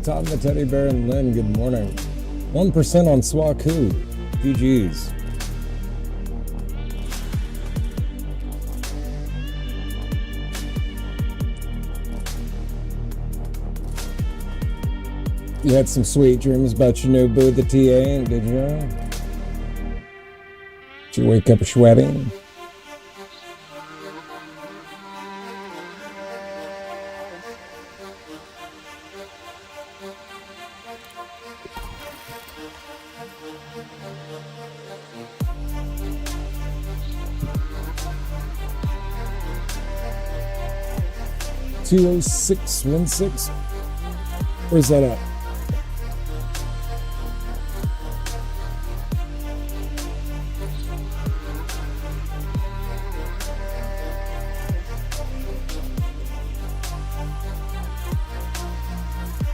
Tom the Teddy Bear and Lynn, good morning. 1% on Swaku. GG's. You had some sweet dreams about your new boo, the TA, did you? Did you wake up sweating? $206.16. Where's that at?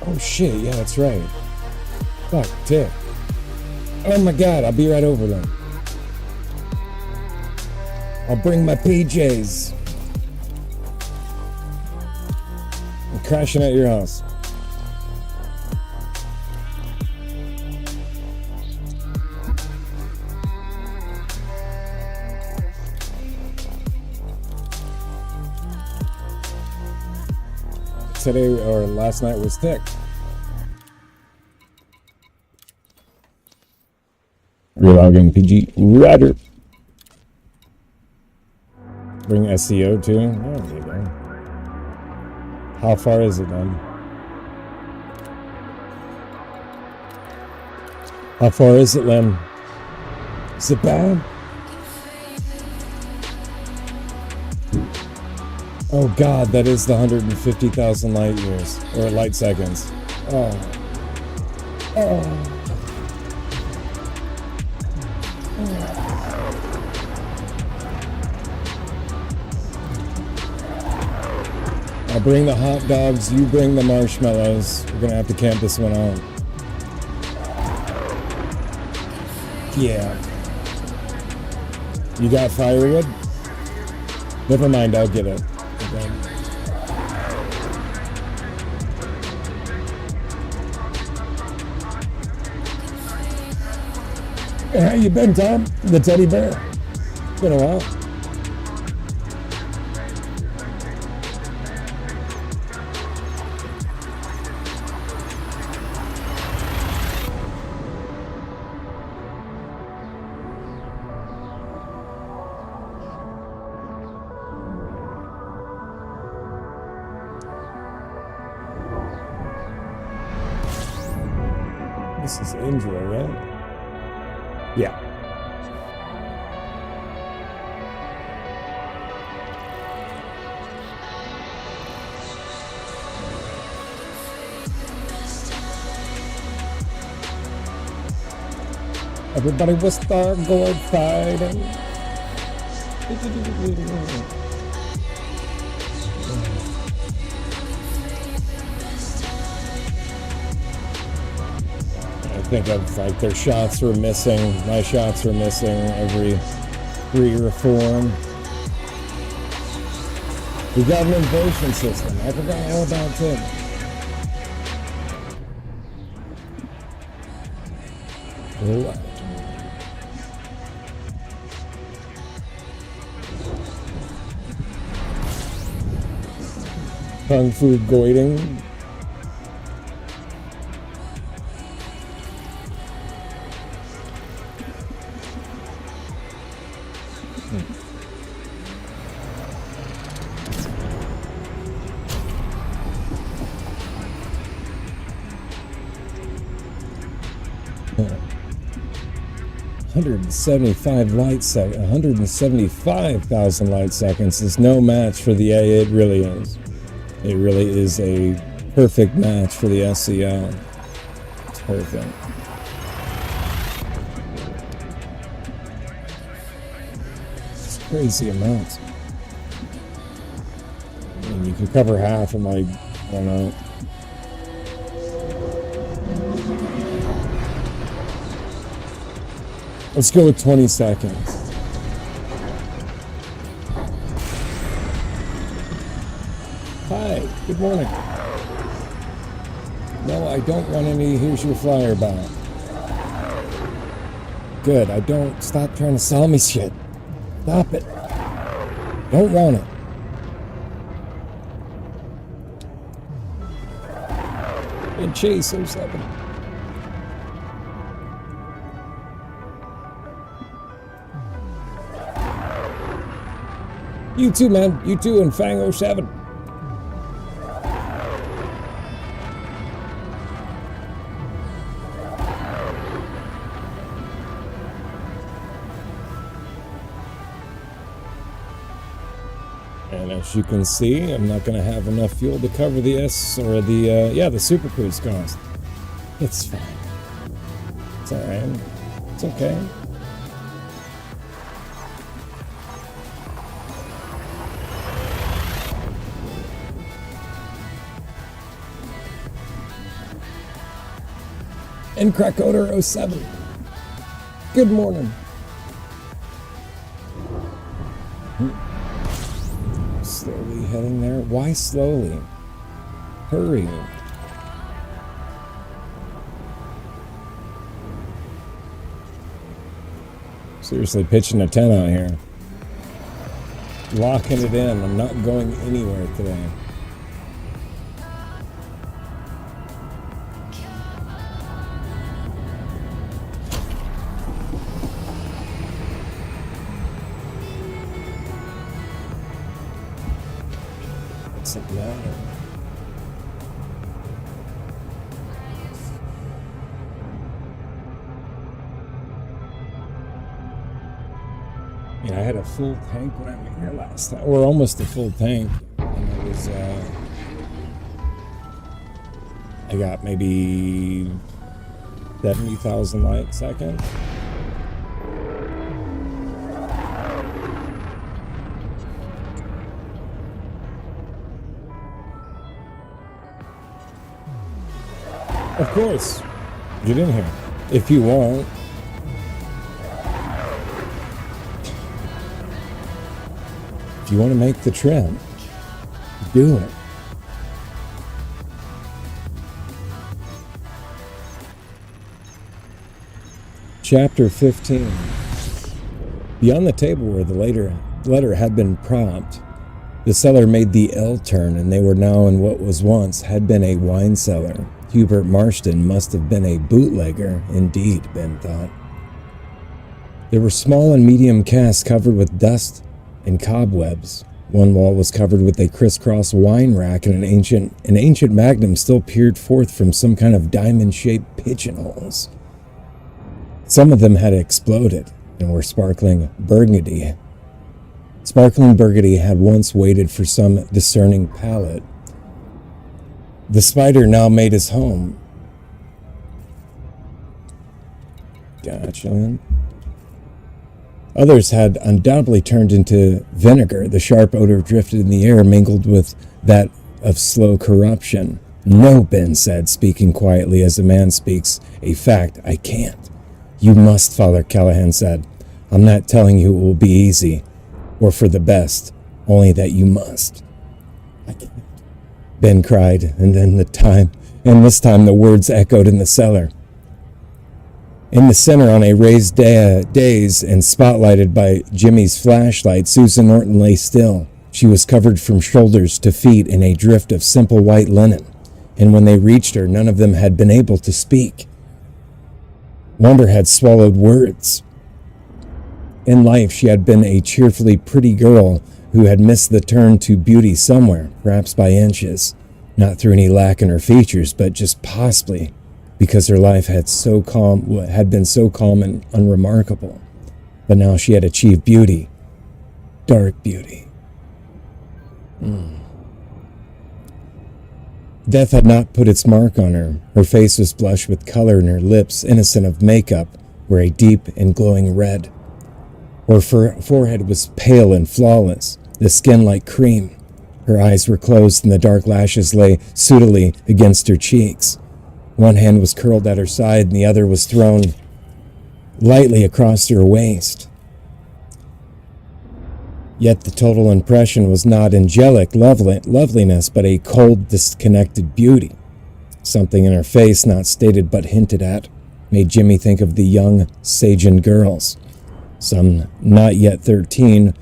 Oh shit, yeah, that's right. Fuck, tick. Oh my god, I'll be right over then. I'll bring my PJs. I'm crashing at your house. Today or last night was thick. Relogging PG Rider. Bring SEO too. Oh, there you go. How far is it then? How far is it, Lem? Is it bad? Oh god, that is the 150,000 light years or light seconds. Oh. Oh. I'll bring the hot dogs, you bring the marshmallows. We're gonna have to camp this one out. Yeah. You got firewood? Never mind, I'll get it. Okay. Hey, how you been, Tom? The teddy bear? It's been a while. This is Angela, right? Yeah. Everybody was Thargoid fighting. I think of like their shots were missing. My shots were missing every 3 or 4. We got an invasion system. I forgot all about it. Oh. Kung Fu Goiding. 175,000 light seconds is no match for the A. It really is. It really is a perfect match for the SCL. It's perfect. It's crazy amounts. I mean, you can cover half in like, I don't know. Let's go with 20 seconds. Hi, good morning. No, I don't want any. Here's your flyer back. Good, I don't. Stop trying to sell me shit. Stop it. Don't want it. And Chase 07. You too, man. You too, and Fang 07. And as you can see, I'm not going to have enough fuel to cover the the Super Cruise cost. It's fine. It's alright. It's okay. And Krakoder 07. Good morning. Slowly heading there. Why slowly? Hurry. Seriously, pitching a 10 out here. Locking it in. I'm not going anywhere today. Doesn't matter. Yeah, I had a full tank when I went here last time, or almost a full tank, and it was I got maybe 70,000 light seconds. Of course, get in here if you want. If you want to make the trip, do it. Chapter 15. Beyond the table where the letter had been propped, the cellar made the L turn, and they were now in what was once had been a wine cellar. Hubert Marston must have been a bootlegger, indeed, Ben thought. There were small and medium casks covered with dust and cobwebs. One wall was covered with a crisscross wine rack, and an ancient magnum still peered forth from some kind of diamond-shaped pigeonholes. Some of them had exploded and were sparkling burgundy. Sparkling burgundy had once waited for some discerning palate. The spider now made his home. Gotcha. Others had undoubtedly turned into vinegar. The sharp odor drifted in the air, mingled with that of slow corruption. No, Ben said, speaking quietly as a man speaks. A fact, I can't. You must, Father Callahan said. I'm not telling you it will be easy, or for the best, only that you must. I can't, Ben cried, and this time the words echoed in the cellar. In the center, on a raised dais and spotlighted by Jimmy's flashlight, Susan Norton lay still. She was covered from shoulders to feet in a drift of simple white linen, and when they reached her, none of them had been able to speak. Wonder had swallowed words. In life, she had been a cheerfully pretty girl who had missed the turn to beauty somewhere, perhaps by inches, not through any lack in her features, but just possibly because her life had been so calm and unremarkable. But now she had achieved beauty, dark beauty. Death had not put its mark on her. Her face was blush with color, and her lips, innocent of makeup, were a deep and glowing red. Her forehead was pale and flawless, the skin like cream. Her eyes were closed, and the dark lashes lay sootily against her cheeks. One hand was curled at her side, and the other was thrown lightly across her waist. Yet the total impression was not angelic loveliness, but a cold, disconnected beauty. Something in her face, not stated but hinted at, made Jimmy think of the young Sajan girls, some not yet 13,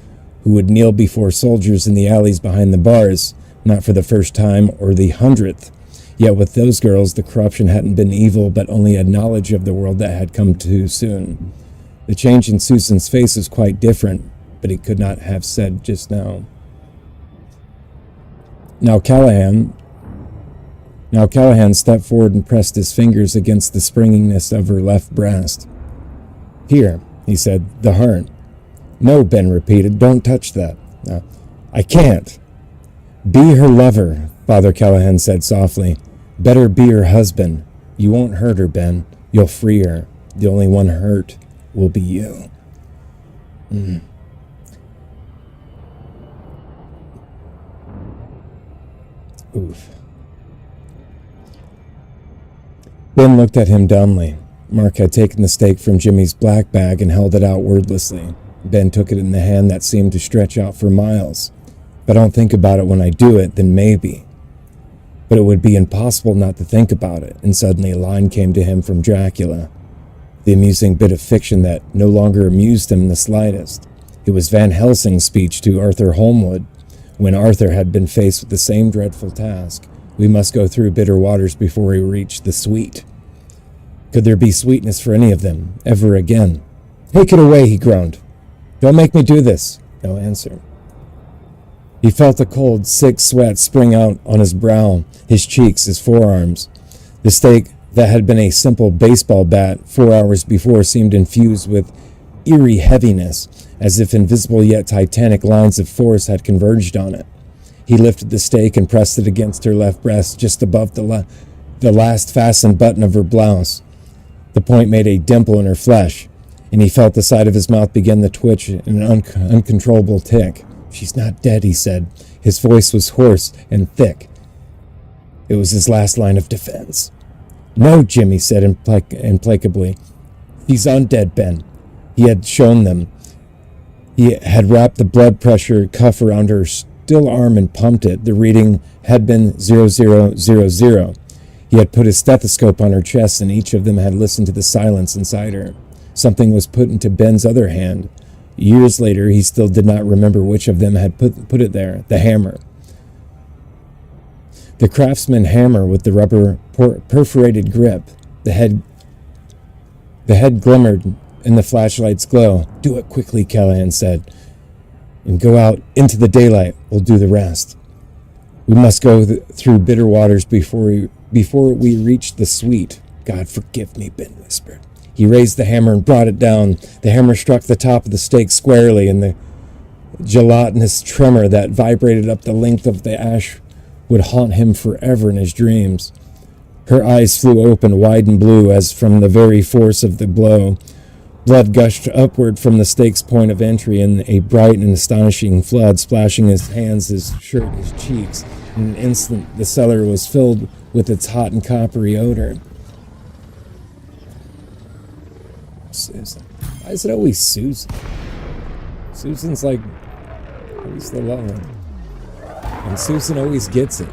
who would kneel before soldiers in the alleys behind the bars, not for the first time or the 100th. Yet with those girls, the corruption hadn't been evil, but only a knowledge of the world that had come too soon. The change in Susan's face was quite different, but he could not have said just now. Now Callahan stepped forward and pressed his fingers against the springiness of her left breast. Here, he said, the heart. No, Ben repeated, don't touch that. I can't. Be her lover, Father Callahan said softly. Better be her husband. You won't hurt her, Ben. You'll free her. The only one hurt will be you. Oof. Ben looked at him dumbly. Mark had taken the steak from Jimmy's black bag and held it out wordlessly. Ben took it in the hand that seemed to stretch out for miles. If I don't think about it when I do it, then maybe. But it would be impossible not to think about it, and suddenly a line came to him from Dracula. The amusing bit of fiction that no longer amused him in the slightest. It was Van Helsing's speech to Arthur Holmwood, when Arthur had been faced with the same dreadful task. We must go through bitter waters before we reach the sweet. Could there be sweetness for any of them, ever again? Take it away, he groaned. Don't make me do this. No answer. He felt a cold, sick sweat spring out on his brow, his cheeks, his forearms. The steak that had been a simple baseball bat 4 hours before seemed infused with eerie heaviness, as if invisible yet titanic lines of force had converged on it. He lifted the steak and pressed it against her left breast, just above the last fastened button of her blouse. The point made a dimple in her flesh, and he felt the side of his mouth begin to twitch in an uncontrollable tick. She's not dead, he said. His voice was hoarse and thick. It was his last line of defense. No, Jimmy said implacably. He's undead, Ben. He had shown them. He had wrapped the blood pressure cuff around her still arm and pumped it. The reading had been 0000. He had put his stethoscope on her chest, and each of them had listened to the silence inside her. Something was put into Ben's other hand. Years later, he still did not remember which of them had put it there. The hammer. The craftsman hammer with the rubber perforated grip. The head glimmered in the flashlight's glow. Do it quickly, Callahan said. and go out into the daylight. We'll do the rest. We must go through bitter waters before we reach the sweet. God forgive me, Ben whispered. He raised the hammer and brought it down. The hammer struck the top of the stake squarely, and the gelatinous tremor that vibrated up the length of the ash would haunt him forever in his dreams. Her eyes flew open, wide and blue, as from the very force of the blow. Blood gushed upward from the stake's point of entry in a bright and astonishing flood, splashing his hands, his shirt, his cheeks. In an instant, the cellar was filled with its hot and coppery odor. Susan. Why is it always Susan? Susan's like always the lover. And Susan always gets it.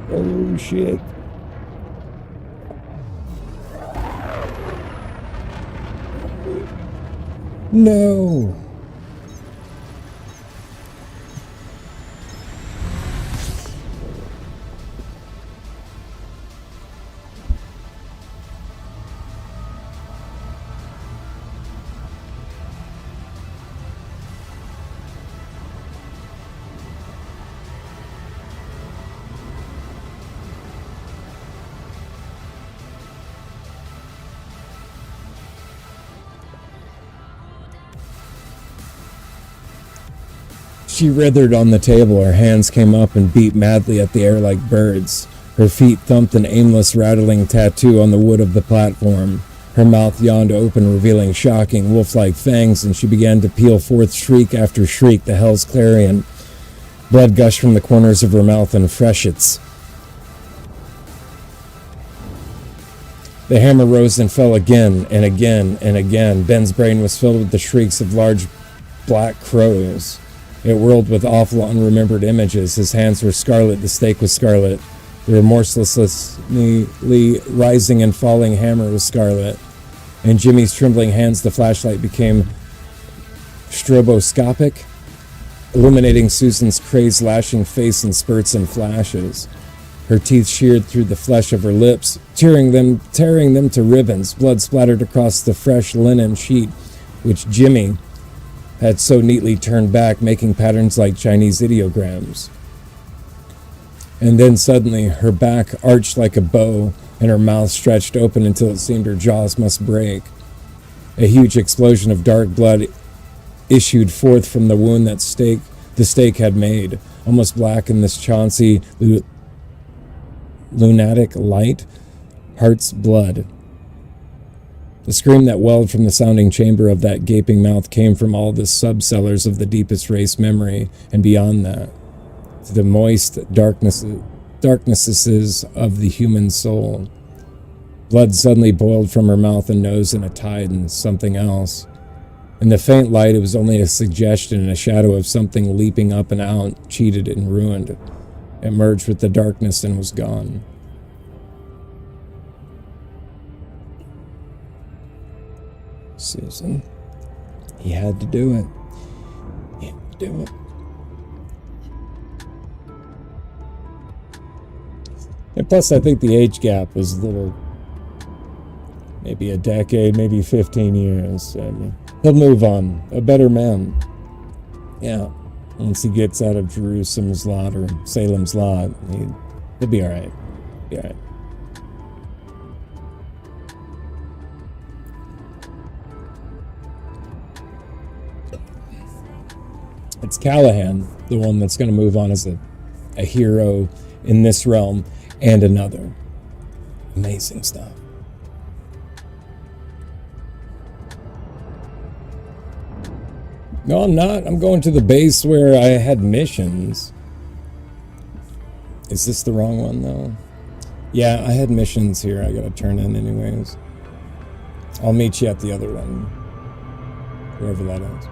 Oh shit. No. She writhed on the table. Her hands came up and beat madly at the air like birds. Her feet thumped an aimless, rattling tattoo on the wood of the platform. Her mouth yawned open, revealing shocking, wolf-like fangs, and she began to peal forth shriek after shriek, the hell's clarion. Blood gushed from the corners of her mouth in freshets. The hammer rose and fell again and again and again. Ben's brain was filled with the shrieks of large black crows. It whirled with awful, unremembered images. His hands were scarlet. The stake was scarlet. The remorselessly rising and falling hammer was scarlet. In Jimmy's trembling hands, the flashlight became stroboscopic, illuminating Susan's crazed, lashing face in spurts and flashes. Her teeth sheared through the flesh of her lips, tearing them to ribbons. Blood splattered across the fresh linen sheet, which Jimmy had so neatly turned back, making patterns like Chinese ideograms. And then suddenly her back arched like a bow, and her mouth stretched open until it seemed her jaws must break. A huge explosion of dark blood issued forth from the wound that the stake had made, almost black in this chauncey, lunatic light. Heart's blood. The scream that welled from the sounding chamber of that gaping mouth came from all the subcellars of the deepest race memory, and beyond that, to the moist darknesses of the human soul. Blood suddenly boiled from her mouth and nose in a tide and something else. In the faint light, it was only a suggestion and a shadow of something leaping up and out, cheated and ruined. It merged with the darkness and was gone. Susan. He had to do it. He had to do it. And plus, I think the age gap was a little, maybe a decade, maybe 15 years. And he'll move on. A better man. Yeah. Once he gets out of Jerusalem's lot or Salem's lot, he'll be all right. Be all right. It's Callahan, the one that's going to move on as a hero in this realm and another. Amazing stuff. No, I'm not. I'm going to the base where I had missions. Is this the wrong one, though? Yeah, I had missions here I got to turn in anyways. I'll meet you at the other one. Wherever that is.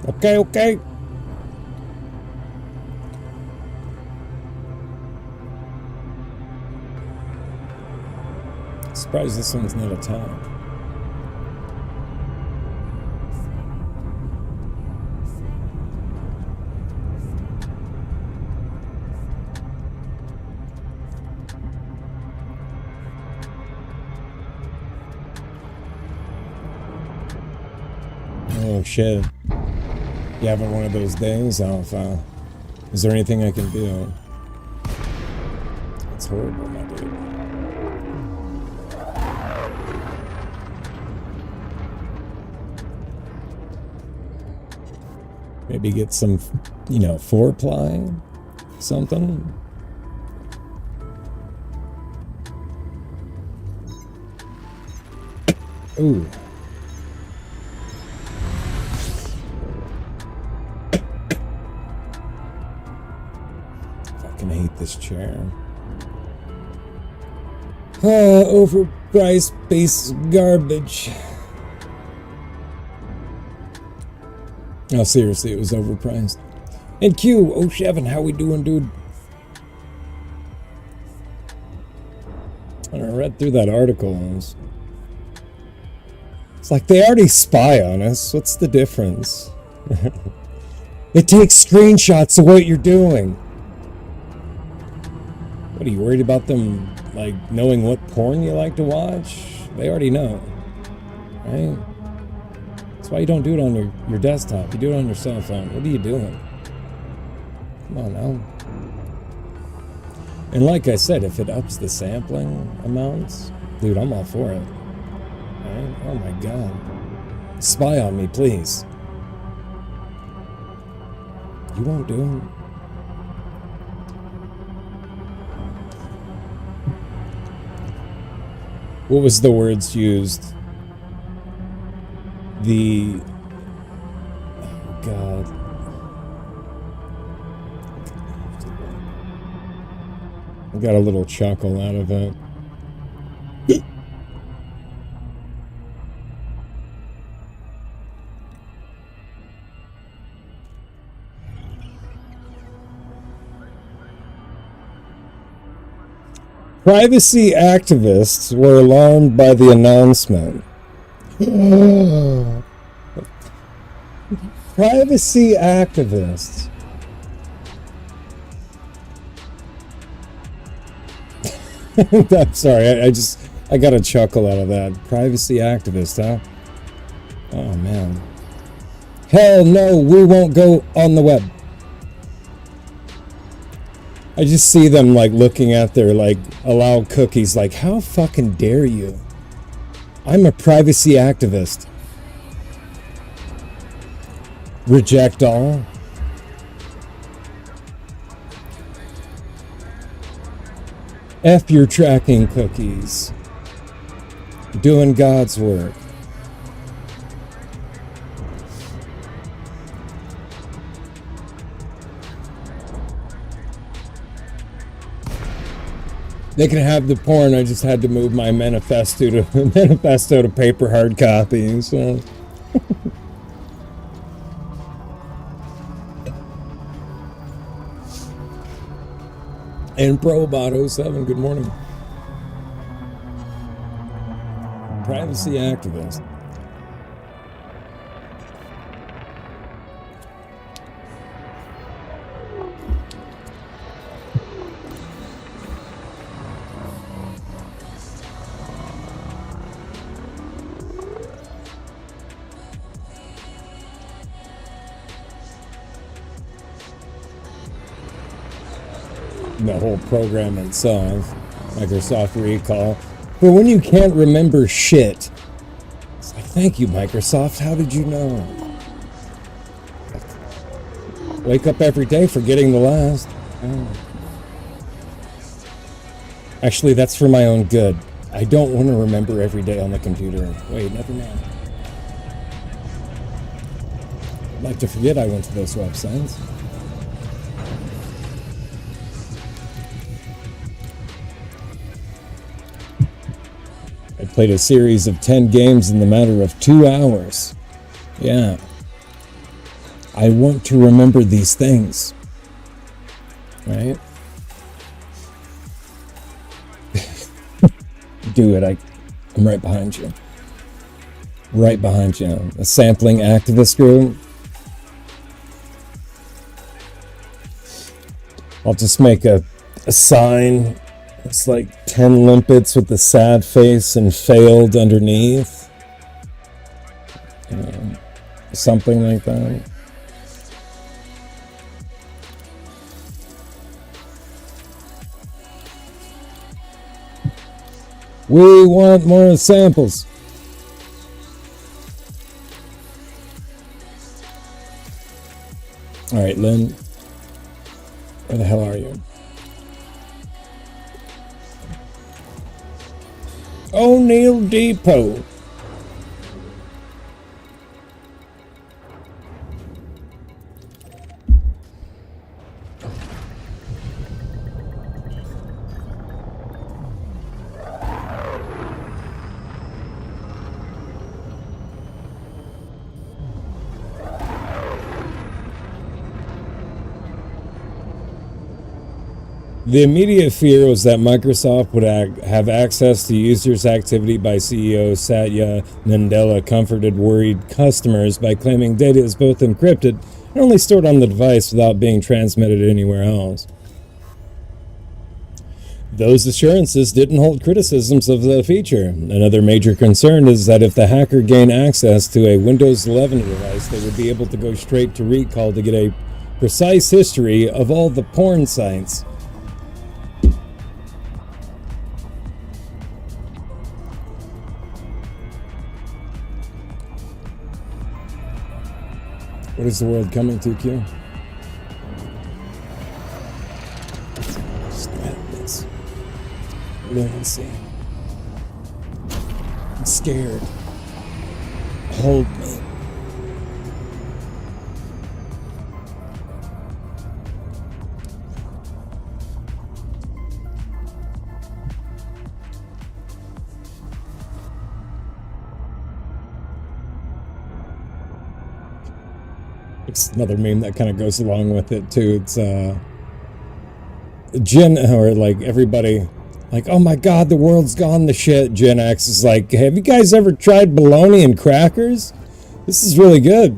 Okay. Surprised this one's not attacked. Oh shit. You having one of those days off, is there anything I can do? It's horrible, my dude. Maybe get some, you know, four-ply, something. Ooh. Fucking hate this chair. Overpriced piece of garbage. Oh, seriously, it was overpriced. And Q, oh Shevin, how we doing, dude? I read through that article and it's like they already spy on us. What's the difference? It takes screenshots of what you're doing. What, are you worried about them, like, knowing what porn you like to watch? They already know, right? That's why you don't do it on your desktop. You do it on your cell phone. What are you doing? Come on now. And like I said, if it ups the sampling amounts, dude, I'm all for it. Right? Oh my god. Spy on me, please. You won't do it. What was the words used? The... Oh god. I got a little chuckle out of it. Privacy activists were alarmed by the announcement. Privacy activists. I'm sorry, I got a chuckle out of that. Privacy activist, huh? Oh man. Hell no, we won't go on the web. I just see them like looking at their like allow cookies like, how fucking dare you? I'm a privacy activist. Reject all. F your tracking cookies. Doing God's work. They can have the porn. I just had to move my manifesto to paper hard copy. So. And Probot07, good morning. Privacy activist. The whole program itself, Microsoft recall. But when you can't remember shit, it's like, thank you, Microsoft. How did you know? Wake up every day forgetting the last. Oh. Actually, that's for my own good. I don't want to remember every day on the computer. Wait, never mind. I'd like to forget I went to those websites. I played a series of 10 games in the matter of 2 hours. Yeah. I want to remember these things. Right? Do it. I'm right behind you. Right behind you. A sampling activist group. I'll just make a sign. It's like 10 limpets with the sad face and failed underneath. something like that. We want more samples. All right, Lynn. Where the hell are you? O'Neill Depot. The immediate fear was that Microsoft would have access to users' activity by CEO Satya Nadella comforted worried customers by claiming data is both encrypted and only stored on the device without being transmitted anywhere else. Those assurances didn't hold criticisms of the feature. Another major concern is that if the hacker gained access to a Windows 11 device, they would be able to go straight to recall to get a precise history of all the porn sites. What is the world coming to, Q? Just madness. Lunacy. I'm scared. Hold me. It's another meme that kind of goes along with it too. It's Gen, or like everybody, like, oh my god, the world's gone to shit. Gen X is like, have you guys ever tried bologna and crackers? This is really good.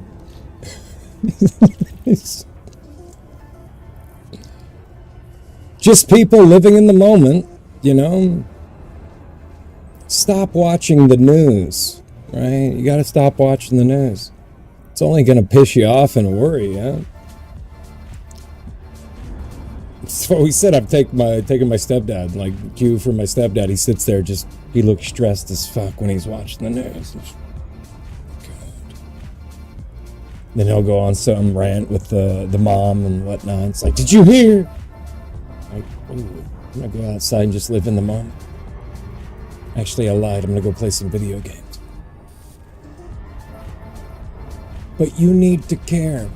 Just people living in the moment, you know. Stop watching the news, right? You got to stop watching the news. It's only going to piss you off and worry, yeah? So he said, I'm taking my stepdad, like cue from my stepdad. He sits there, he looks stressed as fuck when he's watching the news. God. Then he'll go on some rant with the mom and whatnot. It's like, did you hear? Like, ooh, I'm going to go outside and just live in the moment. Actually, I lied. I'm going to go play some video games. But you need to care.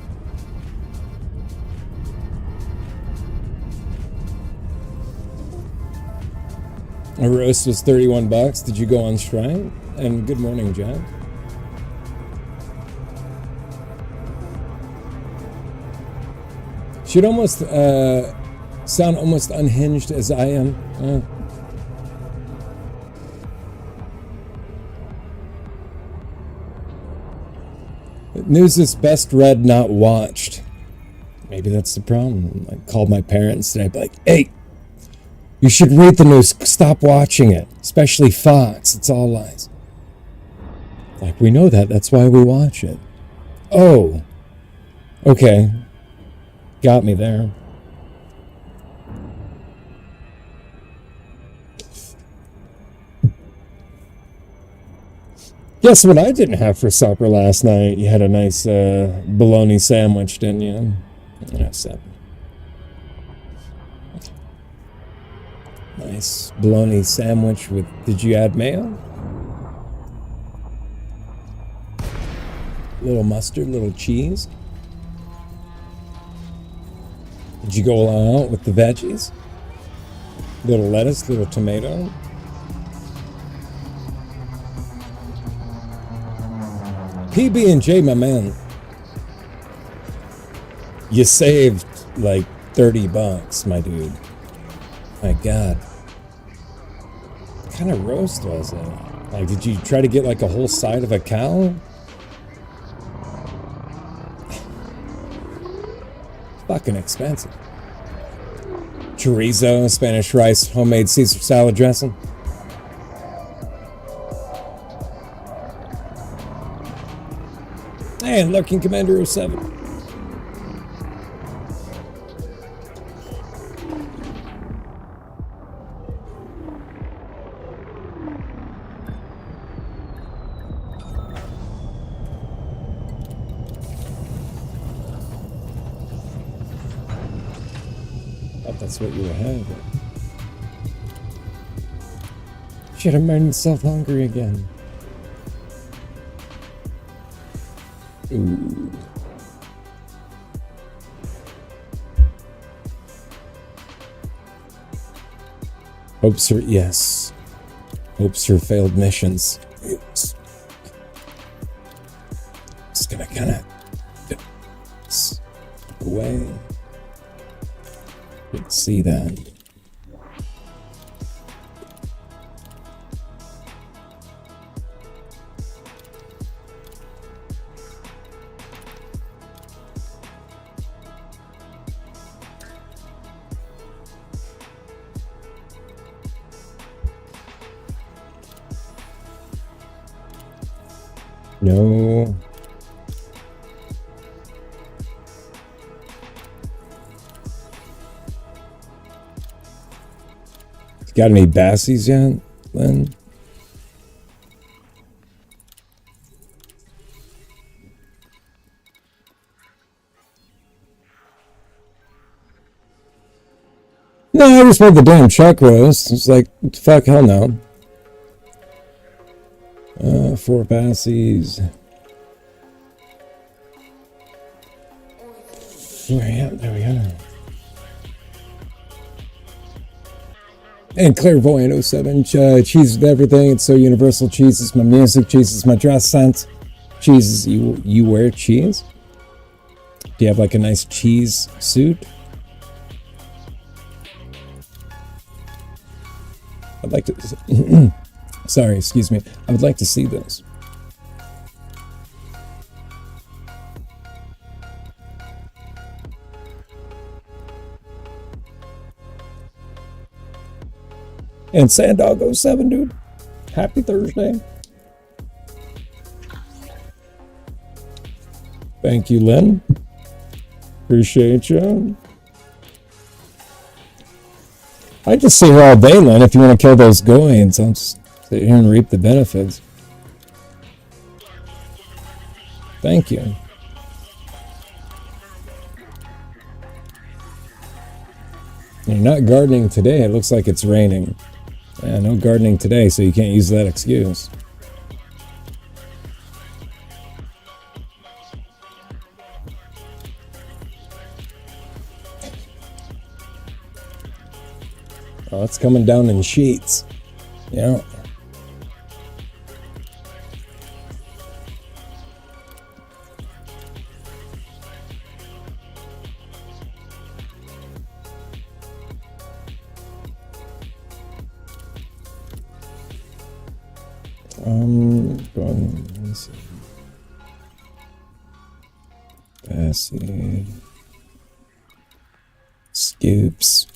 A roast was $31. Did you go on strike? And good morning, John. Should almost sound almost unhinged as I am. News is best read, not watched. Maybe that's the problem. I called my parents and I'd be like, hey, you should read the news. Stop watching it. Especially Fox. It's all lies. Like, we know that. That's why we watch it. Oh. Okay. Got me there. Guess what I didn't have for supper last night? You had a nice bologna sandwich, didn't you? Yes. Nice bologna sandwich with, did you add mayo? Little mustard, little cheese. Did you go all out with the veggies? Little lettuce, little tomato. PB&J, my man. You saved like $30, my dude. My God. What kind of roast was it? Like, did you try to get like a whole side of a cow? Fucking expensive. Chorizo, Spanish rice, homemade Caesar salad dressing. Hey, Lurking Commander 07. Thought that's what you were having. Shit, I'm making myself hungry again. Ooh. Hopes are, yes. Hopes are failed missions. Oops. Just gonna kind of step away. Didn't see that. No. Got any bassies yet, Lynn? No, I just made the damn chuck roast. It's like, fuck, hell no. 4 bassies. Yeah, there we go. And Clairvoyant 07, cheese with everything. It's so universal. Cheese is my music. Cheese is my dress sense. Cheese is you wear cheese? Do you have like a nice cheese suit? I'd like to... Sorry, excuse me. I would like to see this. And Sandog 07, dude. Happy Thursday. Thank you, Lynn. Appreciate you. I just sit here all day, Lynn. If you want to kill those Goids, I'll just sit here and reap the benefits. Thank you. You're not gardening today. It looks like it's raining. Yeah, no gardening today, so you can't use that excuse. Oh, it's coming down in sheets. Yeah. Let's see. Bessie. Scoops.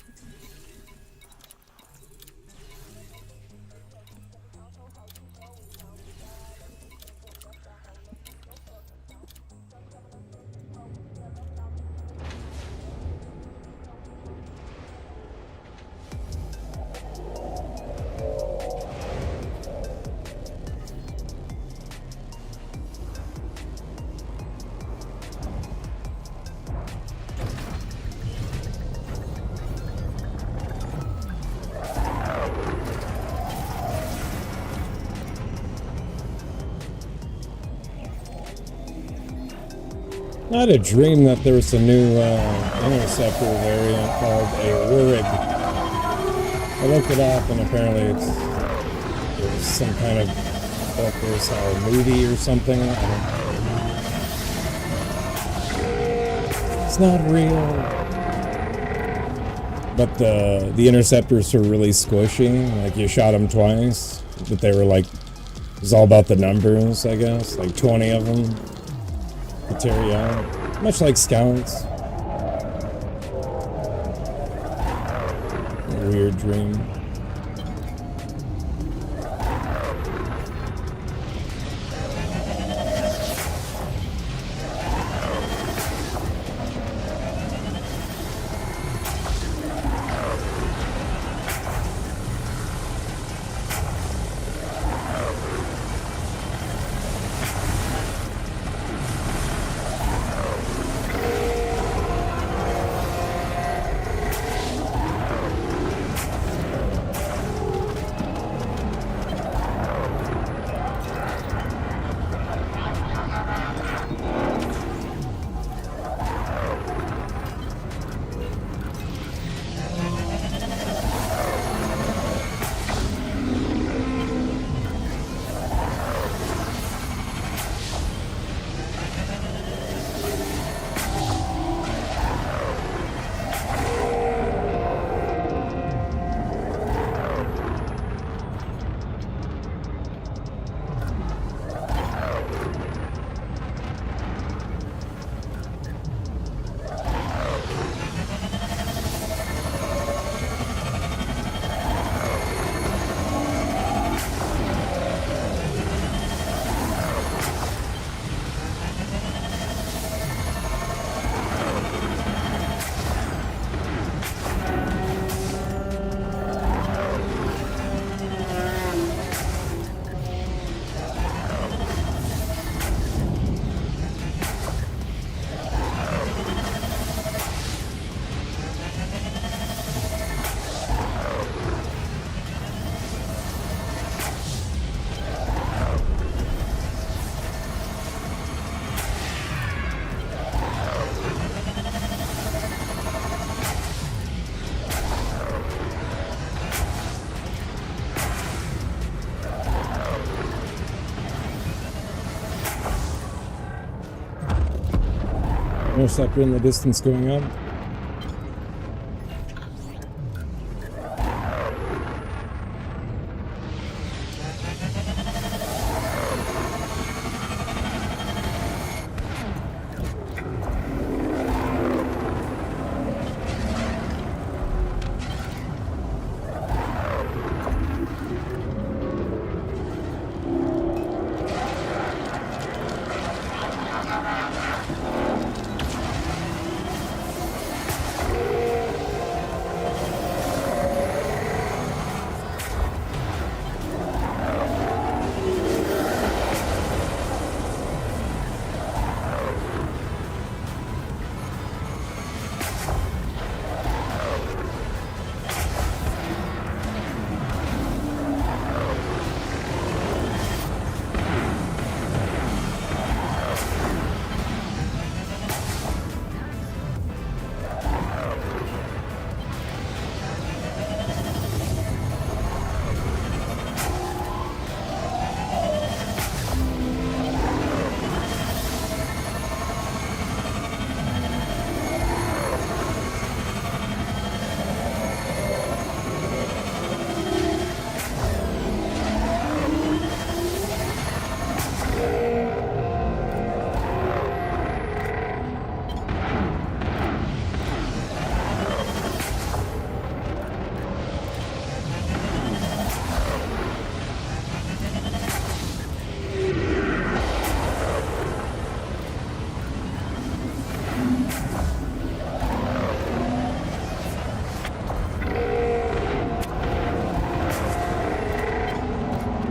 I had a dream that there was a new interceptor variant called a Wurig. I looked it up and apparently it was some kind of book or movie or something. It's not real. But the interceptors were really squishy. Like you shot them twice, but they were like, it was all about the numbers, I guess. Like 20 of them. Tear you out. Much like scouts. A weird dream. Interceptor in the distance going up.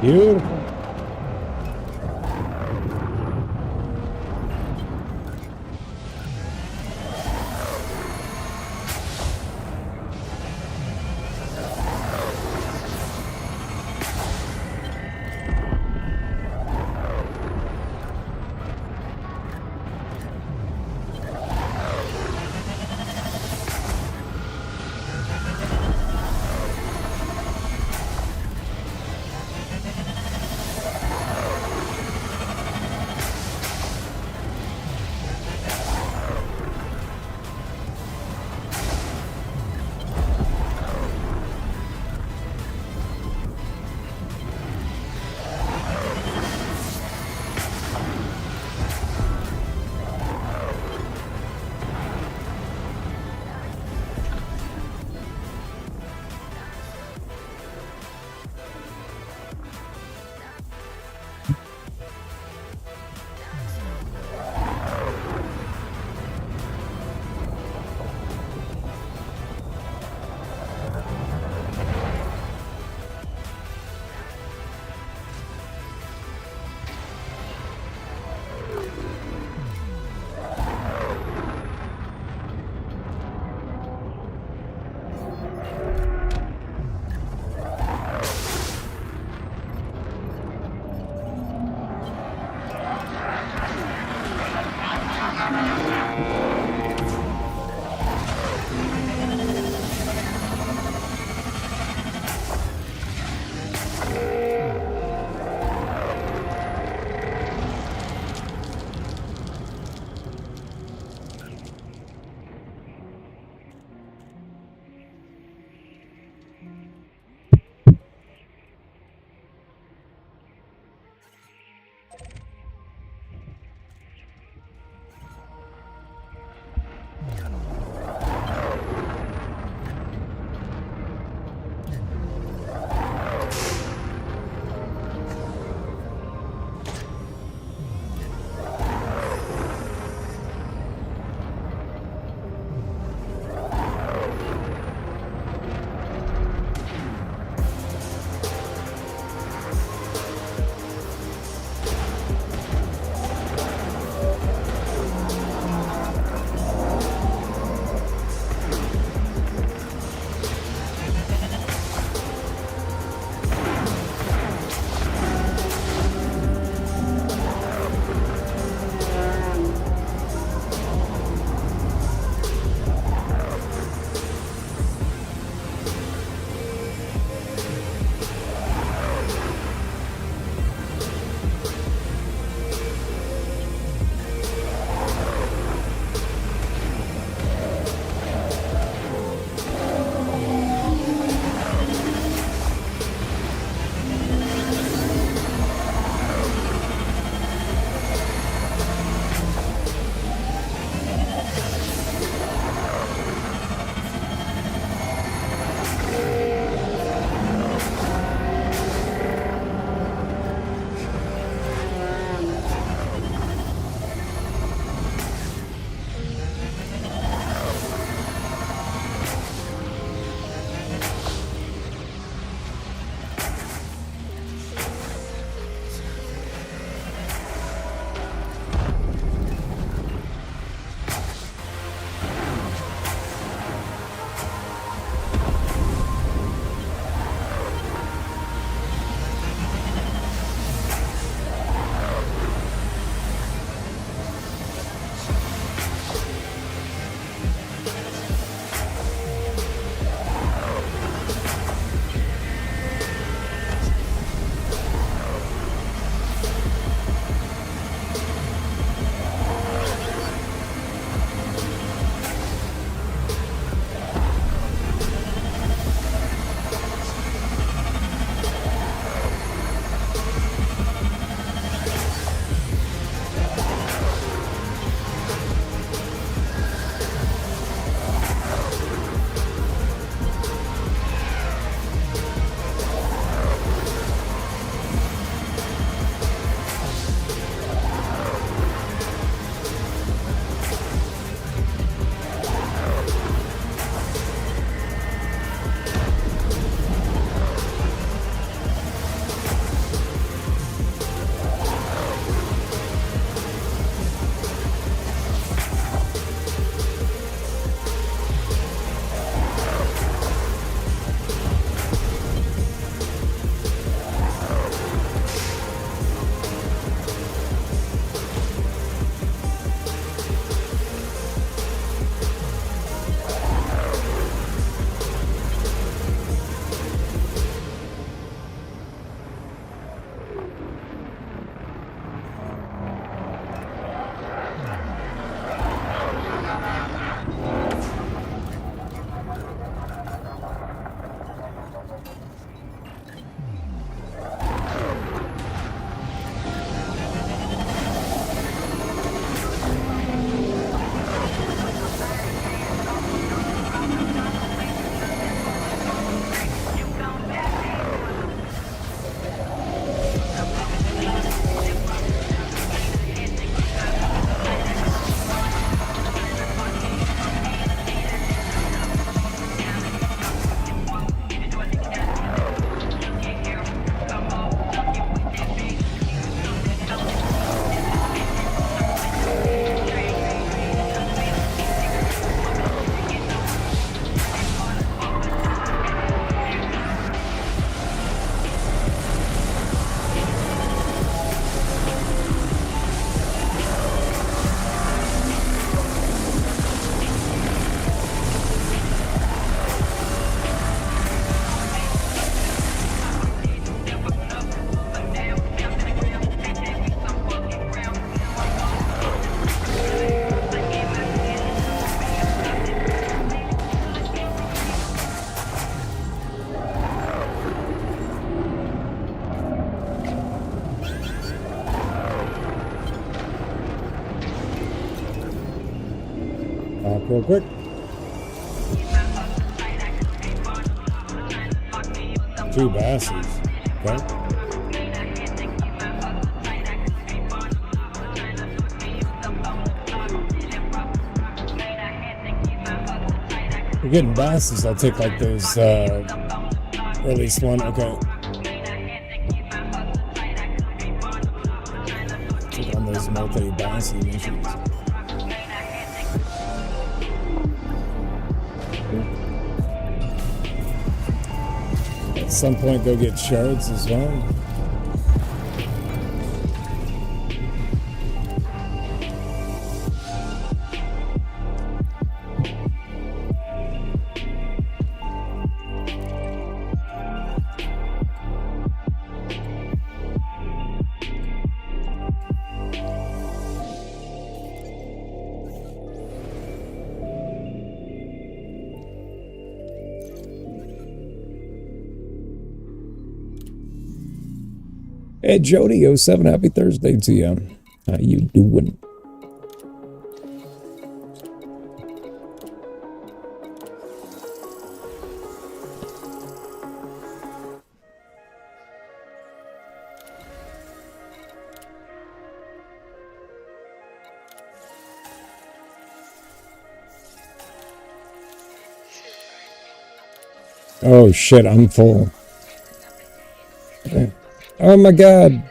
Beautiful. real quick. Two basses. Okay. We're getting basses. I'll take like those, or at least one. Okay. Take on those multi-bassy missions. At some point, go get shards as well. Hey, Jody07, happy Thursday to you. How you doing? Oh shit, I'm full. Okay. Oh my god.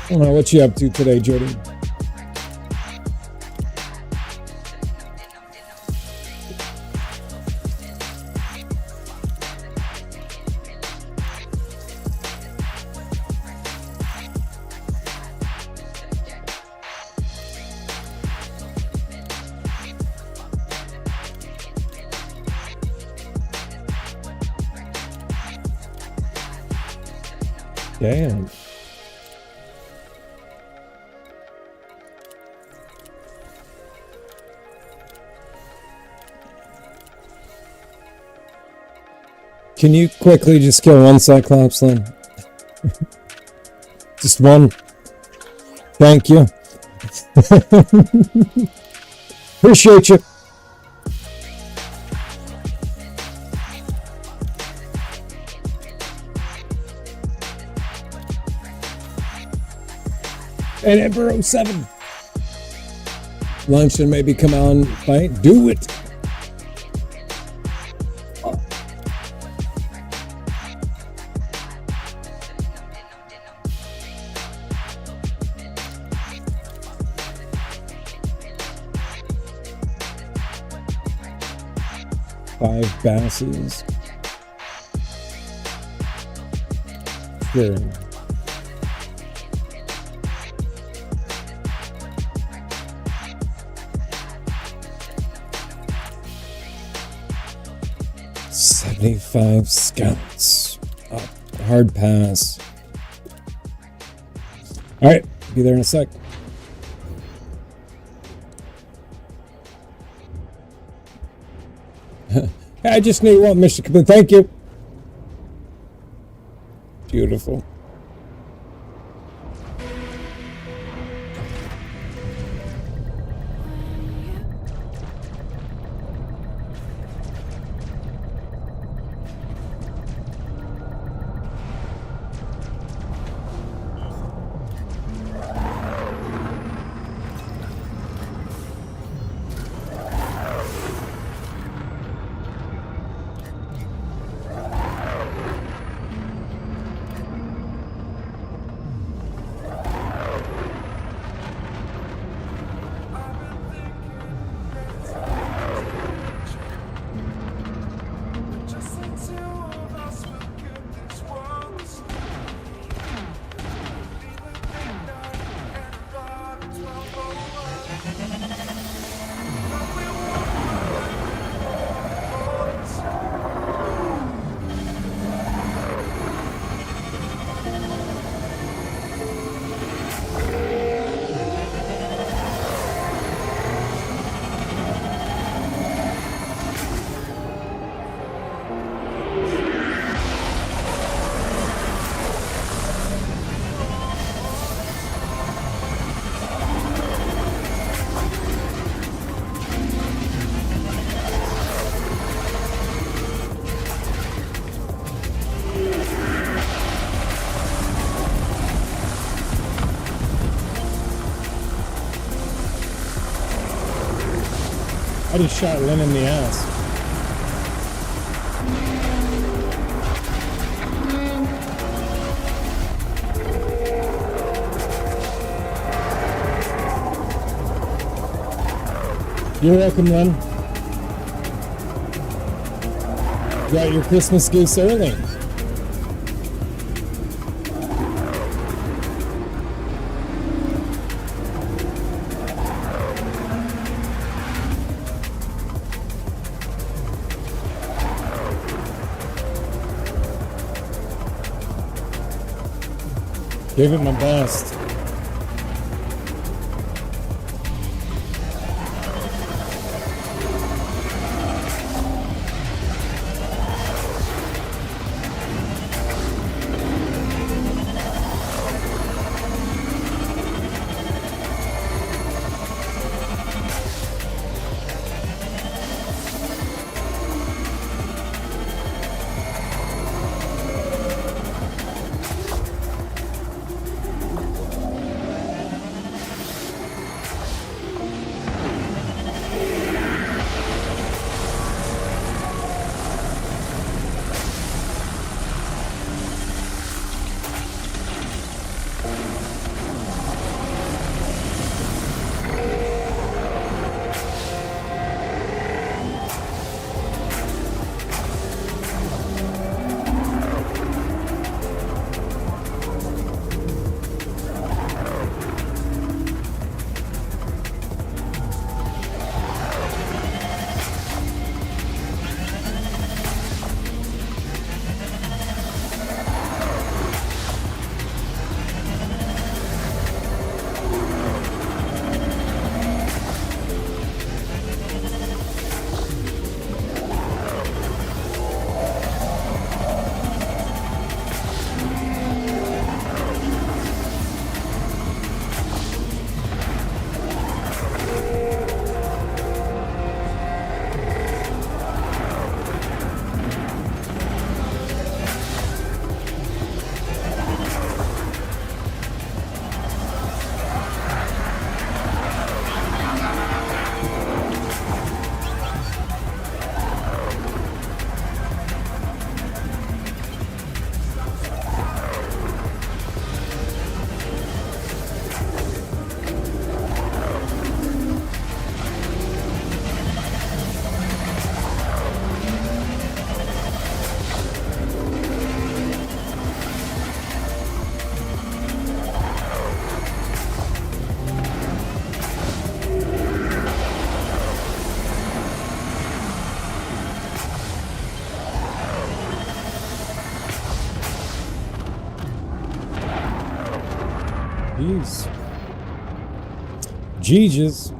What you up to today, Jody? Damn. Can you quickly just kill one Cyclops then? Just one. Thank you. Appreciate you. And Emperor 07. Lunch and maybe come on fight. Do it. Five basses. Sure. $75 scouts. Oh, hard pass. All right, be there in a sec. I just need one, Mr. Kaplan. Thank you. Beautiful. I just shot Lynn in the ass. You're welcome, Lynn. Got your Christmas goose early. Gave it my best. Jeez. Jesus.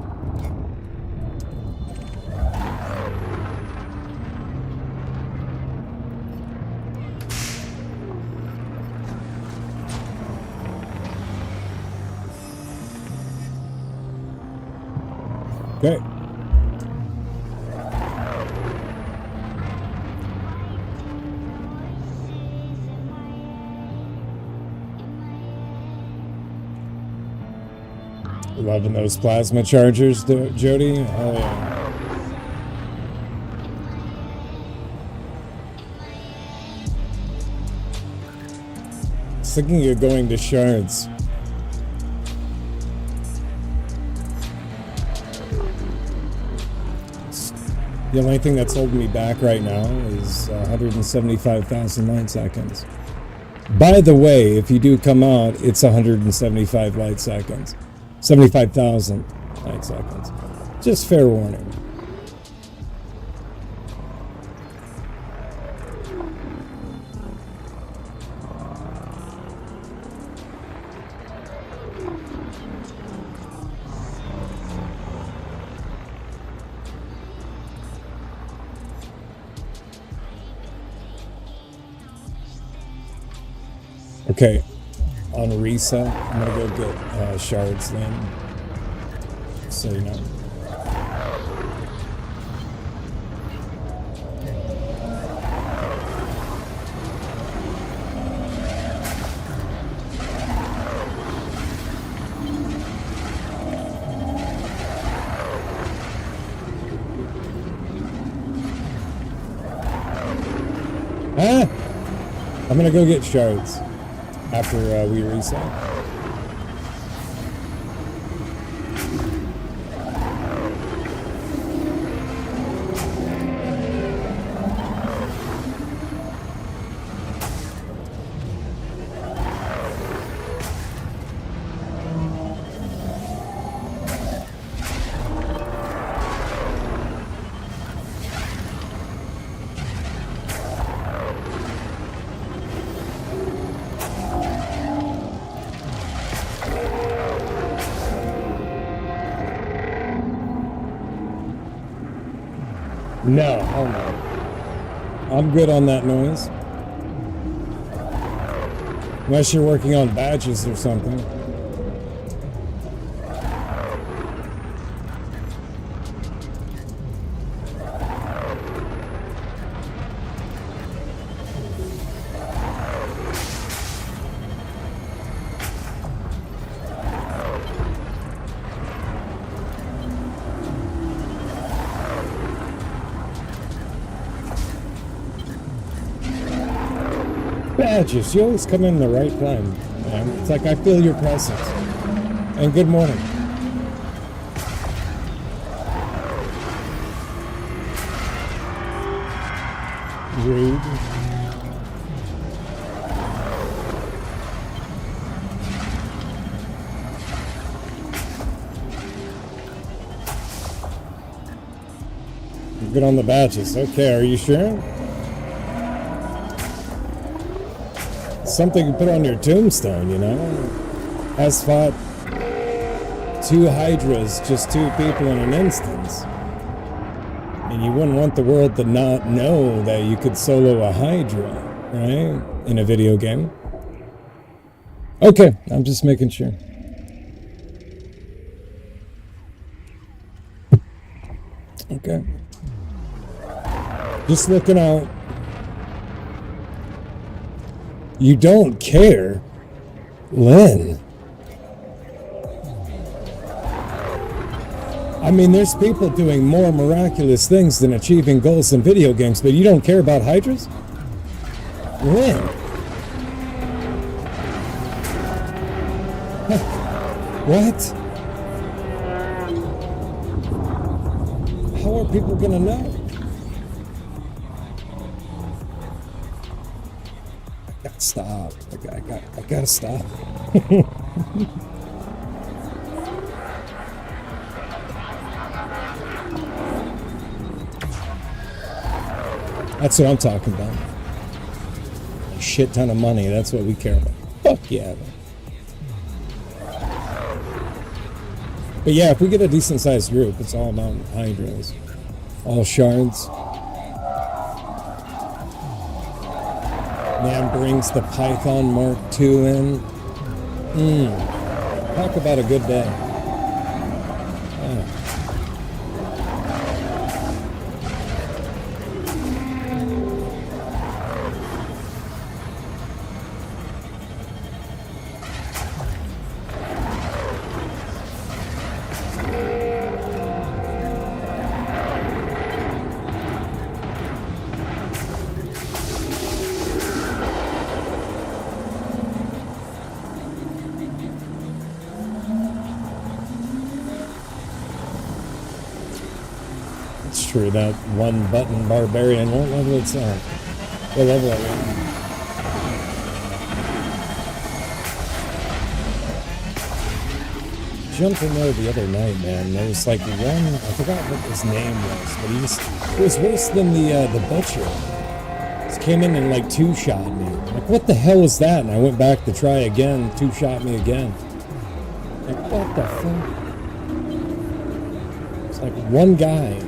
Okay. 11 those plasma chargers, Jody. Oh yeah. Thinking of going to shards. The only thing that's holding me back right now is 175,000 light seconds. By the way, if you do come out, it's 175 light seconds. 75,000 light seconds. Just fair warning. Okay, on reset, I'm gonna go get shards then, so you know. Ah! I'm gonna go get shards after we reset. No, oh no. I'm good on that noise. Unless you're working on badges or something. Badges, you always come in the right time, man. It's like I feel your presence. And good morning. Rude. You're good on the badges. Okay, are you sure? Something you put on your tombstone, you know? Has fought 2 Hydras, just 2 people in an instance. And you wouldn't want the world to not know that you could solo a Hydra, right? In a video game. Okay, I'm just making sure. Okay. Just looking out. You don't care, Lynn. I mean, there's people doing more miraculous things than achieving goals in video games, but you don't care about Hydras? Lynn. What? How are people gonna know? Stop. I gotta stop. That's what I'm talking about. A shit ton of money, that's what we care about. Fuck yeah. But yeah, if we get a decent sized group, it's all about Hydras. All shards. Man brings the Python Mark II in. Talk about a good day. True, that one button barbarian won't level itself. We'll level it. Jumped in there the other night, man. There was like one, I forgot what his name was, but he was worse than the butcher. He came in and like 2-shot me. Like, what the hell is that? And I went back to try again, 2-shot me again. Like, what the fuck? It's like one guy.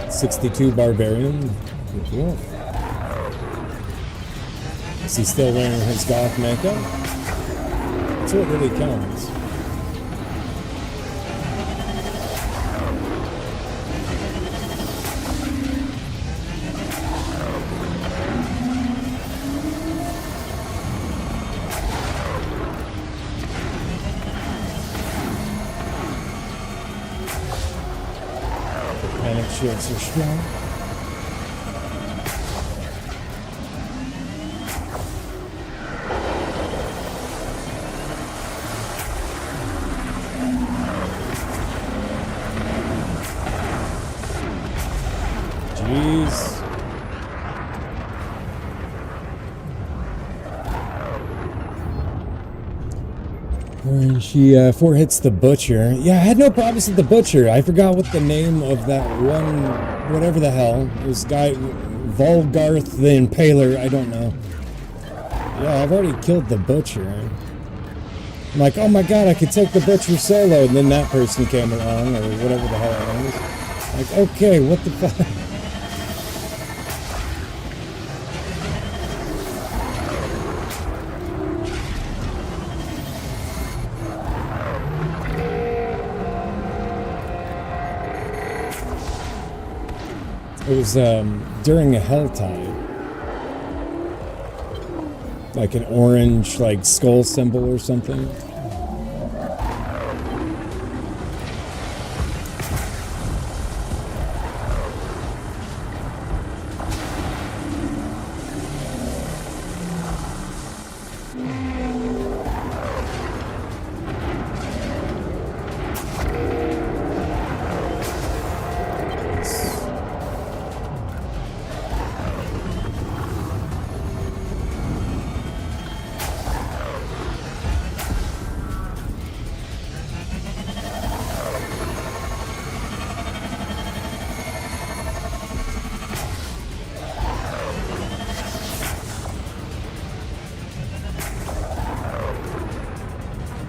.62 barbarian. Cool. Is he still wearing his goth makeup? That's what really counts. shits are strong. Jeez. And she 4 hits the butcher. Yeah, I had no problems with the butcher. I forgot what the name of that one, whatever the hell, this guy, Volgarth the Impaler, I don't know. Yeah, I've already killed the butcher. I'm like, oh my god, I could take the butcher solo, and then that person came along, or whatever the hell it was. Like, okay, what the fuck? It was during a hell tide. Like an orange, like, skull symbol or something.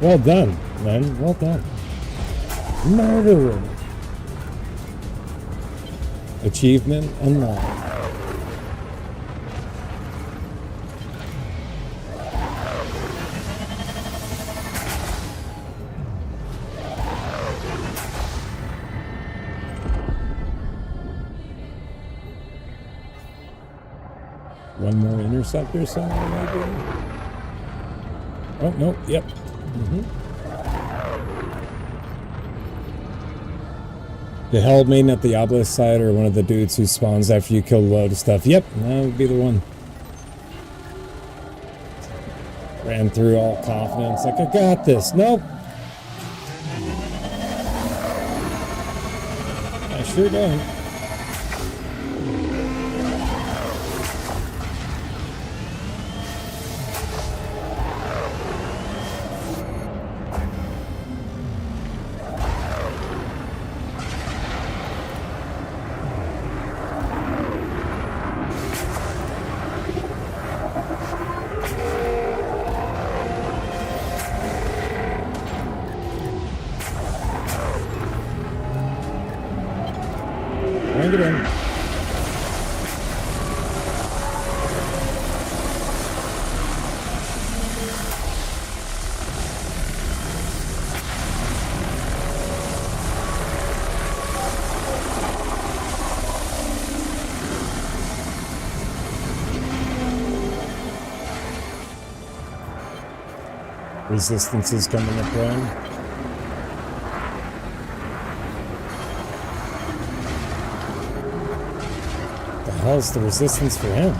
Well done, man. Well done. Murderer. Achievement unlocked. One more interceptor somewhere, maybe? Oh, no, yep. The Hell Maiden at the obelisk side, or one of the dudes who spawns after you kill a load of stuff. Yep, that would be the one. Ran through all confidence, like, I got this. Nope. I sure don't. Bring it in. Resistance is coming up around. Hell's the resistance for him?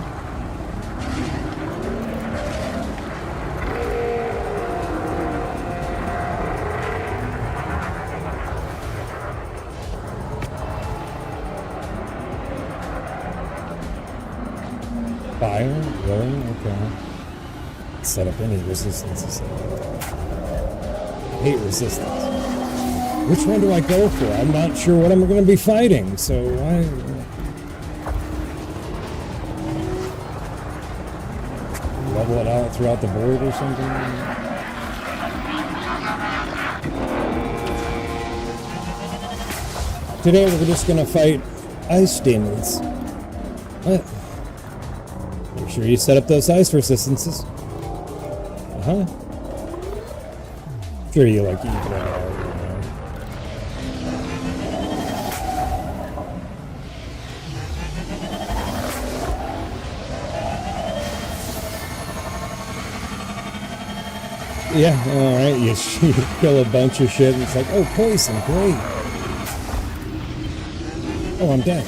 Fire? Really? Okay. Set up any resistances. Hate resistance. Which one do I go for? I'm not sure what I'm going to be fighting, so I... level it out throughout the board or something? Today we're just gonna fight ice demons. What? Make sure you set up those ice resistances. Uh-huh. Sure you like eat it out. Yeah, alright, you kill a bunch of shit and it's like, oh, poison, great. Oh, I'm dead.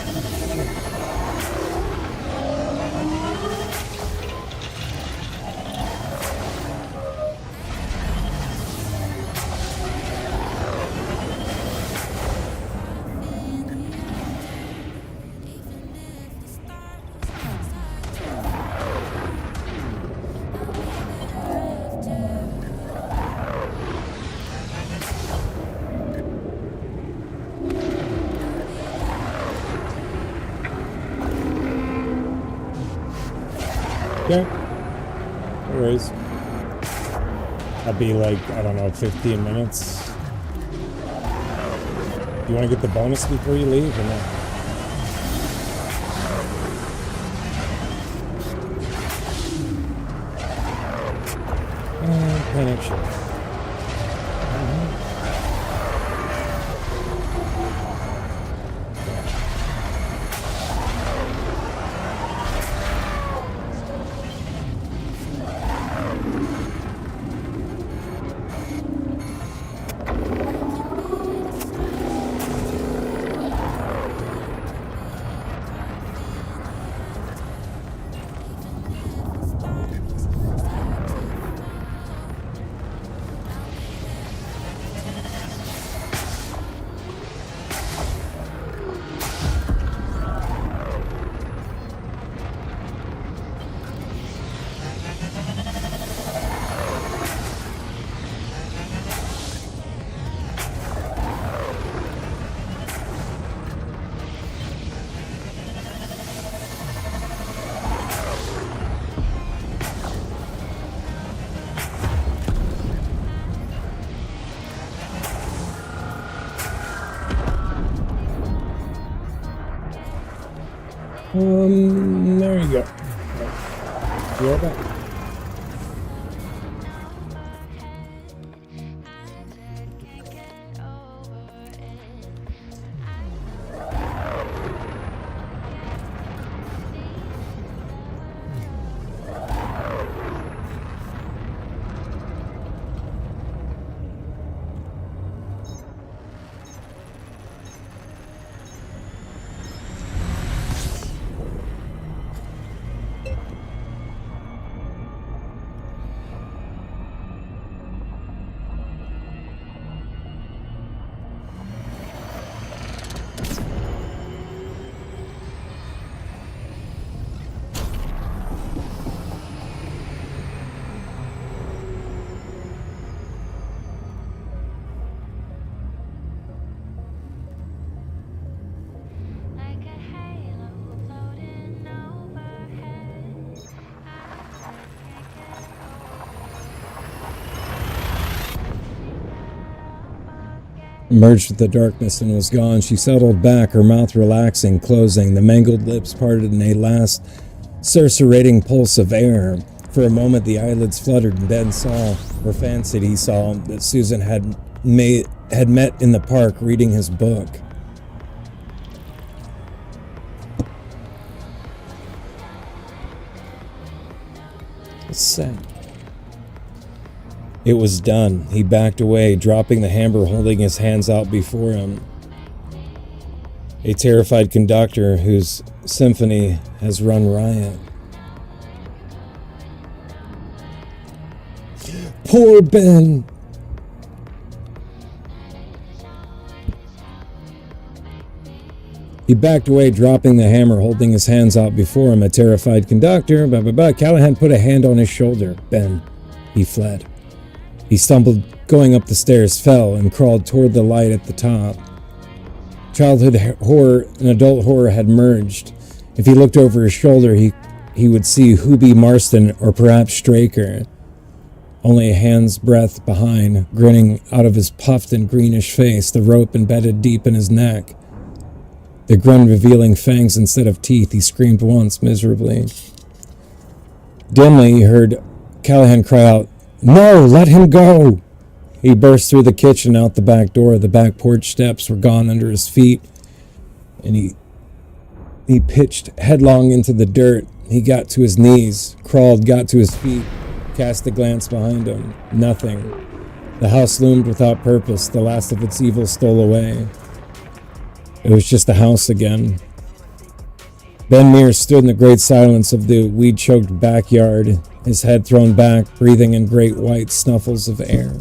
Okay. No worries. That'll be like, I don't know, 15 minutes. You want to get the bonus before you leave or not? Connection. There you go. You're back. Merged with the darkness and was gone. She settled back, her mouth relaxing, closing, the mangled lips parted in a last cercerating pulse of air. For a moment the eyelids fluttered and Ben saw, or fancied he saw, that Susan had met in the park reading his book. It's sad. It was done. He backed away, dropping the hammer, holding his hands out before him. A terrified conductor whose symphony has run riot. Poor Ben! He backed away, dropping the hammer, holding his hands out before him. A terrified conductor. Callahan put a hand on his shoulder. Ben. He fled. He stumbled, going up the stairs, fell, and crawled toward the light at the top. Childhood horror and adult horror had merged. If he looked over his shoulder, he would see Hubie Marston or perhaps Straker. Only a hand's breadth behind, grinning out of his puffed and greenish face, the rope embedded deep in his neck. The grin revealing fangs instead of teeth. He screamed once, miserably. Dimly, he heard Callahan cry out, "No, let him go!" He burst through the kitchen, out the back door. The back porch steps were gone under his feet, and he pitched headlong into the dirt. He got to his knees, crawled, got to his feet, cast a glance behind him. Nothing. The house loomed without purpose. The last of its evil stole away. It was just the house again. Ben Mears stood in the great silence of the weed-choked backyard, his head thrown back, breathing in great white snuffles of air.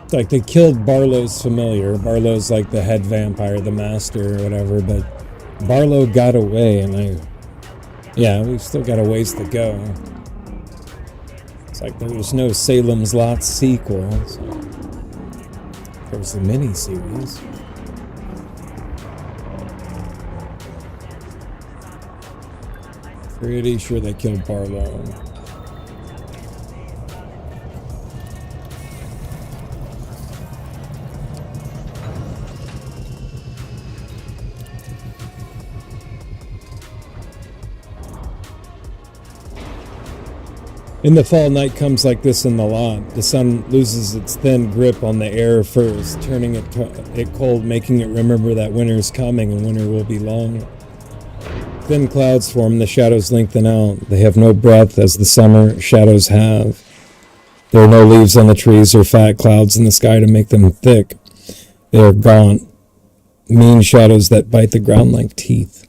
It's like they killed Barlow's familiar. Barlow's like the head vampire, the master or whatever, but Barlow got away, and we've still got a ways to go. It's like there was no Salem's Lot sequel, so there was a mini-series. Pretty sure they killed Barlow. In the fall, night comes like this in the lot. The sun loses its thin grip on the air first, turning it cold, making it remember that winter's coming and winter will be long. Thin clouds form, the shadows lengthen out. They have no breath as the summer shadows have. There are no leaves on the trees or fat clouds in the sky to make them thick. They are gaunt, mean shadows that bite the ground like teeth.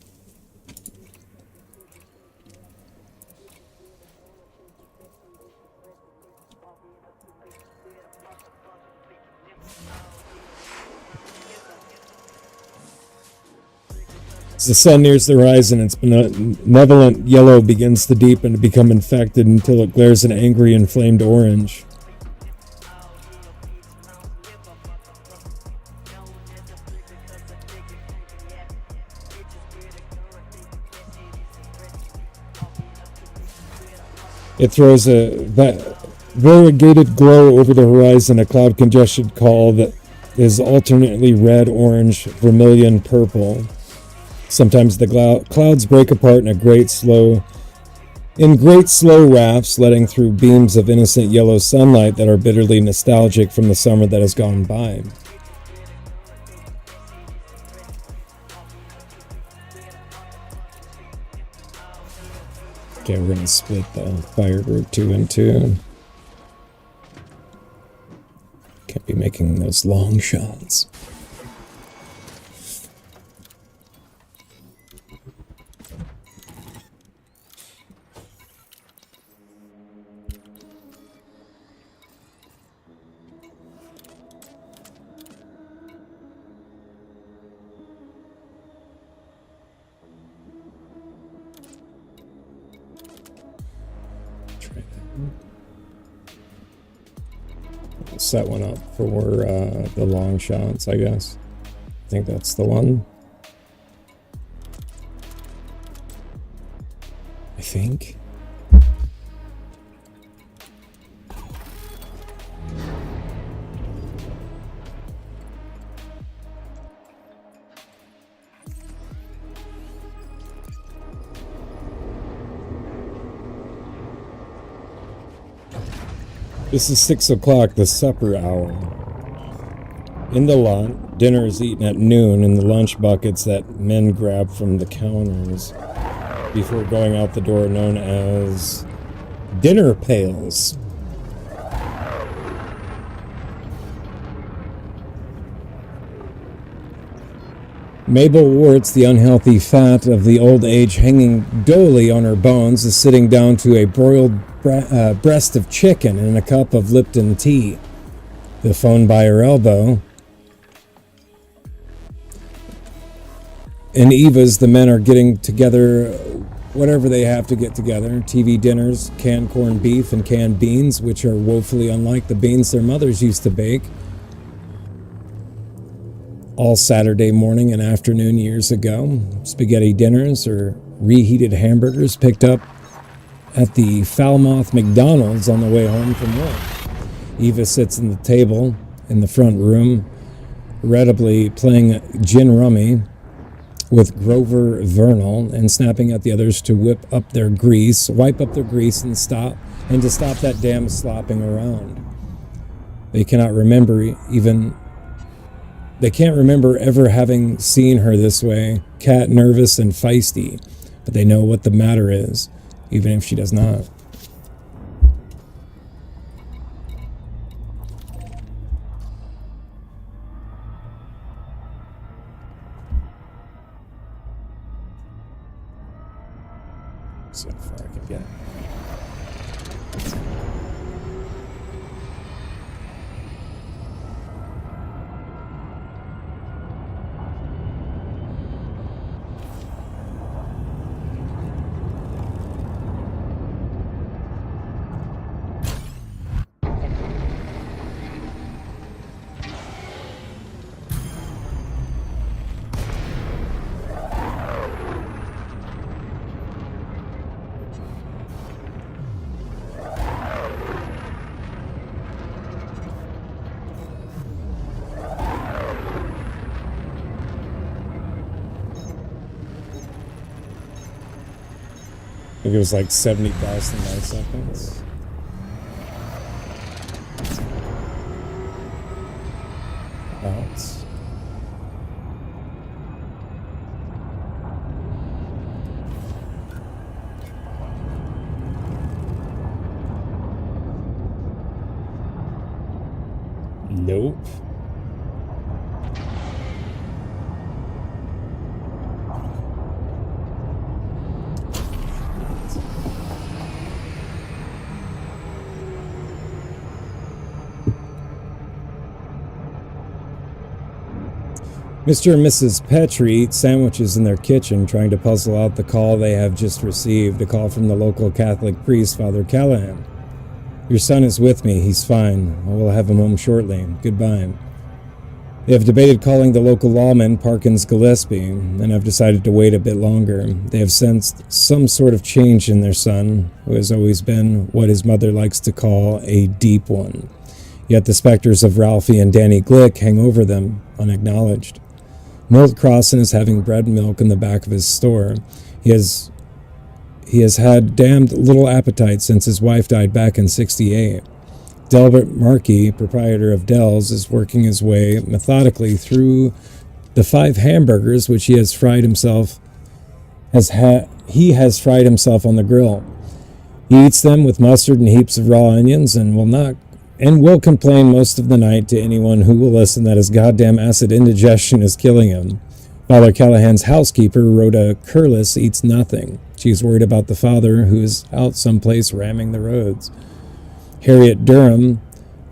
As the sun nears the horizon, its benevolent yellow begins to deepen to become infected until it glares an angry, inflamed orange. It throws a variegated glow over the horizon, a cloud-congested call that is alternately red, orange, vermilion, purple. Sometimes the clouds break apart in great slow rafts, letting through beams of innocent yellow sunlight that are bitterly nostalgic from the summer that has gone by. Okay, we're going to split the fire group 2 and 2. Can't be making those long shots. Set one up for the long shots, I guess. I think that's the one. I think. This is 6 o'clock, the supper hour. In the lot, dinner is eaten at noon in the lunch buckets that men grab from the counters before going out the door, known as dinner pails. Mabel Warts, the unhealthy fat of the old age hanging dully on her bones, is sitting down to a broiled breast of chicken and a cup of Lipton tea. The phone by her elbow. In Eva's, the men are getting together whatever they have to get together. TV dinners, canned corned beef, and canned beans, which are woefully unlike the beans their mothers used to bake. All Saturday morning and afternoon years ago. Spaghetti dinners or reheated hamburgers picked up at the Falmouth McDonald's on the way home from work. Eva sits in the table in the front room, regrettably playing gin rummy with Grover Vernal and snapping at the others to wipe up their grease and to stop that damn slopping around. They can't remember ever having seen her this way, cat nervous and feisty, but they know what the matter is, even if she does not. So far I can get. I think it was like 70,000 milliseconds. Bounce. Nope. Mr. and Mrs. Petrie eat sandwiches in their kitchen, trying to puzzle out the call they have just received, a call from the local Catholic priest, Father Callahan. Your son is with me. He's fine. I will have him home shortly. Goodbye. They have debated calling the local lawman, Parkins Gillespie, and have decided to wait a bit longer. They have sensed some sort of change in their son, who has always been what his mother likes to call a deep one. Yet the specters of Ralphie and Danny Glick hang over them, unacknowledged. Milt Crossan is having bread and milk in the back of his store. He has had damned little appetite since his wife died back in '68. Delbert Markey, proprietor of Dell's, is working his way methodically through the 5 hamburgers which he has fried himself. He has fried himself on the grill. He eats them with mustard and heaps of raw onions, and will complain most of the night to anyone who will listen that his goddamn acid indigestion is killing him. Father Callahan's housekeeper, Rhoda Curlis, eats nothing. She's worried about the father, who is out someplace ramming the roads. Harriet Durham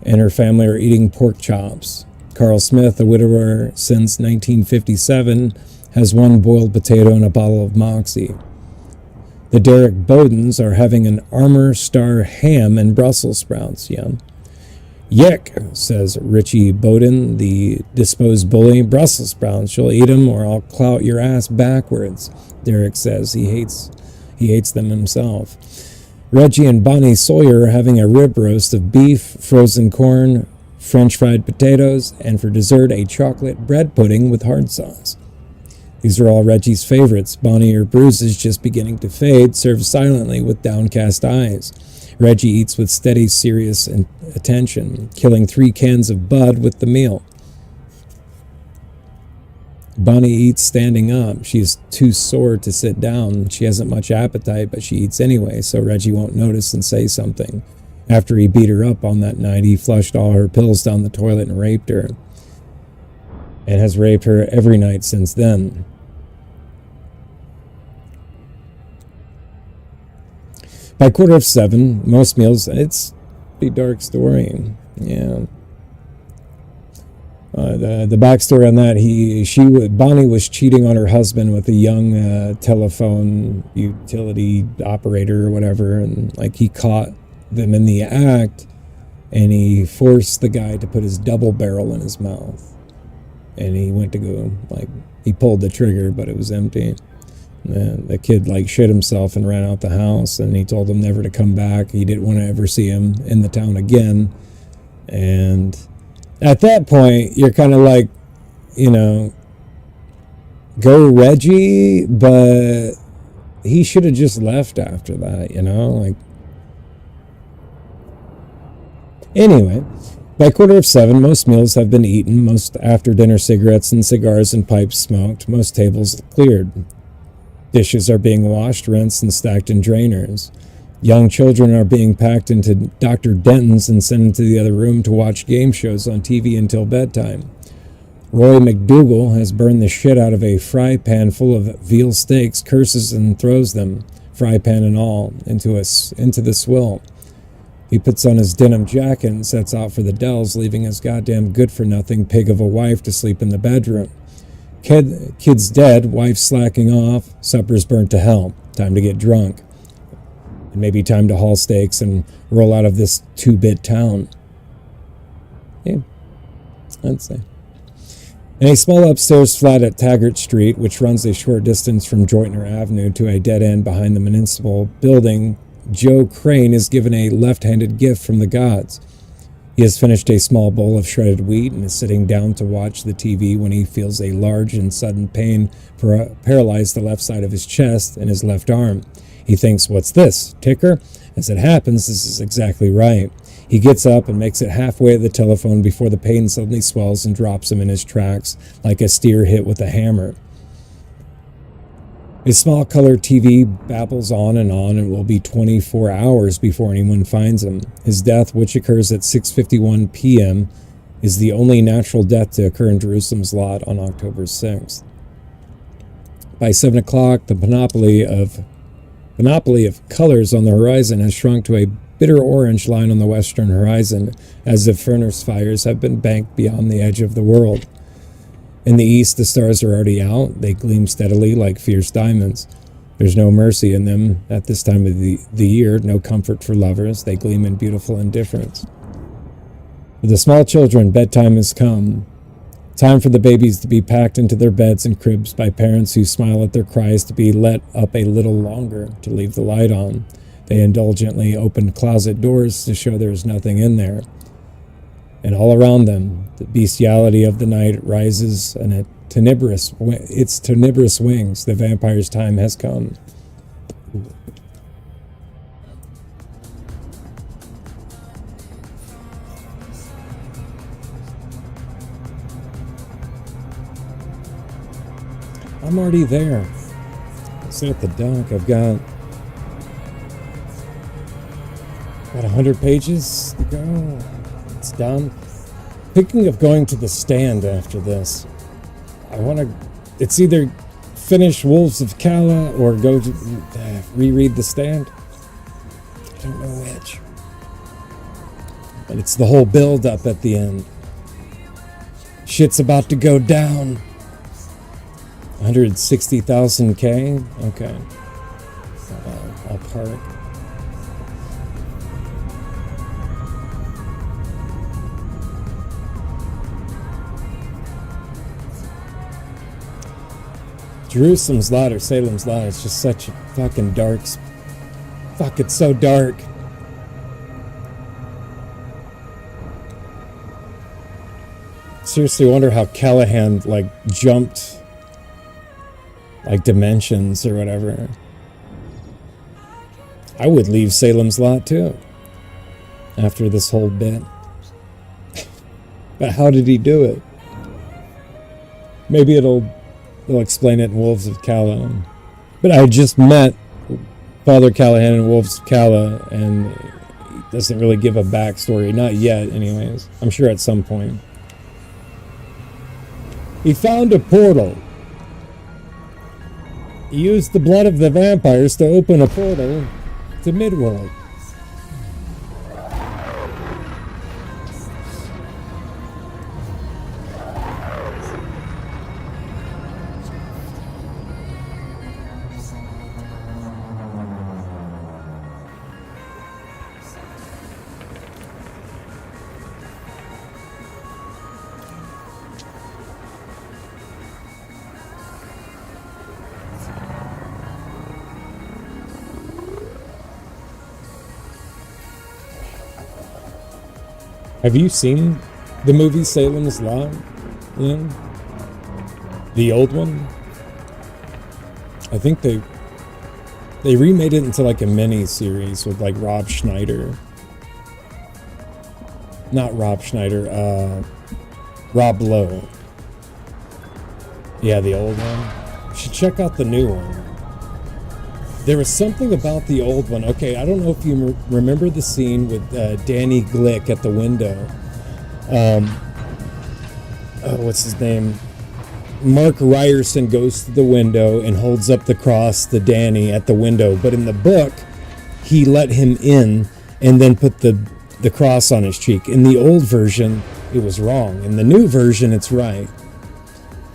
and her family are eating pork chops. Carl Smith, a widower since 1957, has 1 boiled potato and a bottle of Moxie. The Derek Bowdens are having an Armour Star ham and Brussels sprouts. Yick, says Richie Bowden, the disposed bully. Brussels sprouts, she'll eat 'em or I'll clout your ass backwards, Derek says. He hates them himself. Reggie and Bonnie Sawyer are having a rib roast of beef, frozen corn, French fried potatoes, and for dessert a chocolate bread pudding with hard sauce. These are all Reggie's favorites. Bonnie, her bruises just beginning to fade, serves silently with downcast eyes. Reggie eats with steady, serious attention, killing 3 cans of Bud with the meal. Bonnie eats standing up. She is too sore to sit down. She hasn't much appetite, but she eats anyway, so Reggie won't notice and say something. After he beat her up on that night, he flushed all her pills down the toilet and raped her, and has raped her every night since then. By 7:15, most meals, it's a pretty dark story. Yeah. The backstory on that, Bonnie was cheating on her husband with a young telephone utility operator or whatever, and like he caught them in the act, and he forced the guy to put his double barrel in his mouth, and he went to go, like, he pulled the trigger, but it was empty. And the kid like shit himself and ran out the house, and he told him never to come back. He didn't want to ever see him in the town again. And at that point, you're kind of like, go Reggie, but he should have just left after that, like. Anyway, by 7:15, most meals have been eaten, most after-dinner cigarettes and cigars and pipes smoked, most tables cleared. Dishes are being washed, rinsed, and stacked in drainers. Young children are being packed into Dr. Denton's and sent into the other room to watch game shows on TV until bedtime. Roy McDougal has burned the shit out of a fry pan full of veal steaks, curses and throws them, fry pan and all, into the swill. He puts on his denim jacket and sets out for the Dells, leaving his goddamn good-for-nothing pig of a wife to sleep in the bedroom. Kid's dead, wife's slacking off, supper's burnt to hell. Time to get drunk. And maybe time to haul steaks and roll out of this 2-bit town. Yeah, I'd say. In a small upstairs flat at Taggart Street, which runs a short distance from Joytner Avenue to a dead end behind the municipal building, Joe Crane is given a left-handed gift from the gods. He has finished a small bowl of shredded wheat and is sitting down to watch the TV when he feels a large and sudden pain paralyze the left side of his chest and his left arm. He thinks, "What's this? Ticker?" As it happens, this is exactly right. He gets up and makes it halfway to the telephone before the pain suddenly swells and drops him in his tracks like a steer hit with a hammer. His small color TV babbles on and will be 24 hours before anyone finds him. His death, which occurs at 6:51 p.m., is the only natural death to occur in Jerusalem's lot on October 6th. By 7 o'clock, the panoply of colors on the horizon has shrunk to a bitter orange line on the western horizon, as if furnace fires have been banked beyond the edge of the world. In the east, the stars are already out. They gleam steadily like fierce diamonds. There's no mercy in them at this time of the year, no comfort for lovers. They gleam in beautiful indifference. For the small children, bedtime has come. Time for the babies to be packed into their beds and cribs by parents who smile at their cries to be let up a little longer, to leave the light on. They indulgently open closet doors to show there is nothing in there. And all around them, the bestiality of the night rises and its tenebrous wings. The vampire's time has come. I'm already there. It's at the dock. I've got 100 pages to go. It's done. Thinking of going to the stand after this. It's either finish Wolves of Calla or go to reread the stand. I don't know which. But it's the whole build up at the end. Shit's about to go down. 160,000 K? Okay. I'll park. Jerusalem's lot or Salem's lot is just such a fucking dark. Fuck, it's so dark. Seriously wonder how Callahan jumped dimensions or whatever. I would leave Salem's Lot too after this whole bit. But how did he do it? Maybe they'll explain it in Wolves of Calla. But I just met Father Callahan in Wolves of Calla, and he doesn't really give a backstory. Not yet, anyways. I'm sure at some point. He found a portal. He used the blood of the vampires to open a portal to Midworld. Have you seen the movie Salem's Lot? Yeah. The old one? I think they remade it into a mini series with Rob Schneider. Not Rob Schneider, Rob Lowe. Yeah, the old one. You should check out the new one. There was something about the old one. Okay, I don't know if you remember the scene with Danny Glick at the window. What's his name? Mark Ryerson goes to the window and holds up the cross to Danny at the window. But in the book, he let him in and then put the cross on his cheek. In the old version, it was wrong. In the new version, it's right.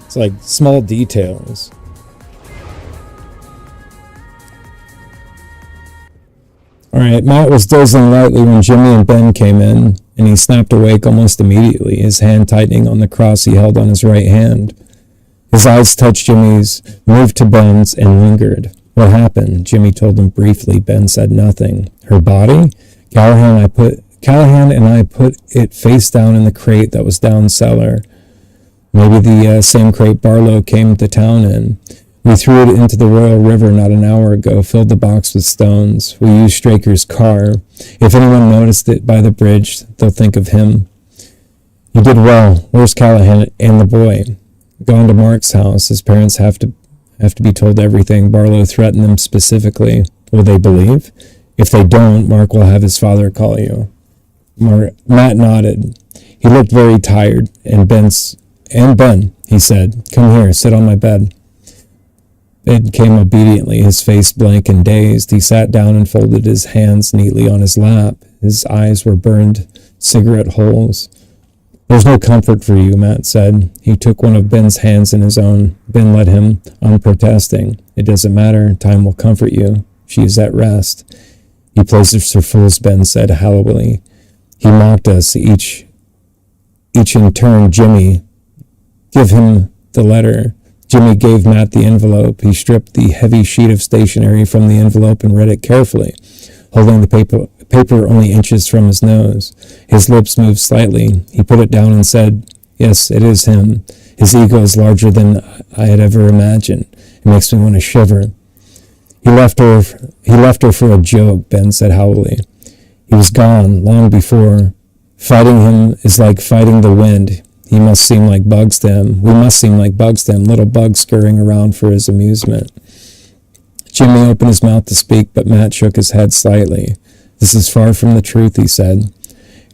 It's like small details. All right, Matt was dozing lightly when Jimmy and Ben came in, and he snapped awake almost immediately, his hand tightening on the cross he held on his right hand. His eyes touched Jimmy's, moved to Ben's, and lingered. What happened? Jimmy told him briefly. Ben said nothing. Her body? Callahan and I put it face down in the crate that was down cellar. Maybe the same crate Barlow came to town in. We threw it into the Royal River not an hour ago, filled the box with stones. We used Straker's car. If anyone noticed it by the bridge, they'll think of him. You did well. Where's Callahan and the boy? Gone to Mark's house. His parents have to be told everything. Barlow threatened them specifically. Will they believe? If they don't, Mark will have his father call you. Matt nodded. He looked very tired. And Ben, he said, come here, sit on my bed. Ben came obediently, his face blank and dazed. He sat down and folded his hands neatly on his lap. His eyes were burned cigarette holes. There's no comfort for you, Matt said. He took one of Ben's hands in his own. Ben led him on, protesting. It doesn't matter. Time will comfort you. She is at rest. He plays us for fools, Ben said hollowly. He mocked us, each in turn. Jimmy, give him the letter. Jimmy gave Matt the envelope. He stripped the heavy sheet of stationery from the envelope and read it carefully, holding the paper only inches from his nose. His lips moved slightly. He put it down and said, yes, it is him. His ego is larger than I had ever imagined. It makes me want to shiver. He left her for a joke, Ben said hollowly. He was gone long before. Fighting him is like fighting the wind. He must seem like bugs to him. We must seem like bugs to him, little bugs scurrying around for his amusement. Jimmy opened his mouth to speak, but Matt shook his head slightly. This is far from the truth, he said.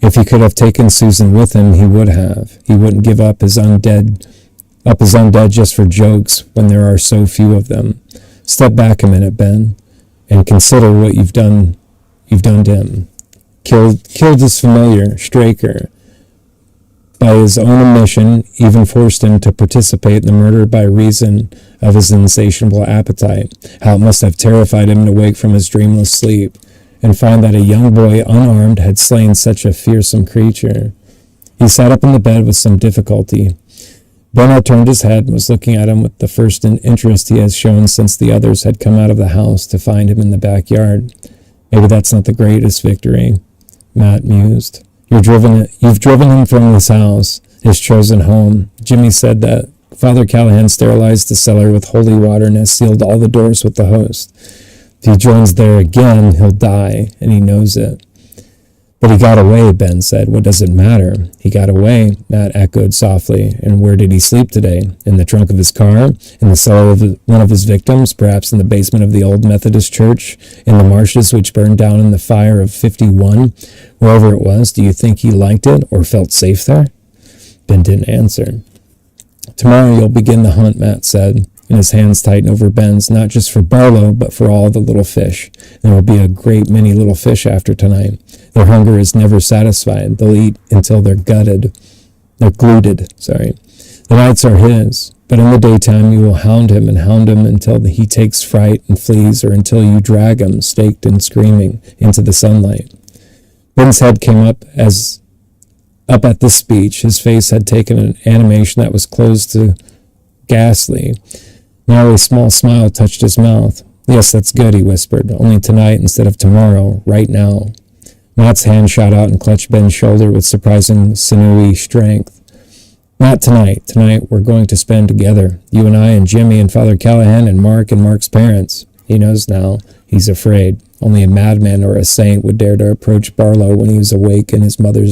If he could have taken Susan with him, he would have. He wouldn't give up his undead just for jokes when there are so few of them. Step back a minute, Ben, and consider what you've done to him. Killed his familiar, Straker. By his own admission, even forced him to participate in the murder by reason of his insatiable appetite. How it must have terrified him to wake from his dreamless sleep and find that a young boy unarmed had slain such a fearsome creature. He sat up in the bed with some difficulty. Ben had turned his head and was looking at him with the first interest he has shown since the others had come out of the house to find him in the backyard. Maybe that's not the greatest victory, Matt mused. You've driven him from his house, his chosen home. Jimmy said that Father Callahan sterilized the cellar with holy water and has sealed all the doors with the host. If he joins there again, he'll die, and he knows it. But he got away, Ben said. What does it matter? He got away, Matt echoed softly. And where did he sleep today? In the trunk of his car? In the cellar of one of his victims? Perhaps in the basement of the old Methodist church? In the marshes which burned down in the fire of 51? Wherever it was, do you think he liked it or felt safe there? Ben didn't answer. Tomorrow you'll begin the hunt, Matt said, and his hands tightened over Ben's, not just for Barlow, but for all the little fish. There will be a great many little fish after tonight. Their hunger is never satisfied. They'll eat until they're gluted. The nights are his, but in the daytime you will hound him until he takes fright and flees, or until you drag him, staked and screaming, into the sunlight. Ben's head came up at this speech. His face had taken an animation that was close to ghastly. Now a small smile touched his mouth. Yes, that's good, he whispered. Only tonight instead of tomorrow, right now. Matt's hand shot out and clutched Ben's shoulder with surprising sinewy strength. Not tonight. Tonight we're going to spend together. You and I and Jimmy and Father Callahan and Mark's parents. He knows now. He's afraid. Only a madman or a saint would dare to approach Barlow when he was awake in his mother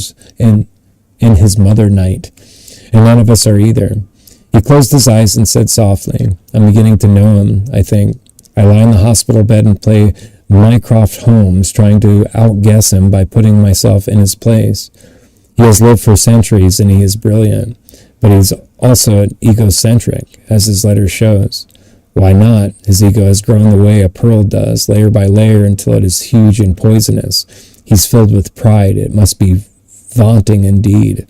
night. And none of us are either. He closed his eyes and said softly, I'm beginning to know him, I think. I lie in the hospital bed and play Mycroft Holmes, trying to outguess him by putting myself in his place. He has lived for centuries and he is brilliant, but he's also egocentric, as his letter shows. Why not? His ego has grown the way a pearl does, layer by layer, until it is huge and poisonous. He's filled with pride. It must be vaunting indeed.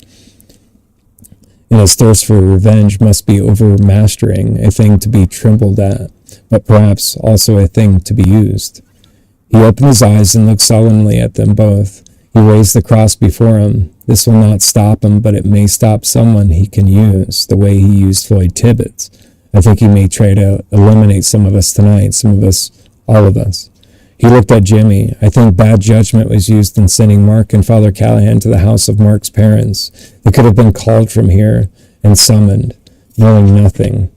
And his thirst for revenge must be overmastering, a thing to be trembled at, but perhaps also a thing to be used. He opened his eyes and looked solemnly at them both. He raised the cross before him. This will not stop him, but it may stop someone he can use, the way he used Floyd Tibbets. I think he may try to eliminate some of us tonight, some of us, all of us. He looked at Jimmy. I think bad judgment was used in sending Mark and Father Callahan to the house of Mark's parents. They could have been called from here and summoned, knowing nothing.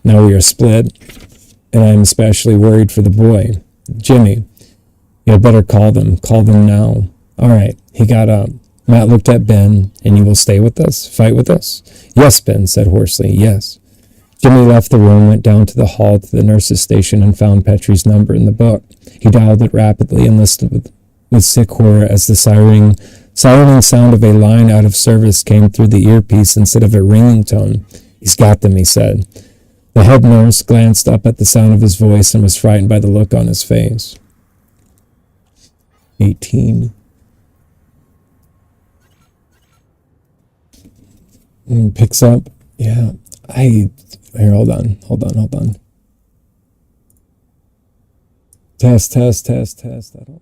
Now we are split, and I am especially worried for the boy. Jimmy, you had better call them. Call them now. All right. He got up. Matt looked at Ben. And you will stay with us? Fight with us? Yes, Ben said hoarsely. Yes. Jimmy left the room, went down to the hall to the nurse's station, and found Petrie's number in the book. He dialed it rapidly and listened with sick horror as the sirening sound of a line out of service came through the earpiece instead of a ringing tone. He's got them, he said. The head nurse glanced up at the sound of his voice and was frightened by the look on his face. 18. And picks up. Yeah. Here, hold on. Test. I don't know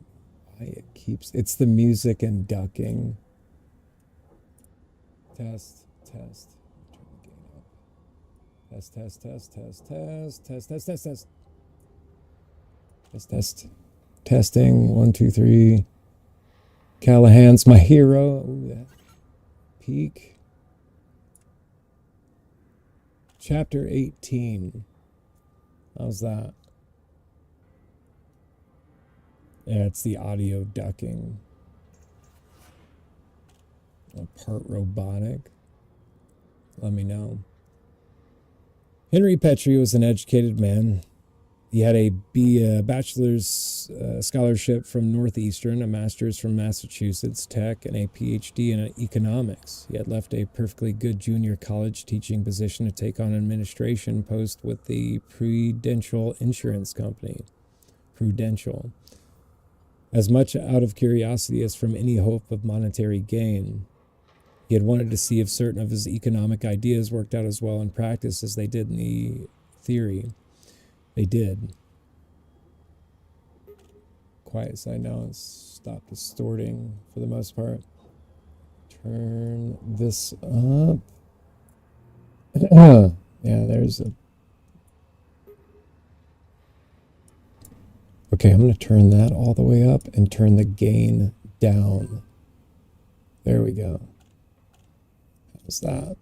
why it keeps... It's the music and ducking. Test. Turn the gain up. Test. Testing. 1, 2, 3. Callahan's my hero. Ooh, yeah. Peak. Chapter 18. How's that? Yeah, it's the audio ducking. A part robotic. Let me know. Henry Petrie was an educated man. He had a bachelor's scholarship from Northeastern, a master's from Massachusetts Tech, and a PhD in economics. He had left a perfectly good junior college teaching position to take on an administration post with the Prudential Insurance Company. Prudential. As much out of curiosity as from any hope of monetary gain. He had wanted to see if certain of his economic ideas worked out as well in practice as they did in the theory. They did. Quiet side now and stop distorting for the most part. Turn this up. Yeah, there's a... Okay, I'm going to turn that all the way up and turn the gain down. There we go. How's that?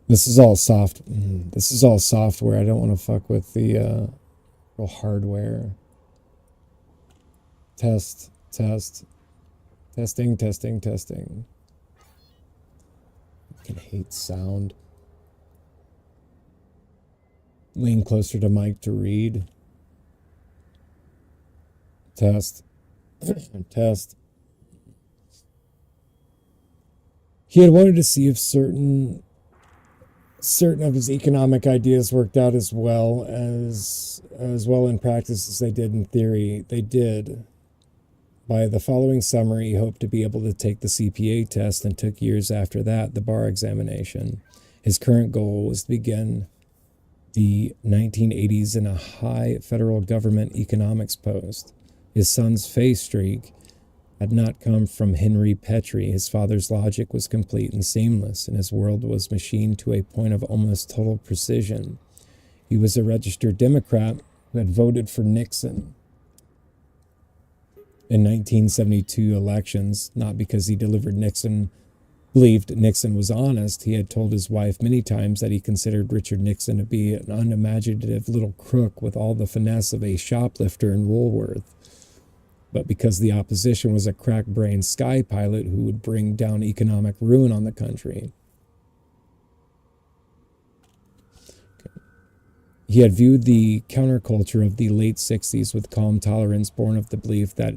This is all soft. This is all software. I don't want to fuck with the real hardware. Testing. I can hate sound. Lean closer to mic to read. Test. He had wanted to see if certain of his economic ideas worked out as well in practice as they did in theory. They did. By the following summer, he hoped to be able to take the CPA test and took years after that the bar examination. His current goal was to begin the 1980s in a high federal government economics post. His son's face streak had not come from Henry Petrie. His father's logic was complete and seamless, and his world was machined to a point of almost total precision. He was a registered Democrat who had voted for Nixon in 1972 elections, not because he believed Nixon was honest. He had told his wife many times that he considered Richard Nixon to be an unimaginative little crook with all the finesse of a shoplifter in Woolworth. But because the opposition was a crack-brained sky pilot who would bring down economic ruin on the country. Okay. He had viewed the counterculture of the late 60s with calm tolerance born of the belief that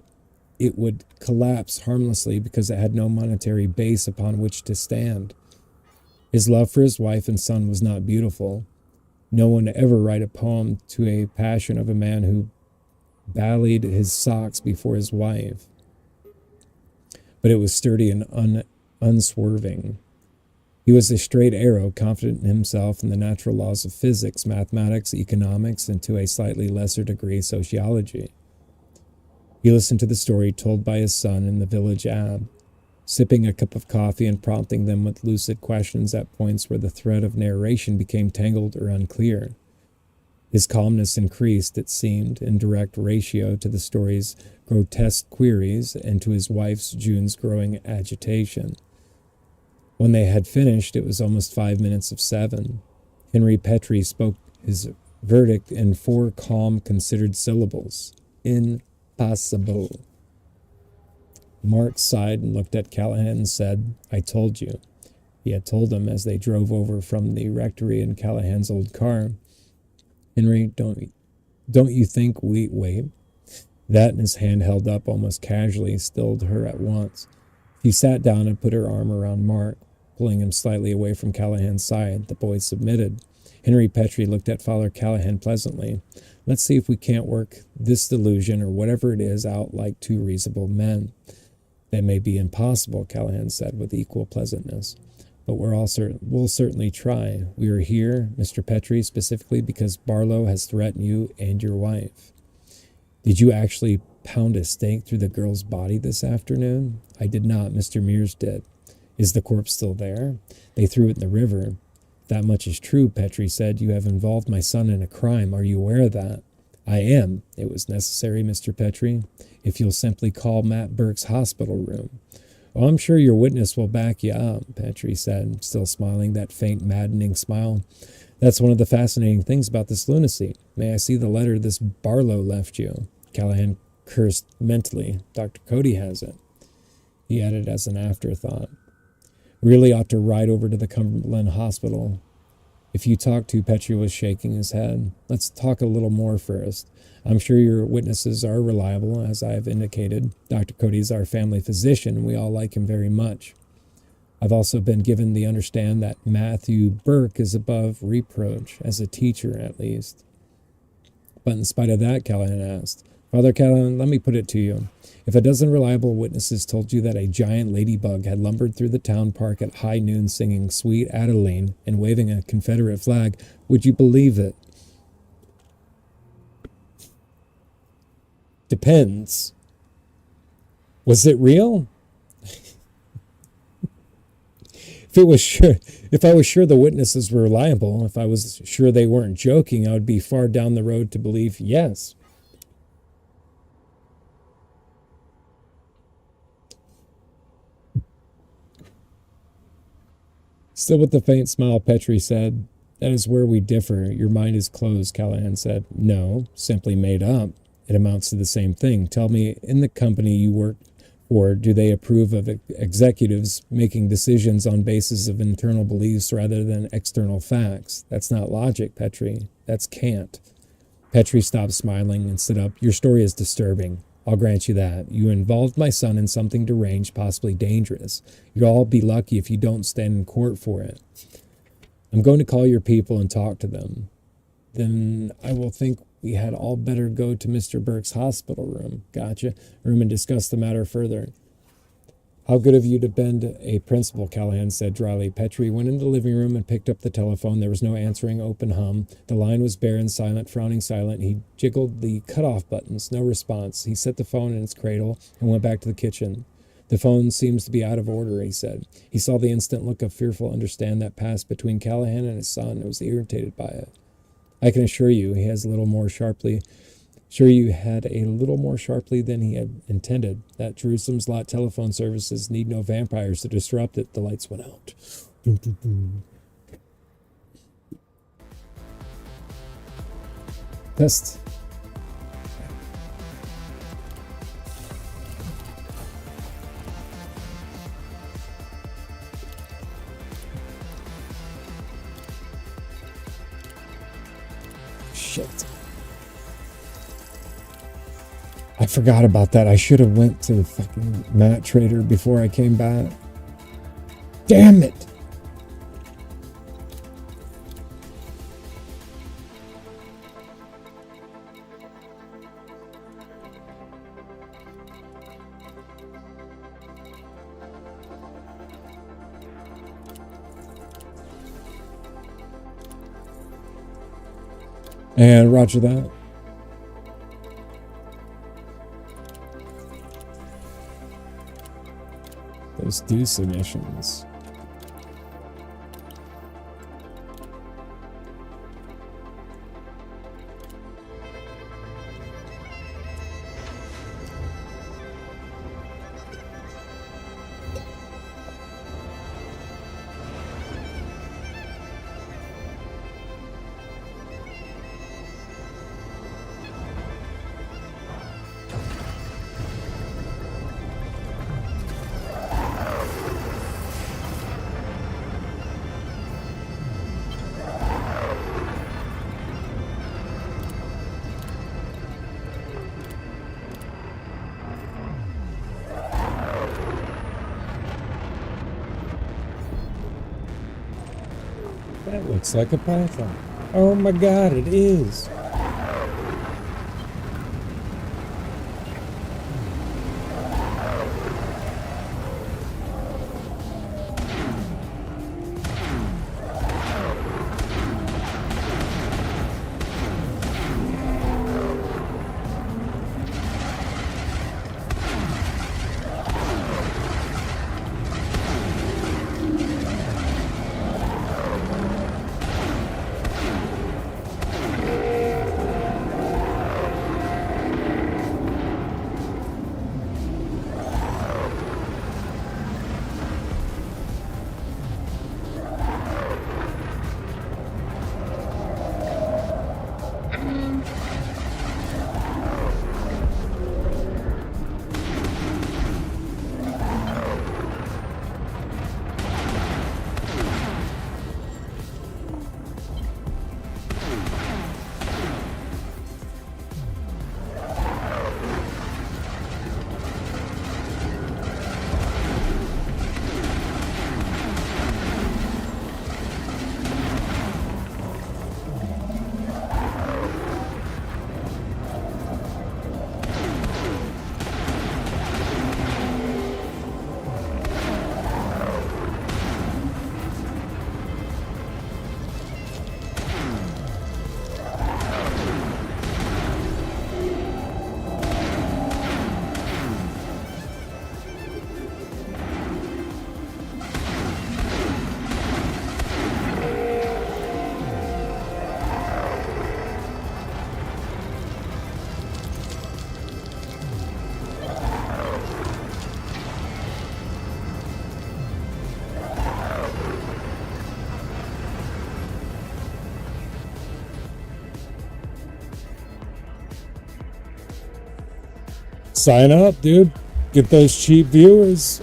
it would collapse harmlessly because it had no monetary base upon which to stand. His love for his wife and son was not beautiful. No one ever write a poem to a passion of a man who ballied his socks before his wife. But it was sturdy and unswerving. He was a straight arrow, confident in himself and the natural laws of physics, mathematics, economics, and to a slightly lesser degree, sociology. He listened to the story told by his son in the village abb, sipping a cup of coffee and prompting them with lucid questions at points where the thread of narration became tangled or unclear. His calmness increased, it seemed, in direct ratio to the story's grotesque queries and to his wife's, June's, growing agitation. When they had finished, it was almost 5 minutes of 7. Henry Petrie spoke his verdict in 4 calm, considered syllables. Impossible. Mark sighed and looked at Callahan and said, "I told you." He had told him as they drove over from the rectory in Callahan's old car. "Henry, don't you think we wait?" That and his hand held up almost casually stilled her at once. He sat down and put her arm around Mark, pulling him slightly away from Callahan's side. The boy submitted. Henry Petrie looked at Father Callahan pleasantly. "Let's see if we can't work this delusion or whatever it is out like 2 reasonable men." "That may be impossible," Callahan said with equal pleasantness. "But we'll certainly try. We are here, Mr. Petrie, specifically because Barlow has threatened you and your wife." "Did you actually pound a stake through the girl's body this afternoon?" "I did not. Mr. Mears did." "Is the corpse still there?" "They threw it in the river." "If that much is true," Petrie said, "you have involved my son in a crime. Are you aware of that?" "I am. It was necessary, Mr. Petrie. If you'll simply call Matt Burke's hospital room." "Oh, I'm sure your witness will back you up," Petrie said, still smiling that faint, maddening smile. "That's one of the fascinating things about this lunacy. May I see the letter this Barlow left you?" Callahan cursed mentally. "Dr. Cody has it." He added as an afterthought, "Really ought to ride over to the Cumberland Hospital." "If you talk to," Petrie was shaking his head. "Let's talk a little more first. I'm sure your witnesses are reliable, as I have indicated. Dr. Cody is our family physician, and we all like him very much. I've also been given to understand that Matthew Burke is above reproach, as a teacher at least." "But in spite of that," Callahan asked, "Father Callahan, let me put it to you. If a dozen reliable witnesses told you that a giant ladybug had lumbered through the town park at high noon singing Sweet Adeline and waving a Confederate flag, would you believe it?" "Depends. Was it real?" If I was sure the witnesses were reliable, if I was sure they weren't joking, I would be far down the road to believe yes. Still with the faint smile, Petrie said, "That is where we differ. Your mind is closed," Callahan said. "No, simply made up. It amounts to the same thing. Tell me, in the company you work for, do they approve of executives making decisions on basis of internal beliefs rather than external facts? That's not logic, Petrie. That's cant." Petrie stopped smiling and stood up. "Your story is disturbing. I'll grant you that. You involved my son in something deranged, possibly dangerous. You'll all be lucky if you don't stand in court for it. I'm going to call your people and talk to them. Then I will think we had all better go to Mr. Burke's hospital room." "Gotcha. Room and discuss the matter further." "How good of you to bend a principle," Callahan said dryly. Petrie went into the living room and picked up the telephone. There was no answering open hum. The line was bare and silent, frowning silent. He jiggled the cutoff buttons. No response. He set the phone in its cradle and went back to the kitchen. "The phone seems to be out of order," he said. He saw the instant look of fearful understand that passed between Callahan and his son and was irritated by it. "I can assure you he has a little more sharply than he had intended. That Jerusalem's Lot telephone services need no vampires to disrupt it." The lights went out. Test. shit. I forgot about that. I should have went to the fucking mat trader before I came back. Damn it! And roger that. Those deuce emissions. That looks like a python. Oh my god, it is. Sign up, dude. Get those cheap viewers.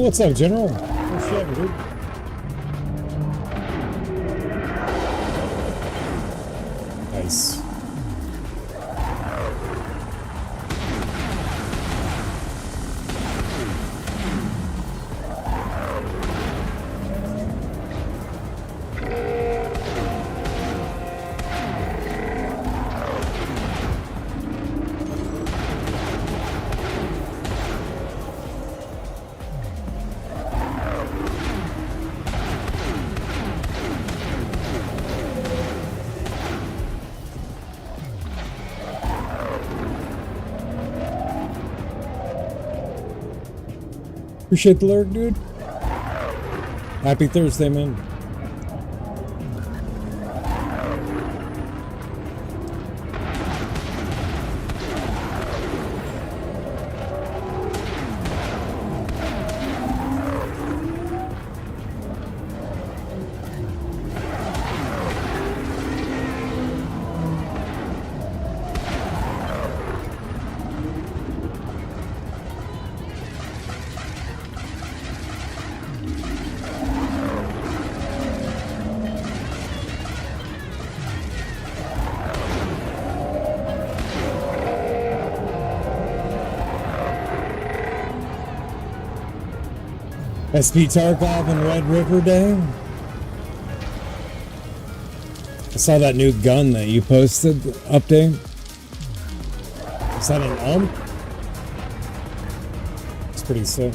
what's up, General? Oh shit, dude. Nice. Appreciate the lurk, dude. Happy Thursday, man. SP Tarkov and Red River Day. I saw that new gun that you posted update. Is that an ump? It's pretty sick.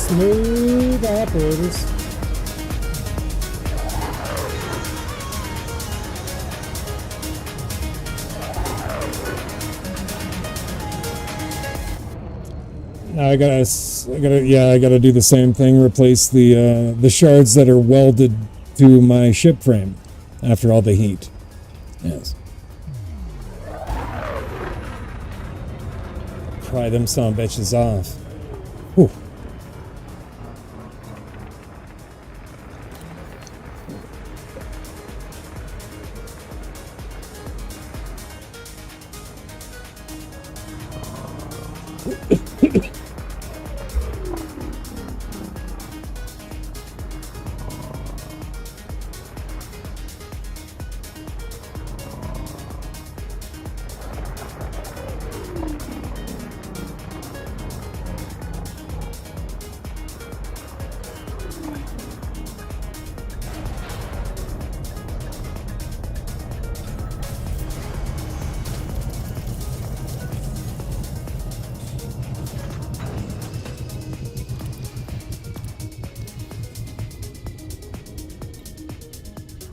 Smooth operators. I gotta do the same thing. Replace the shards that are welded to my ship frame after all the heat. Yes. Pry them son of bitches off. Whew.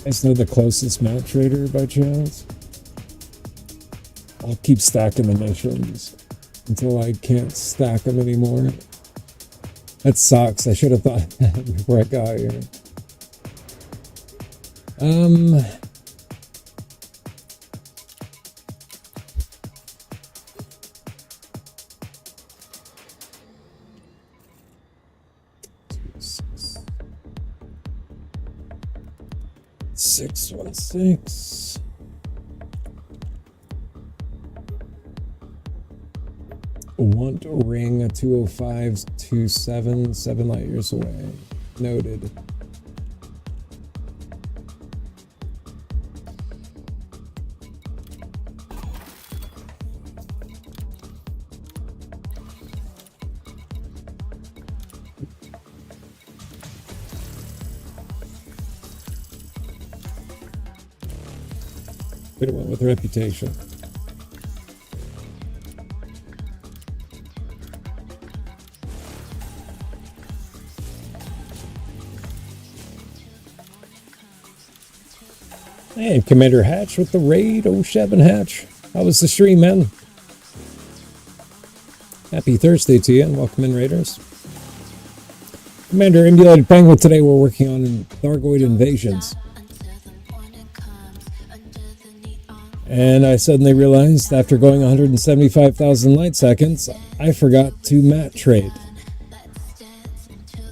Guys know the closest map trader by chance? I'll keep stacking the missions until I can't stack them anymore. That sucks. I should have thought that before I got here. Six 616. Want ring a 20527, 7 light years away. Noted. Could have went with reputation. Hey, Commander Hatch with the raid. Oh, Shevin Hatch. How was the stream, man? Happy Thursday to you, and welcome in, Raiders. Commander Emulated Penguin, today we're working on Thargoid invasions. And I suddenly realized, after going 175,000 light seconds, I forgot to mat trade.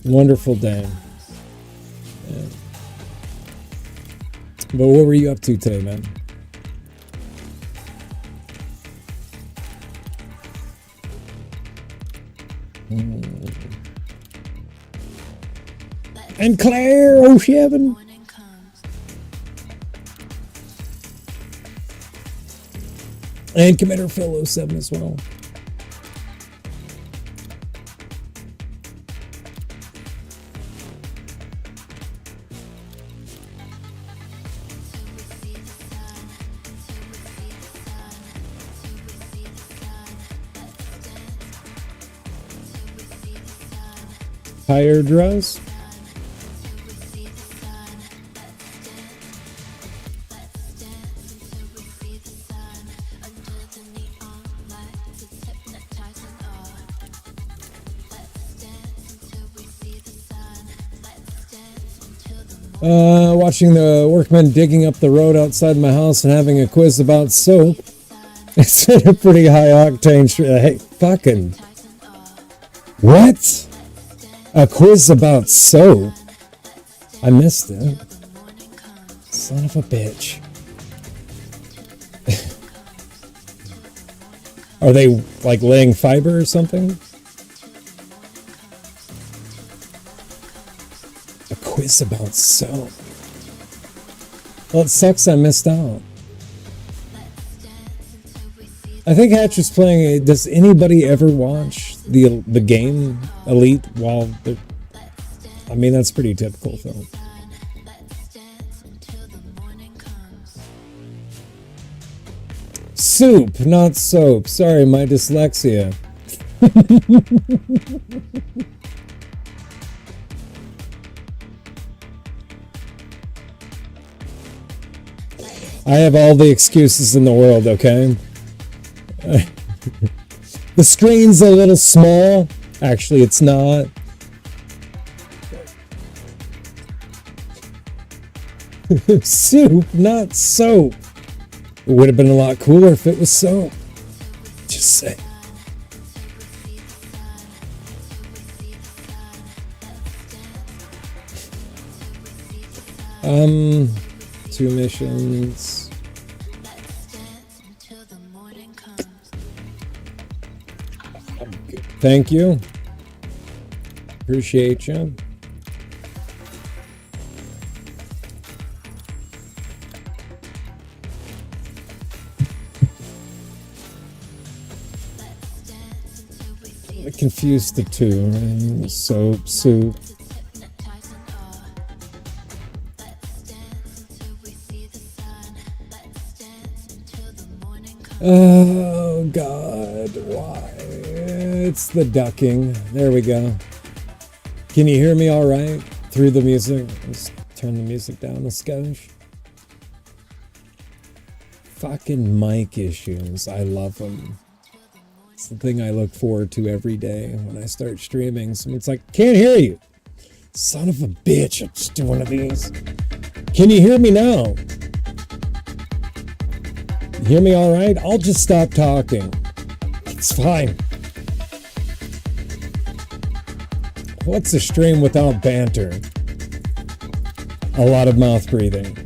Wonderful day. Yeah. But what were you up to today, man? And Claire O'Shevin. And Commander Phil 07 as well. Higher draws. Watching the workmen digging up the road outside my house and having a quiz about soap. It's a pretty high octane. Hey, fucking. What? A quiz about soap? I missed it. Son of a bitch. Are they like laying fiber or something? A quiz about soap. Well, it sucks I missed out. I think Hatch was playing it. Does anybody ever watch the game Elite while they're... I mean, that's pretty typical, Phil. Soup, not soap. Sorry, my dyslexia. I have all the excuses in the world, okay? The screen's a little small. Actually, it's not. Soup, not soap. It would have been a lot cooler if it was soap. Just say. Two missions. Thank you. Appreciate you. I confused the two, right? Soap, soup. Oh God, why? It's the ducking. There we go. Can you hear me all right through the music? Let's turn the music down a skosh. Fucking mic issues. I love them. It's the thing I look forward to every day when I start streaming. Someone's like, can't hear you. Son of a bitch, I'm just doing one of these. Can you hear me now? You hear me all right? I'll just stop talking. It's fine. What's a stream without banter? A lot of mouth breathing.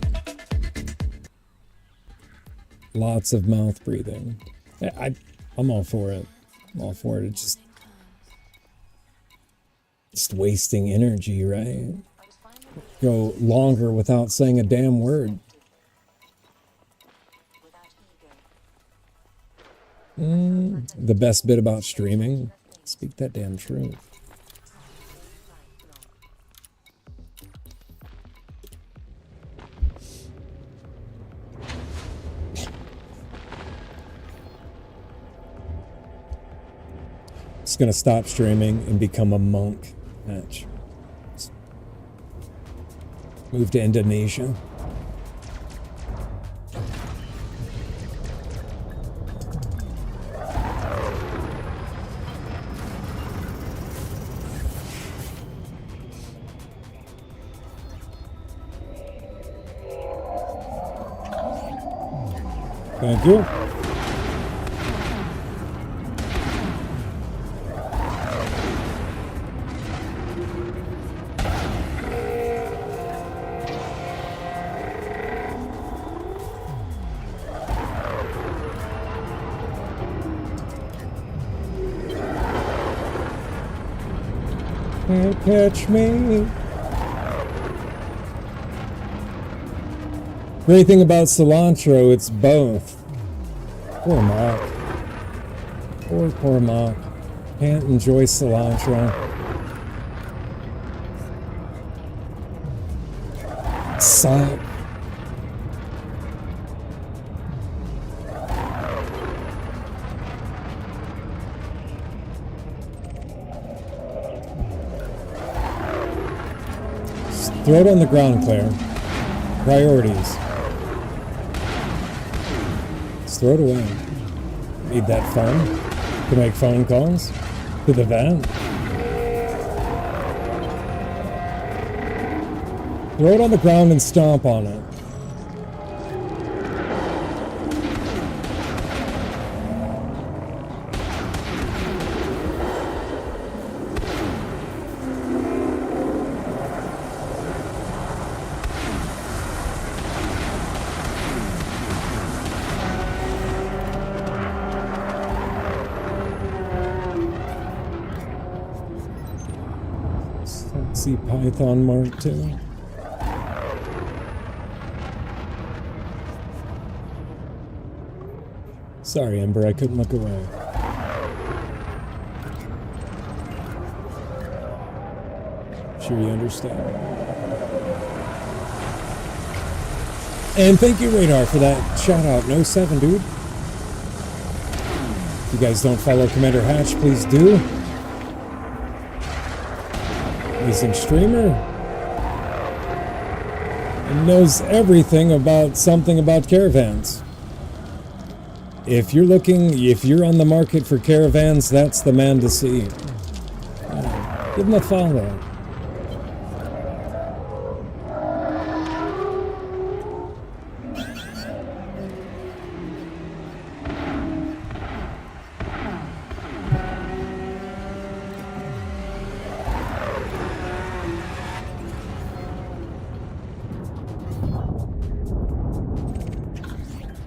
Lots of mouth breathing. I'm all for it. I'm all for it. It's just wasting energy, right? Go longer without saying a damn word. The best bit about streaming, speak that damn truth. Just gonna stop streaming and become a monk. Match. Move to Indonesia. Thank you. Can't catch me. Great thing about cilantro, it's both. Poor Mock. Poor Mock. Can't enjoy cilantro. Suck. Just throw it on the ground, Claire. Priorities. Throw it away. Need that phone to make phone calls to the van. Throw it on the ground and stomp on it. See Python Mark II. Sorry, Ember, I couldn't look away. Sure you understand. And thank you, Radar, for that shout out. No 7, dude. If you guys don't follow Commander Hatch, please do. Amazing streamer and knows everything about something about caravans. If you're on the market for caravans, that's the man to see. Give him a follow.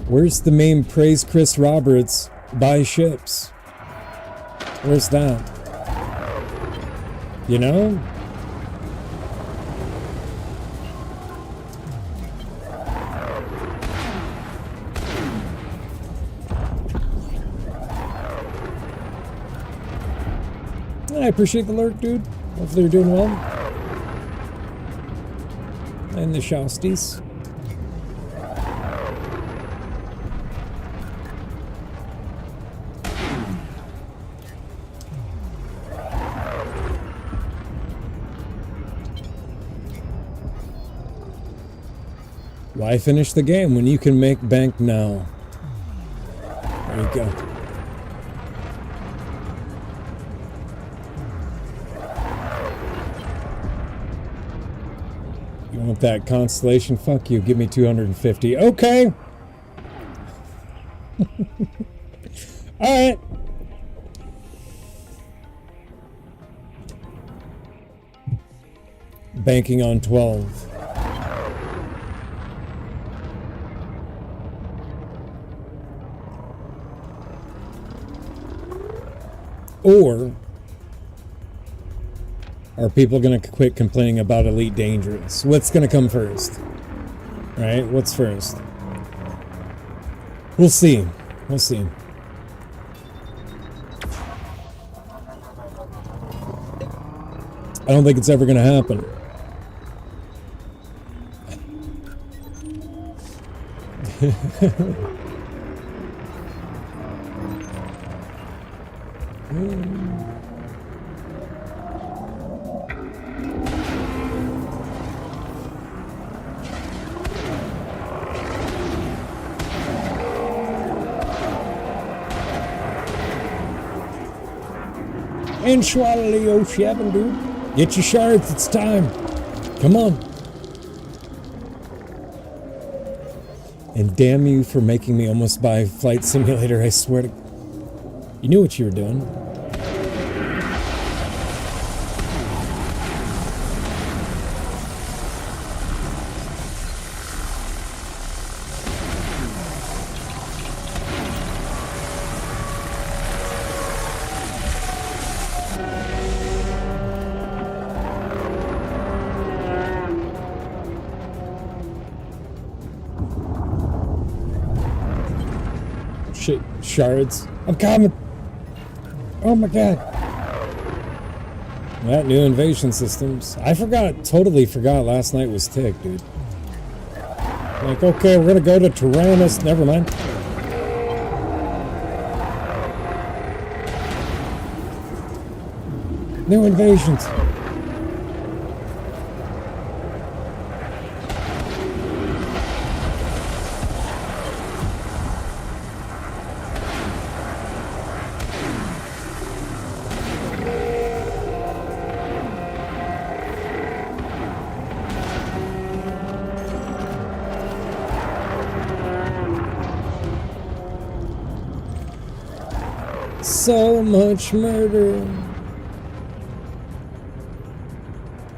Where's the meme praise Chris Roberts buy ships? Where's that? You know? I appreciate the lurk, dude. Hopefully you're doing well. And the Shosties. Why finish the game when you can make bank now? There you go. You want that constellation? Fuck you. Give me 250. Okay. All right. Banking on 12. Or are people going to quit complaining about Elite Dangerous? What's going to come first? Right? What's first? We'll see. We'll see. I don't think it's ever going to happen. And Schwalali 07, dude. Get your shards, it's time. Come on. And damn you for making me almost buy Flight Simulator, I swear to... You knew what you were doing. Shit, shards. I'm coming. Oh my god. That new invasion systems. I totally forgot last night was Tick, dude. Like, okay, we're gonna go to Tyrannus. Never mind. New invasions. So much murder.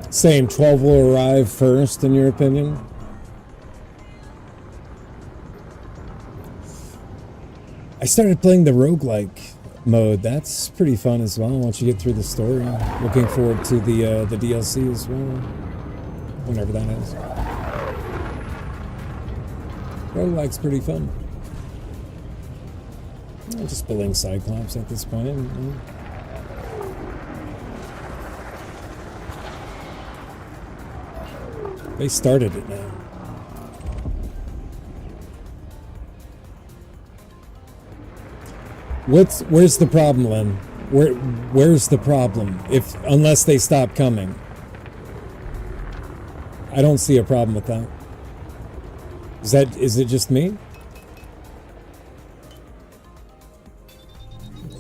Same, 12 will arrive first, in your opinion? I started playing the roguelike mode. That's pretty fun as well once you get through the story. Looking forward to the DLC as well. Whenever that is. Roguelike's pretty fun. I'm just building Cyclops at this point. They started it now. Where's the problem, Len? Where's the problem? Unless they stop coming. I don't see a problem with that. Is it just me?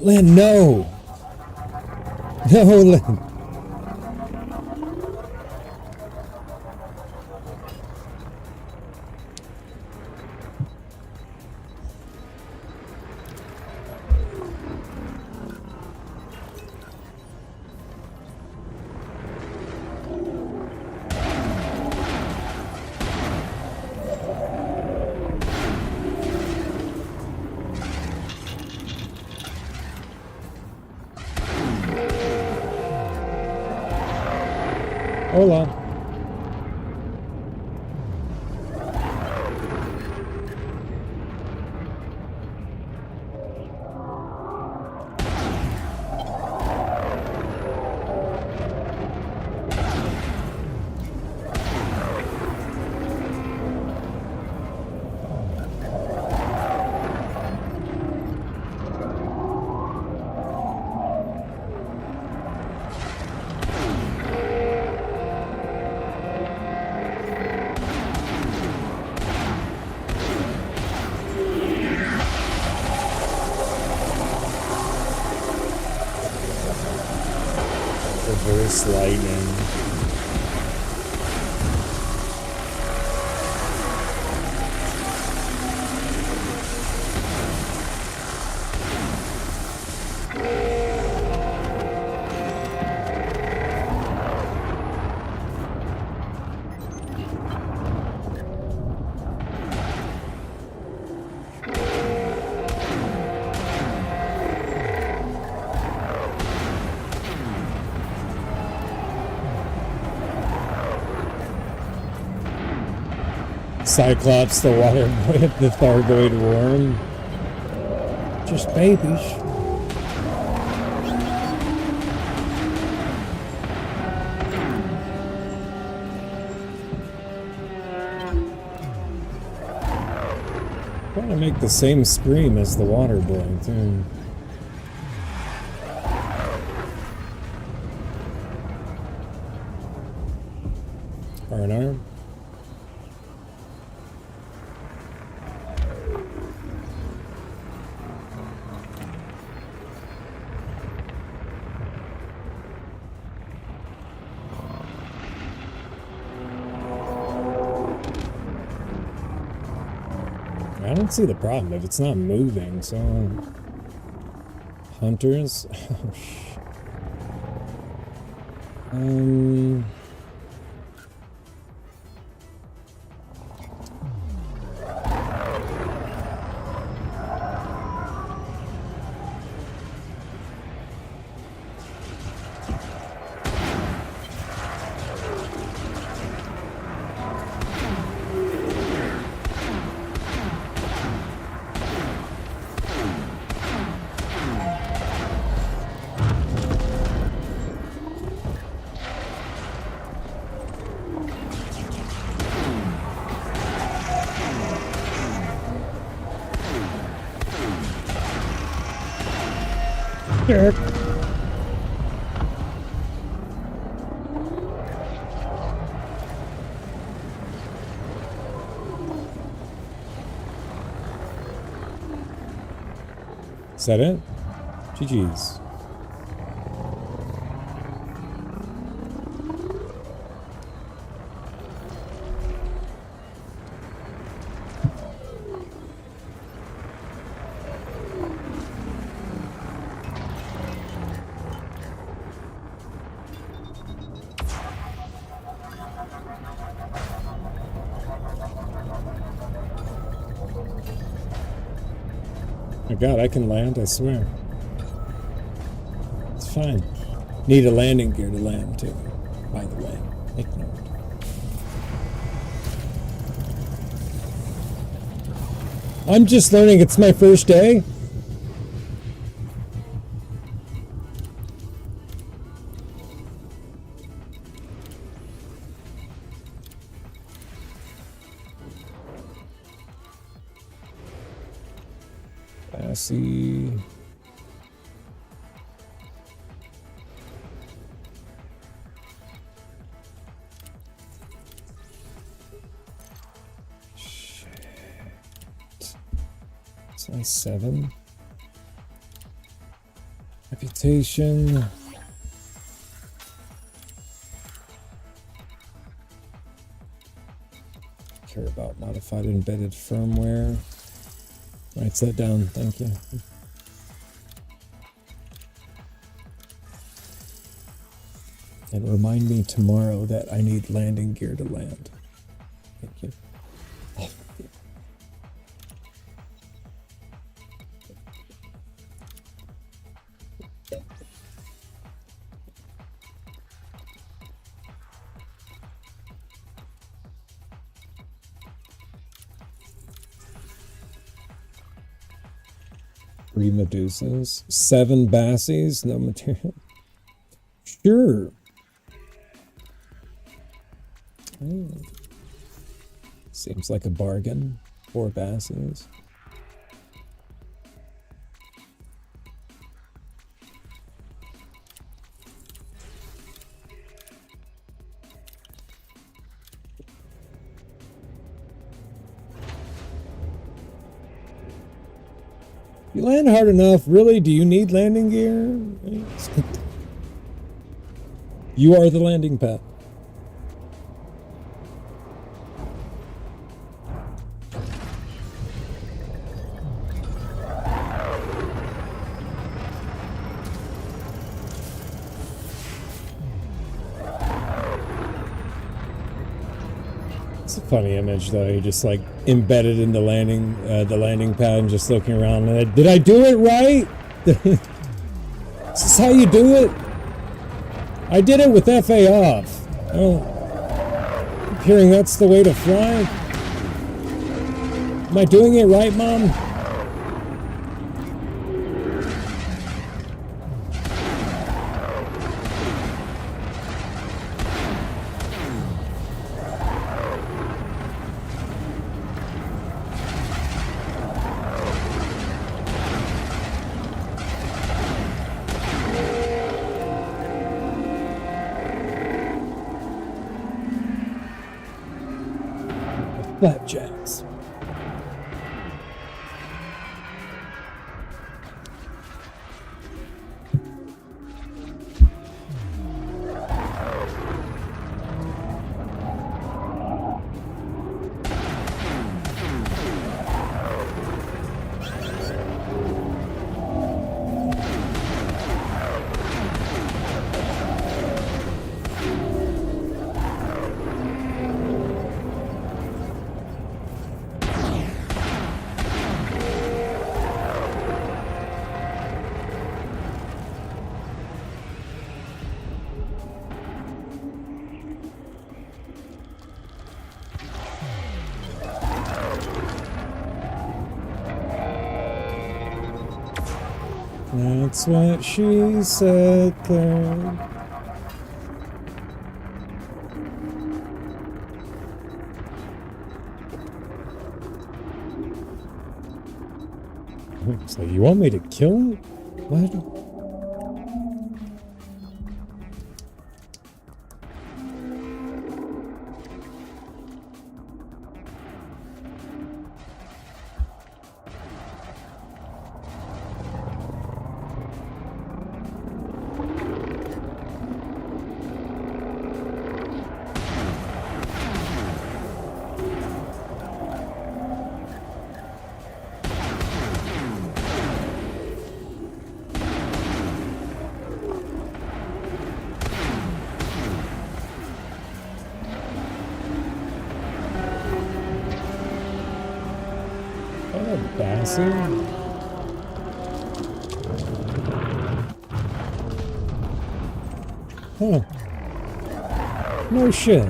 Len, no! No, Len! Hola. Reverse lightning. Cyclops, the water boy, the Thargoid worm. Just babies. Trying to make the same scream as the water boy, too. R&R. I don't see the problem if it's not moving, so... Hunters? Oh, shit. Jerk. Is that it? GG's. My God, I can land, I swear. It's fine. Need a landing gear to land, too, by the way. Take note. I'm just learning, it's my first day. See. Shit. Size 7. Reputation. Care about modified embedded firmware. Write that down, thank you. And remind me tomorrow that I need landing gear to land. Thank you. Oh. 3 Medusas, 7 Bassies, no material. Sure. Seems like a bargain. 4 Bassies. You land hard enough, really? Do you need landing gear? You are the landing pad. It's a funny image, though. You're just like embedded in the landing pad and just looking around. Did I do it right? Is this how you do it? I did it with FA off. I'm hearing that's the way to fly. Am I doing it right, Mom? Flapjacks. That's what she said there. So you want me to kill it? What? Huh. No shit.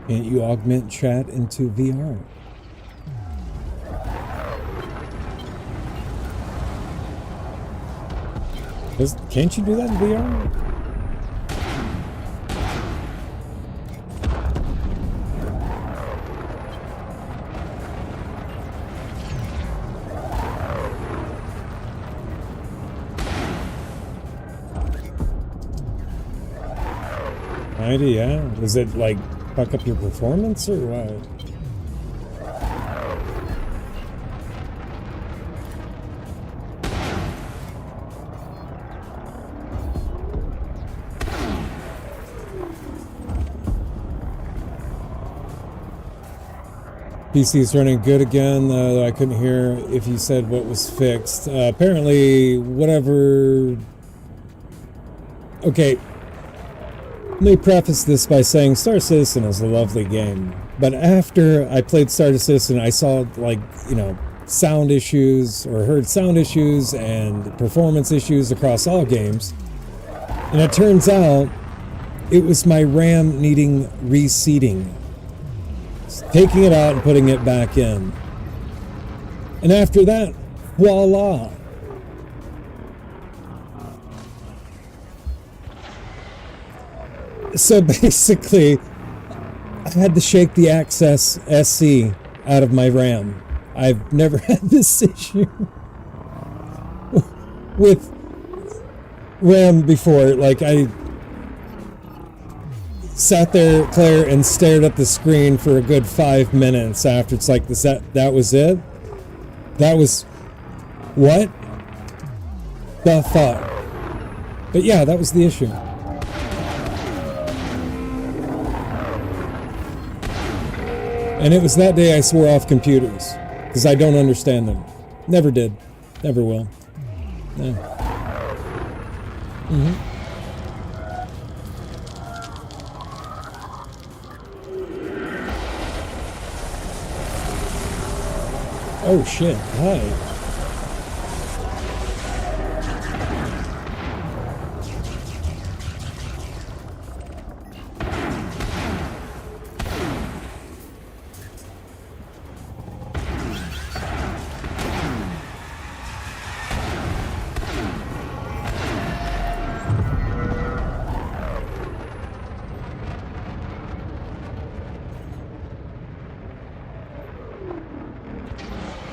Can't you augment chat into VR? Can't you do that in VR? Yeah. Does it like fuck up your performance or what? PC is running good again. I couldn't hear if you said what was fixed. Apparently, whatever. Okay. Let me preface this by saying Star Citizen is a lovely game, but after I played Star Citizen, I saw, like, you know, sound issues or heard sound issues and performance issues across all games, And it turns out it was my RAM needing reseating. Taking it out and putting it back in. And after that, voila. So basically, I had to shake the Access SC out of my RAM. I've never had this issue with RAM before. Like, I sat there, Claire, and stared at the screen for a good 5 minutes after. It's like, that was it? That was... what? The fuck? But yeah, that was the issue. And it was that day I swore off computers. Because I don't understand them. Never did. Never will. No. Mm-hmm. Oh shit, hi.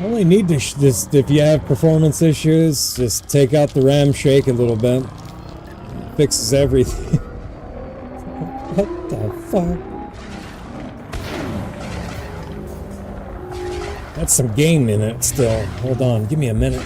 Only need to just, if you have performance issues, just take out the RAM, shake a little bit. It fixes everything. What the fuck? That's some game in it still. Hold on, give me a minute.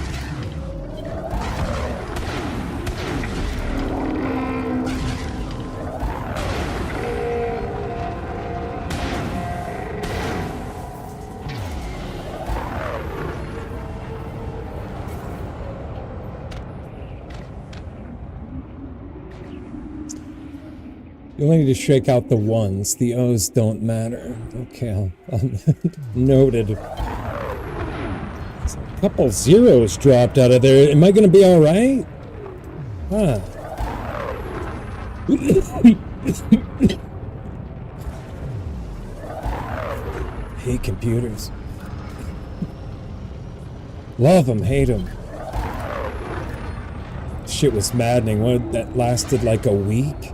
You only need to shake out the ones. The O's don't matter. Okay, I'll noted. A couple zeros dropped out of there. Am I going to be all right? Huh. Hate computers. Love them, hate them. Shit was maddening. What, that lasted like a week?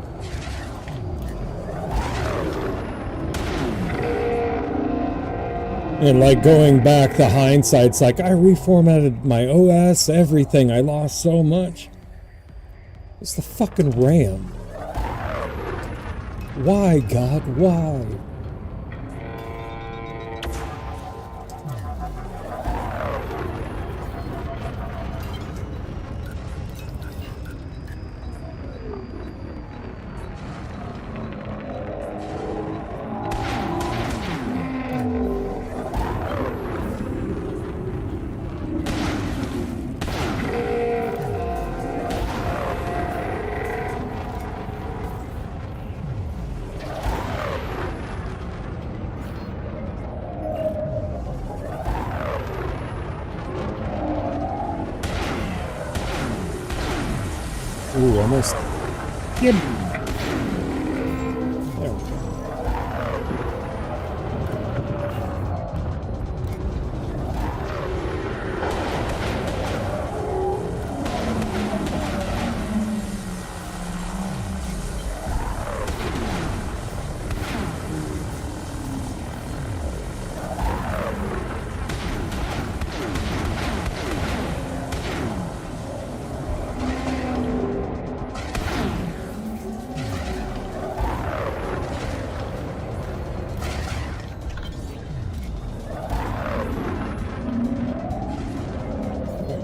And like going back, the hindsight's like, I reformatted my OS, everything. I lost so much. It's the fucking RAM. Why, God? Why? Ooh, almost. Yep. There we go.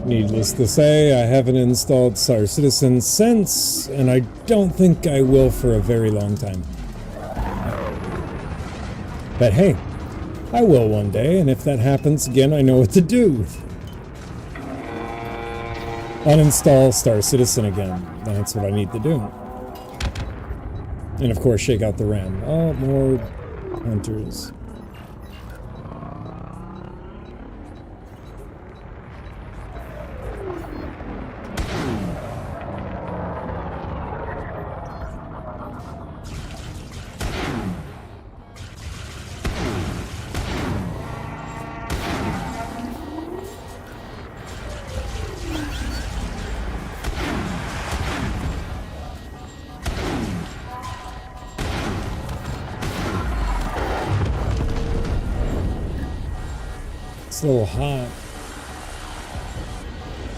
Needless to say, I haven't installed Star Citizen since, and I don't think I will for a very long time. But hey, I will one day, and if that happens again, I know what to do. Uninstall Star Citizen again. That's what I need to do. And of course, shake out the RAM. Oh, more hunters. It's a little hot.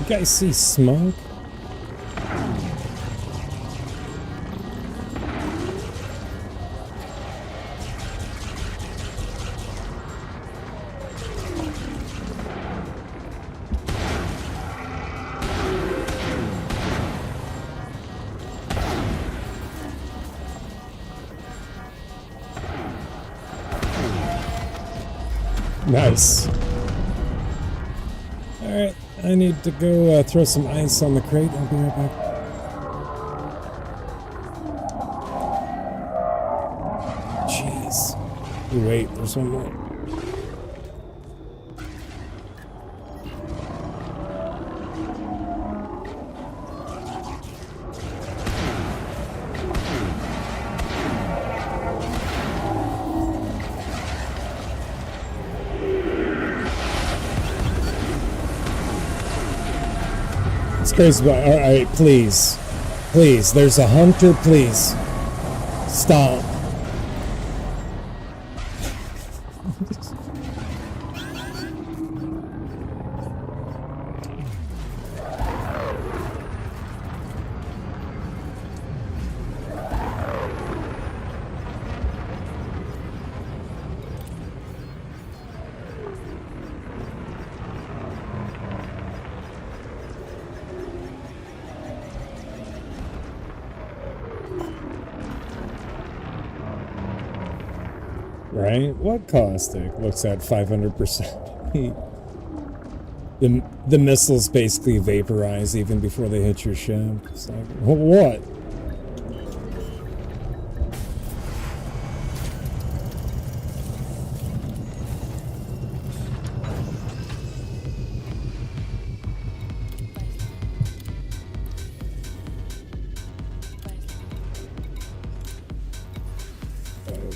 You guys see smoke? Nice. Alright, I need to go throw some ice on the crate. I'll be right back. Jeez. Wait, there's one more. Crazy, but all right, please, there's a hunter, please, stop. Right? What caustic looks at 500% heat? The missiles basically vaporize even before they hit your ship. It's like, what?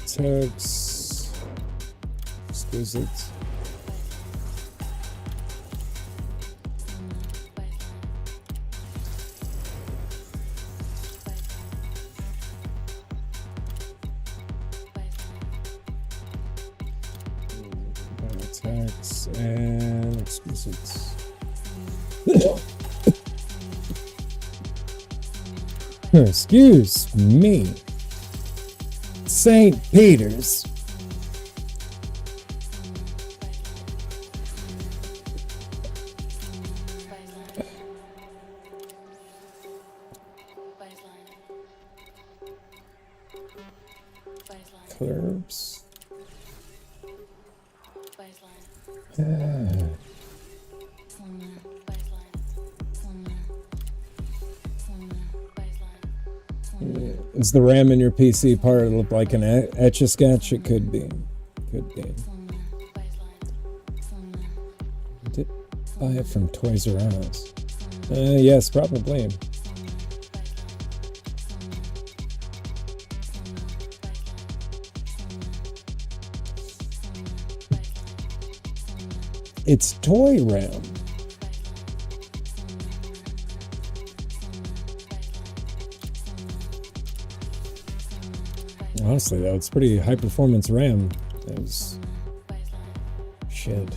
Text. Exquisite. Text and exquisite. Excuse me. St. Peter's. Curbs. Is the RAM in your PC part look like an Etch-a-Sketch? It could be. Could be. I did buy it from Toys R Us. Yes, probably. It's toy RAM. Honestly, though, it's pretty high performance RAM. It's shit.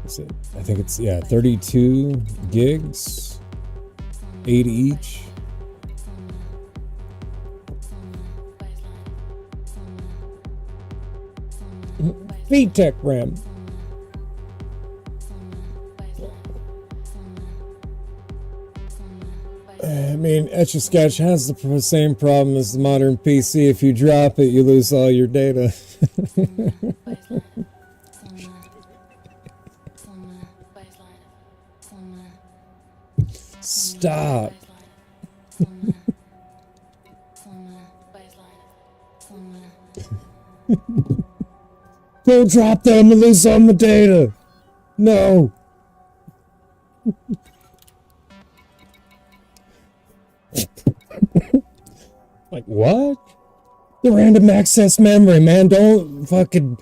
What's it? I think it's 32 gigs, 8 each. VTech RAM. I mean, Etch-a-Sketch has the same problem as the modern PC. If you drop it, you lose all your data. Stop. Don't drop that, I'm gonna lose all my data. No. Like, what? The random access memory, man. Don't fucking...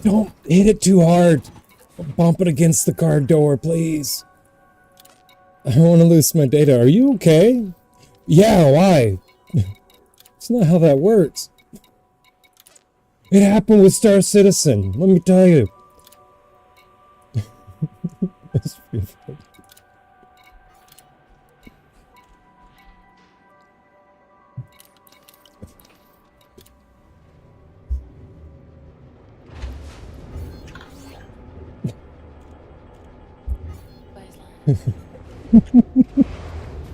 Don't hit it too hard. Bump it against the car door, please. I don't want to lose my data. Are you okay? Yeah, why? It's not how that works. It happened with Star Citizen, let me tell you. That's pretty funny.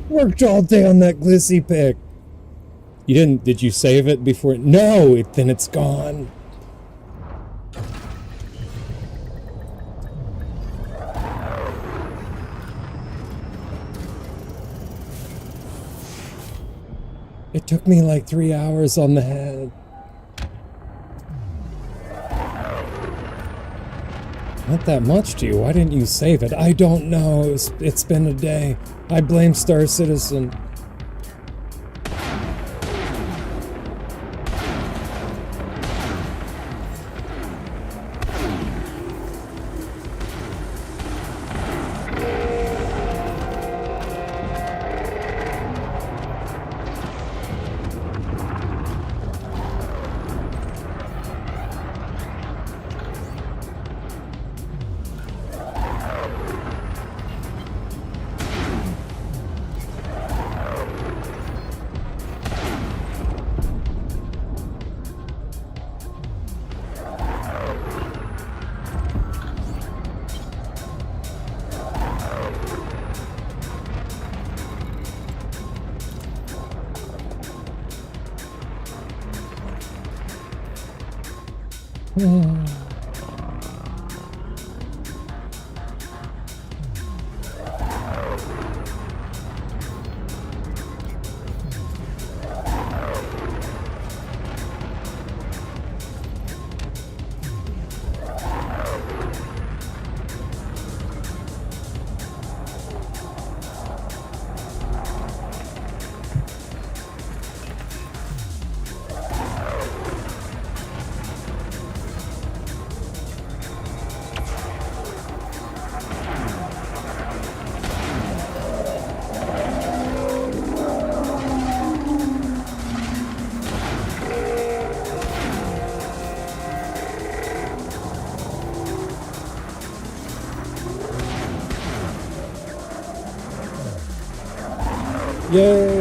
Worked all day on that glissy pick. You didn't, did you save it before? No, then it's gone. It took me like 3 hours on the head. Not that much to you. Why didn't you save it? I don't know. It's been a day. I blame Star Citizen. Yay!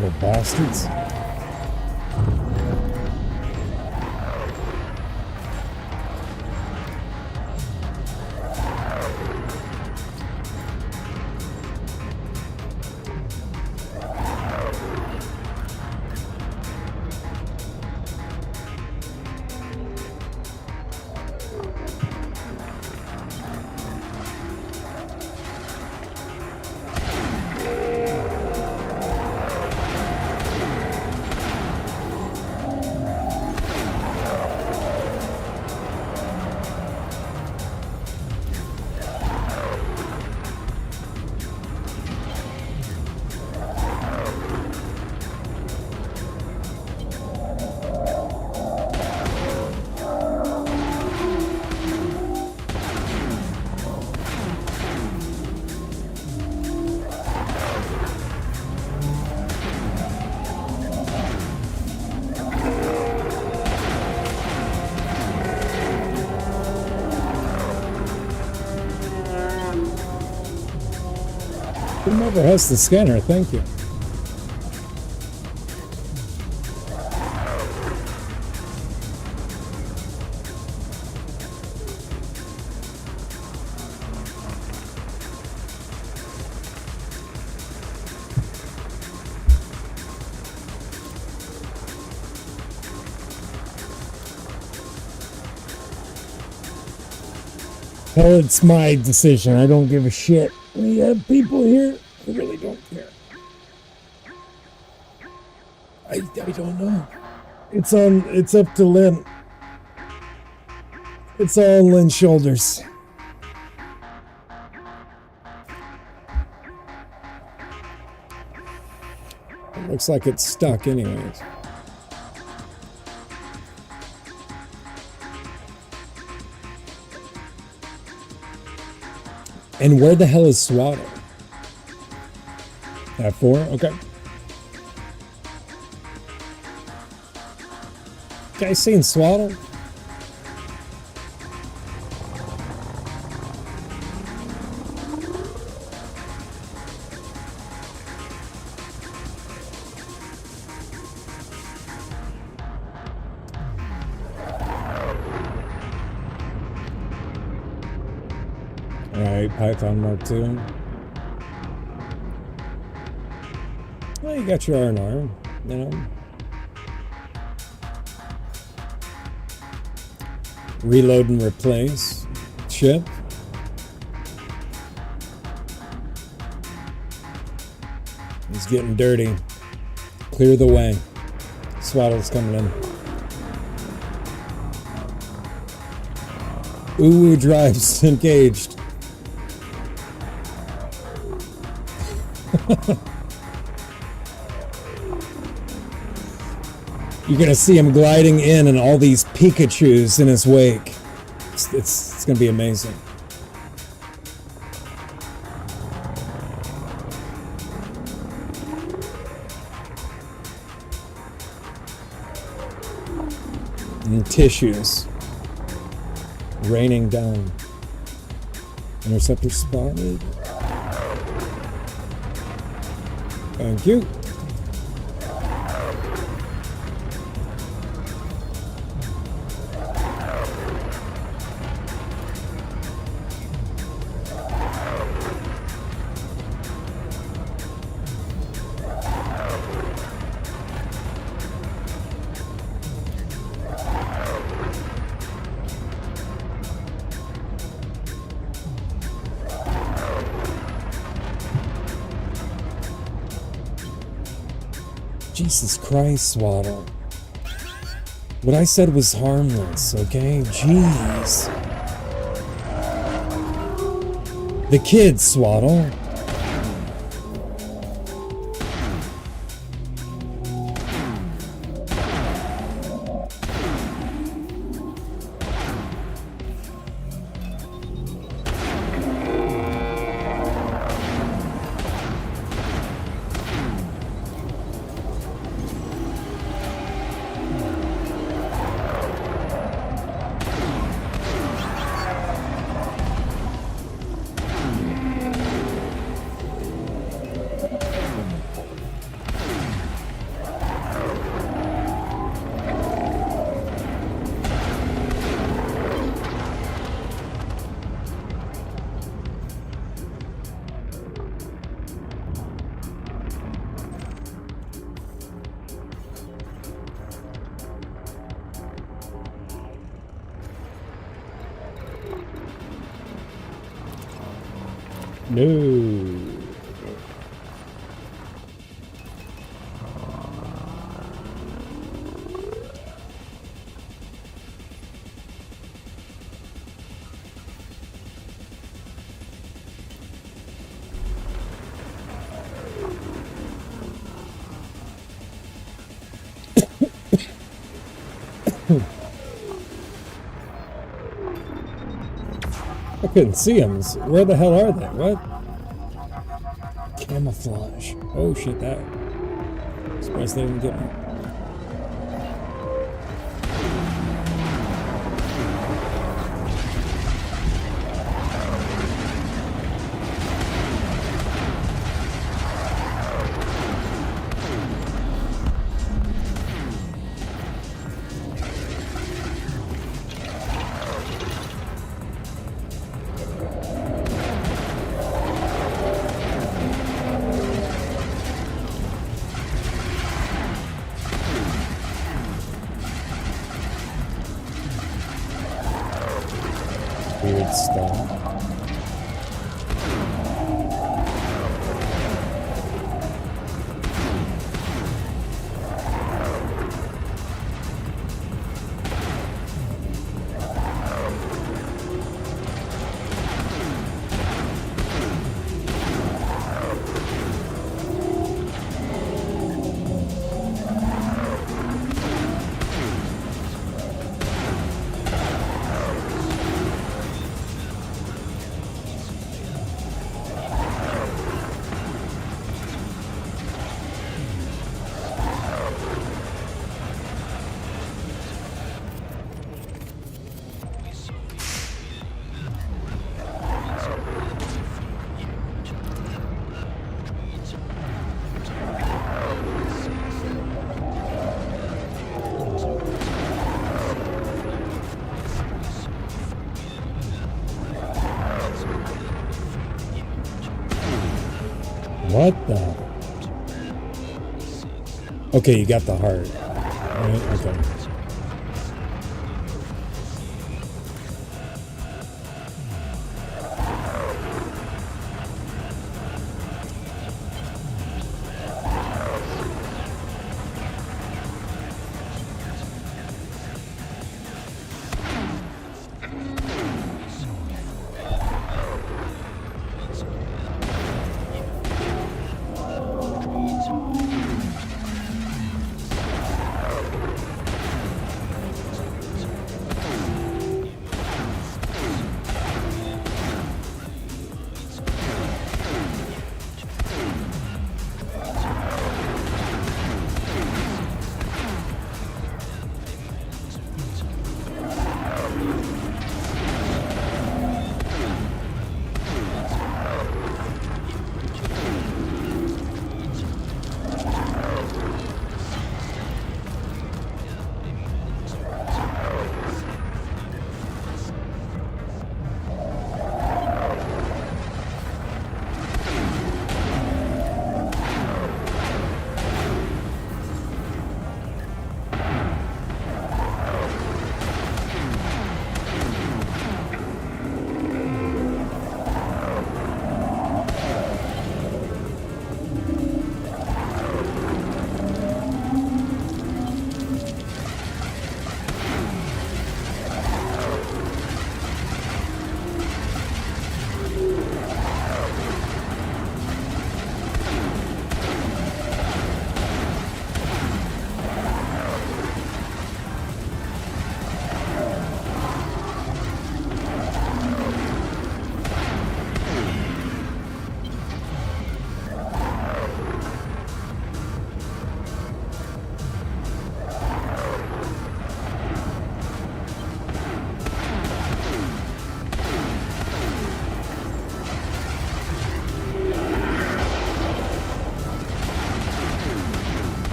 Little bastards. Whomever has the scanner, thank you. Well, it's my decision. I don't give a shit. We have people here who really don't care. I don't know. It's up to Lynn. It's all on Lynn's shoulders. It looks like it's stuck anyways. And where the hell is Swaddle? At 4? Okay. Guys seen Swaddle? Alright, Python Mark II. Well, you got your R&R, you know. Reload and replace. Ship. He's getting dirty. Clear the way. Swaddle's coming in. Ooh, drives engaged. You're gonna see him gliding in and all these Pikachus in his wake. It's gonna be amazing. And tissues raining down. Interceptor spotted. Thank you. Jesus Christ, Swaddle. What I said was harmless, okay? Jeez. The kids, Swaddle. No. I couldn't see them. Where the hell are they? What? Camouflage. Oh shit, that. Surprised they didn't get me. What the? Okay, you got the heart. Right? Okay.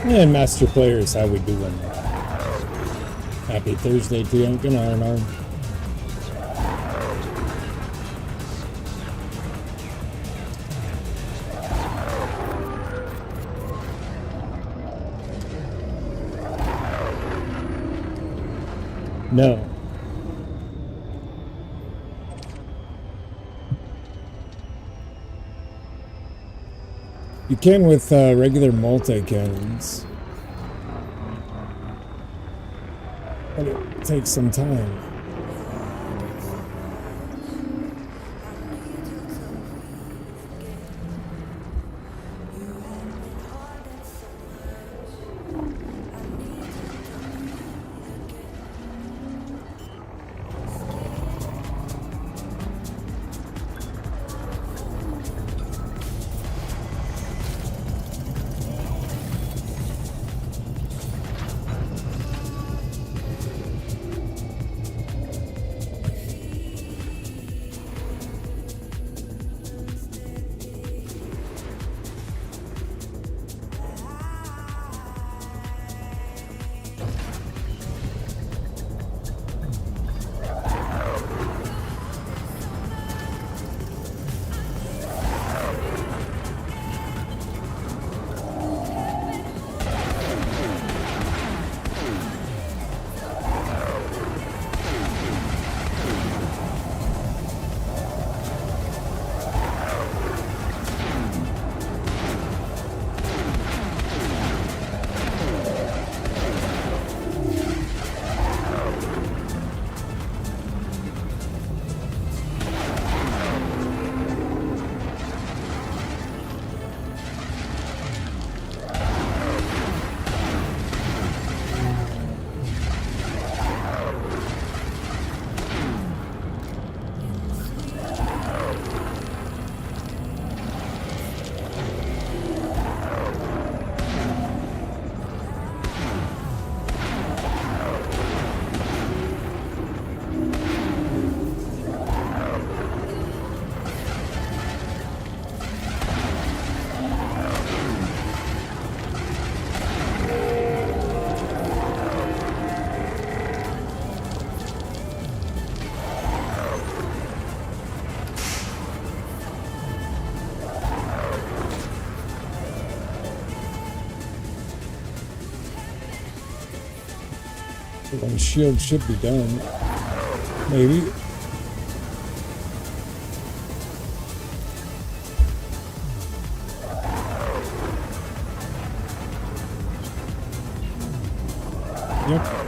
And Master Players, how we doing? Happy Thursday to Uncle Arnar. No. You can with regular multi-cannons, but it takes some time. One shield should be done. Maybe. Yep.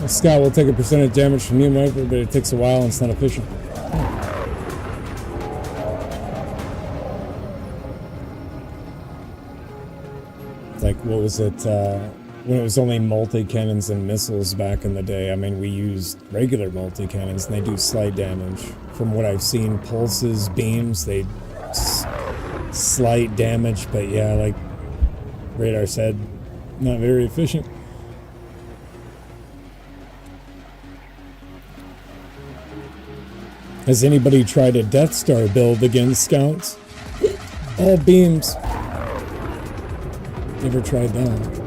A scout will take a percentage damage from you, Michael, but it takes a while and it's not efficient. Like, what was it, when it was only multi-cannons and missiles back in the day? I mean, we used regular multi-cannons and they do slight damage. From what I've seen, pulses, beams, they slight damage, but yeah, like Radar said, not very efficient. Has anybody tried a Death Star build against scouts? All beams. Never tried that.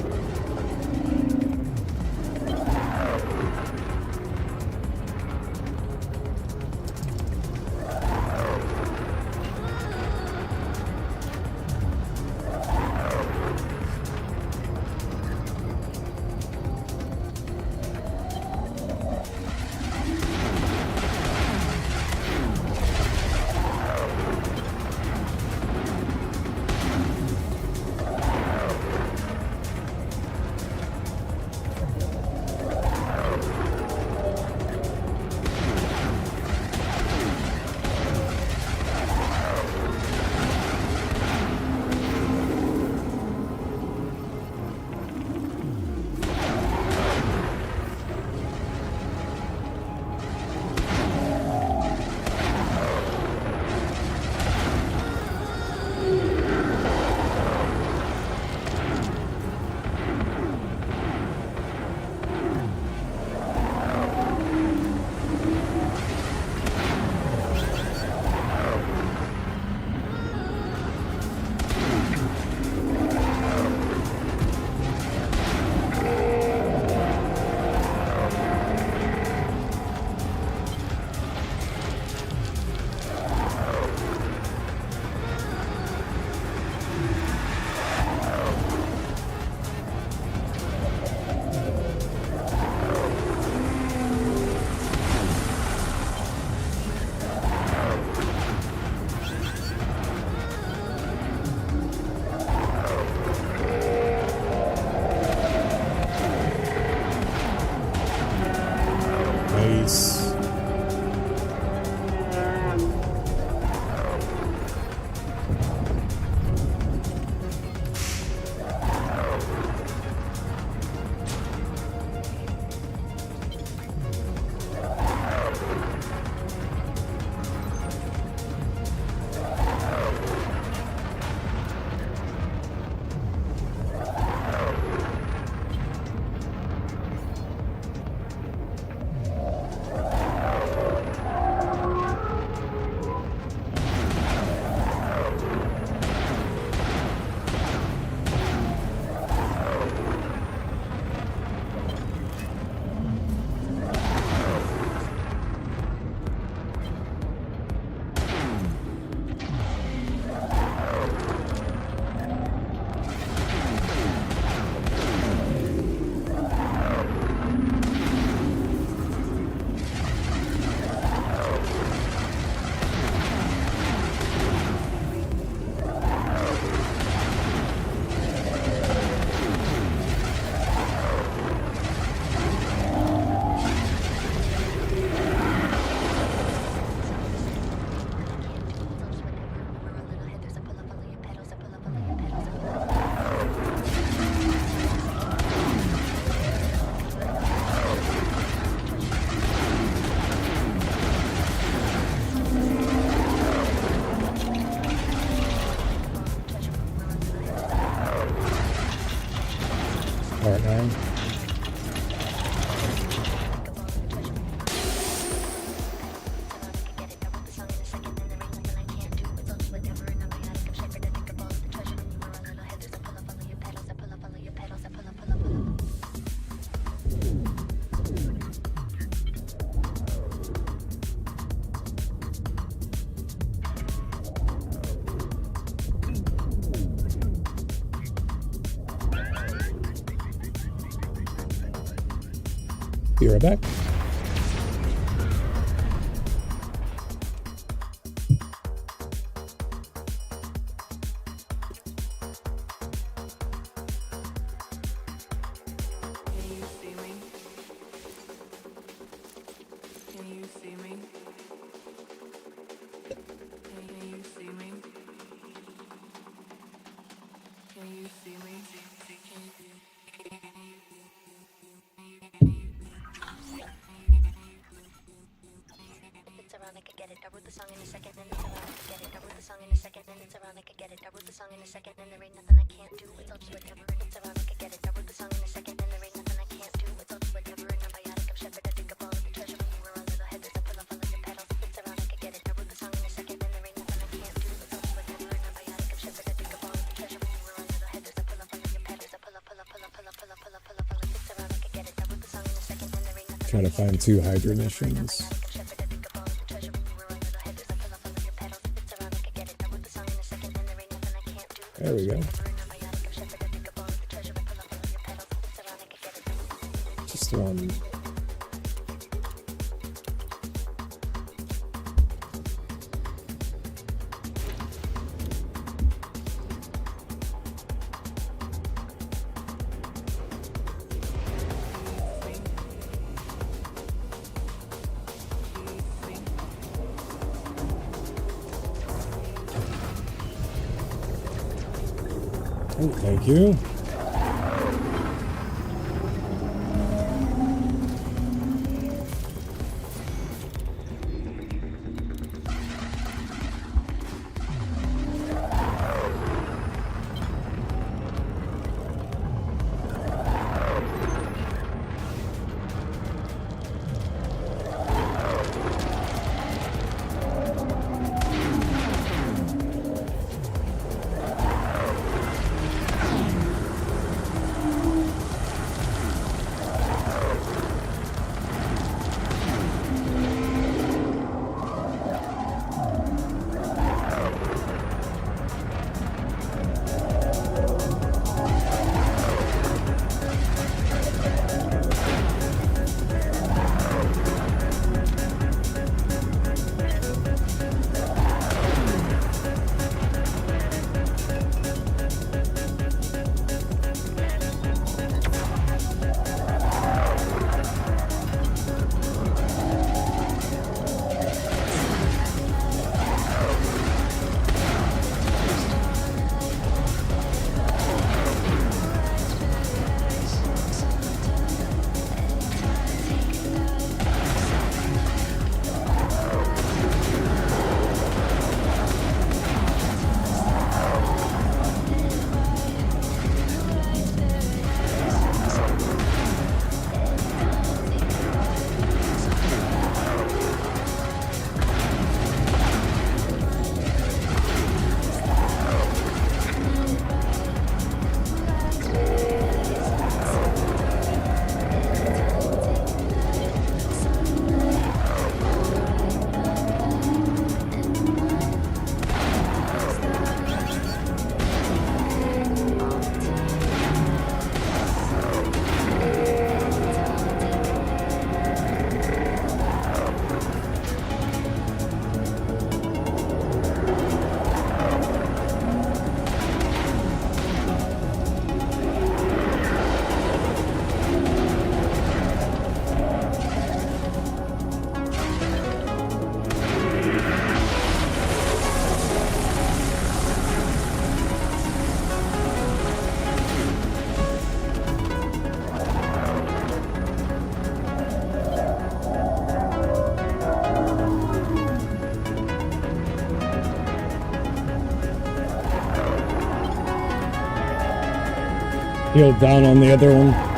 part now. Be right back. Trying to find 2 Hydra missions. There we go. Just one. Oh, thank you. Healed down on the other one.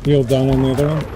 Healed down on the other one.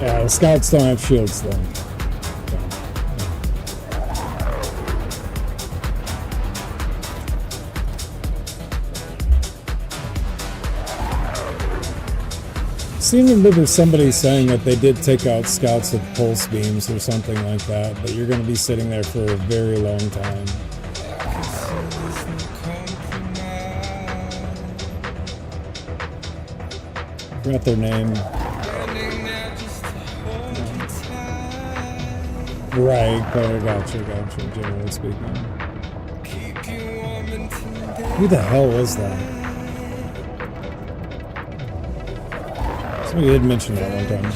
Yeah, the scouts don't have shields though. Seemed to remember somebody saying that they did take out scouts with pulse beams or something like that, but you're going to be sitting there for a very long time. Forgot their name. Right, gotcha, generally speaking. Who the hell was that? Somebody did mention that one time.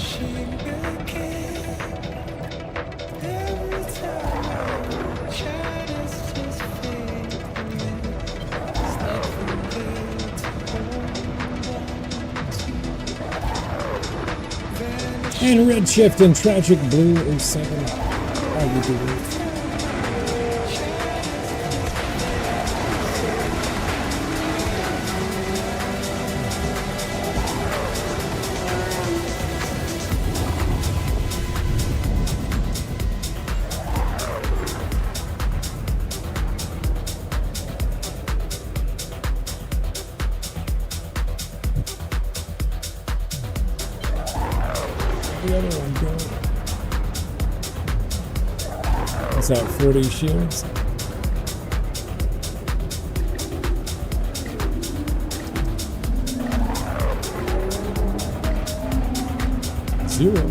And Redshift and Tragic Blue 07. How you doing? The other one going. What's that, 40 shields? Zero.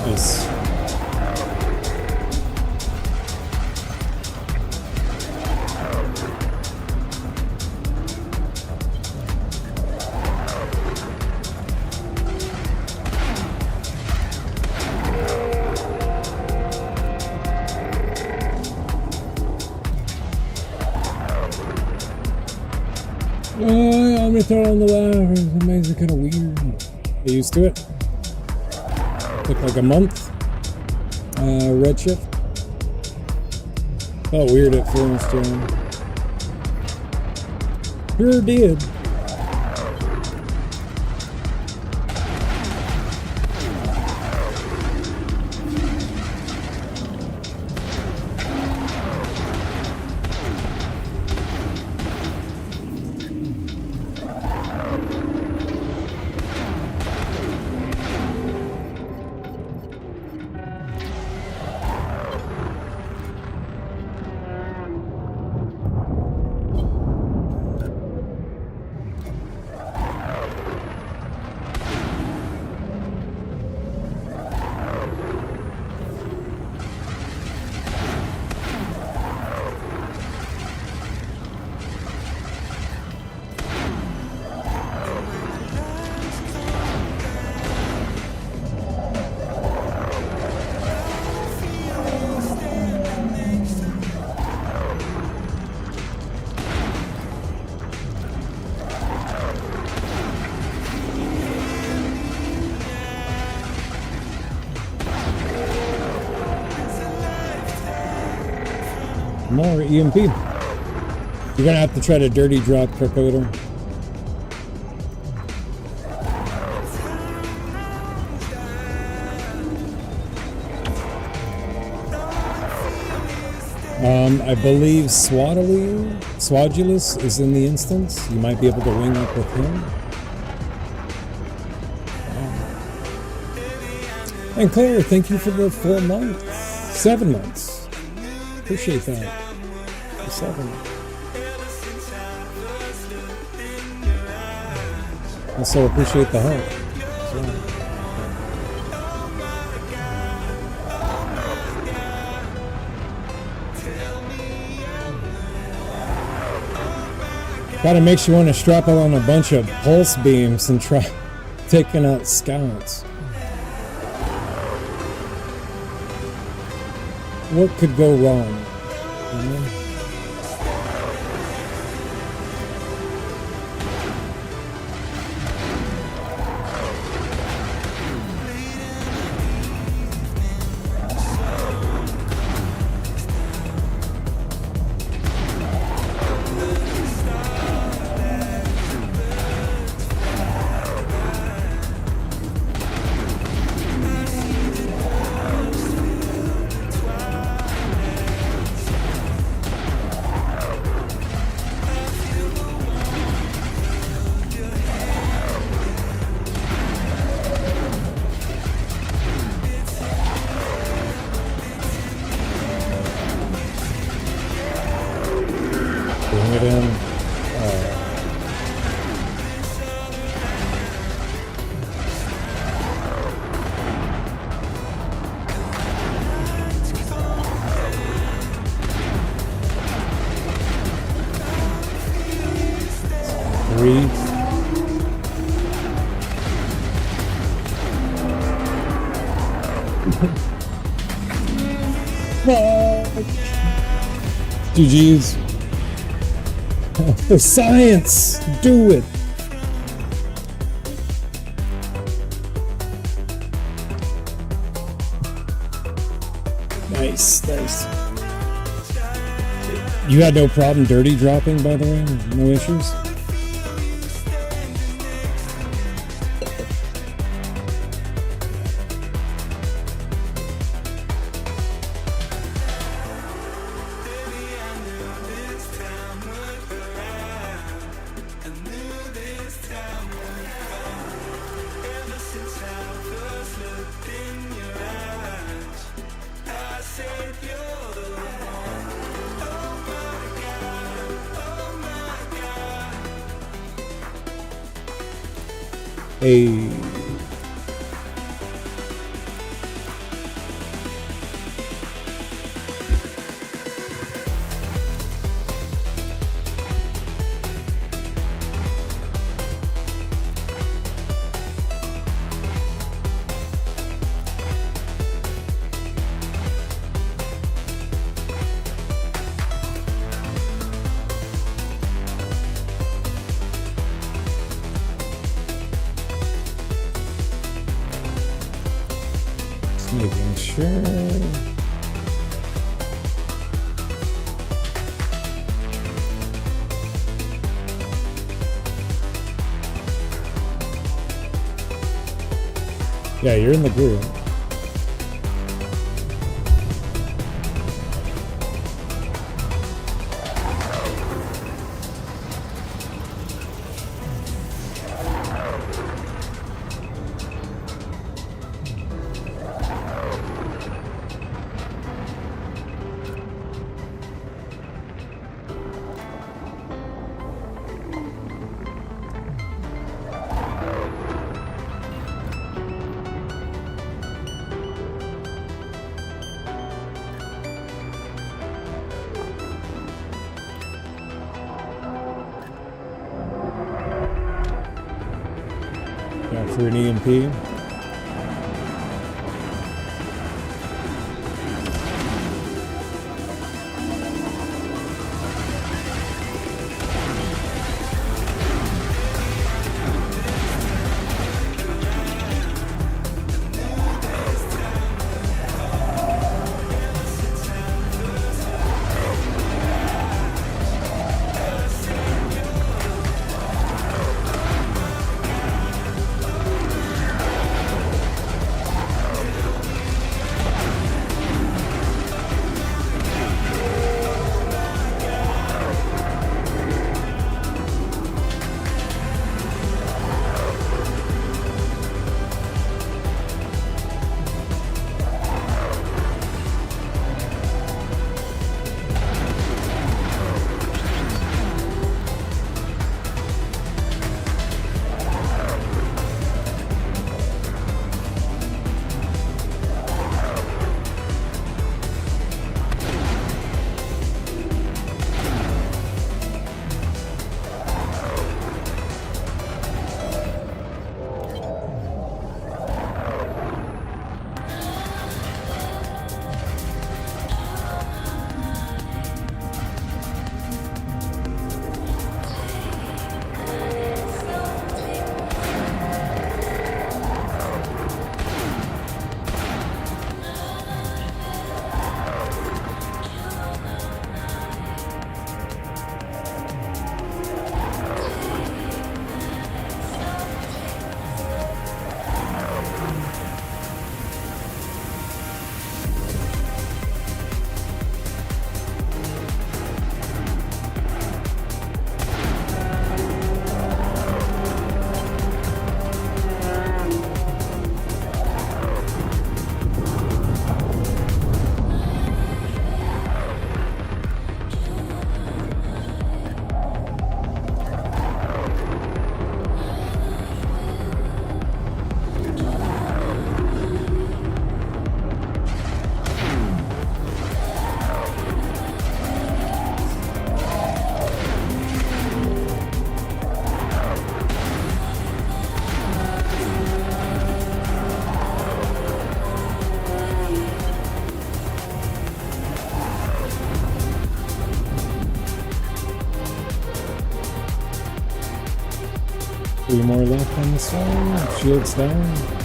This. I'm gonna throw it on the left. It makes it kind of weird. Get used to it. Took like a month. Redshift. Felt weird at first, Sure did. More EMP. You're gonna have to try to dirty drop Thargoid. I believe Swadulus is in the instance. You might be able to wing up with him. And Claire, thank you for the 4 months. 7 months. Appreciate that. 7. Also appreciate the help. Kind of makes you want to strap on a bunch of pulse beams and try taking out scouts. What could go wrong? You know? GG's. For science! Do it! Nice, nice. You had no problem dirty dropping, by the way? No issues? Hey. Making sure. Yeah, you're in the group. For an EMP. more left on the stone. Shields down.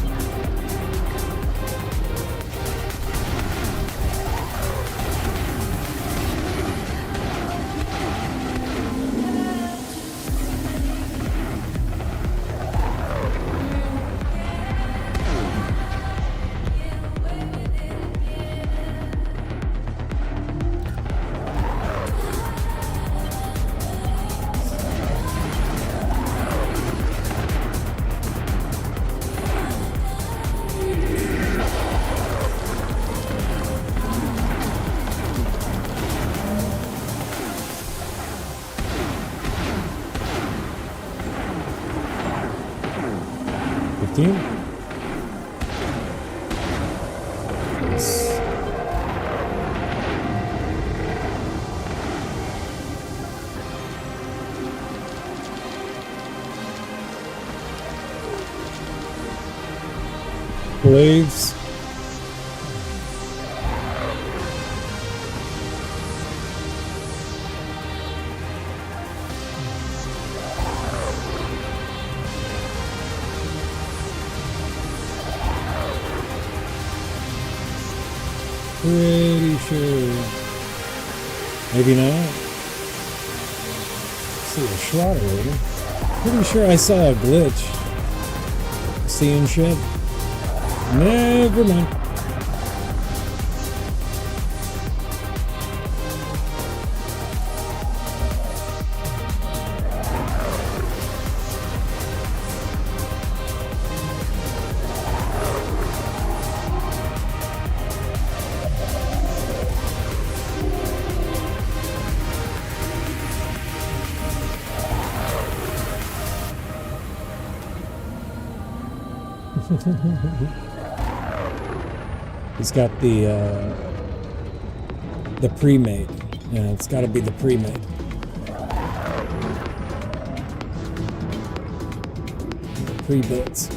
Yes. Blades. Pretty sure. Maybe not. Let's see a shroud already. Pretty sure I saw a glitch. Seeing shit. Never mind. He's got the pre-made. Yeah, it's got to be the pre-made. The pre-bits.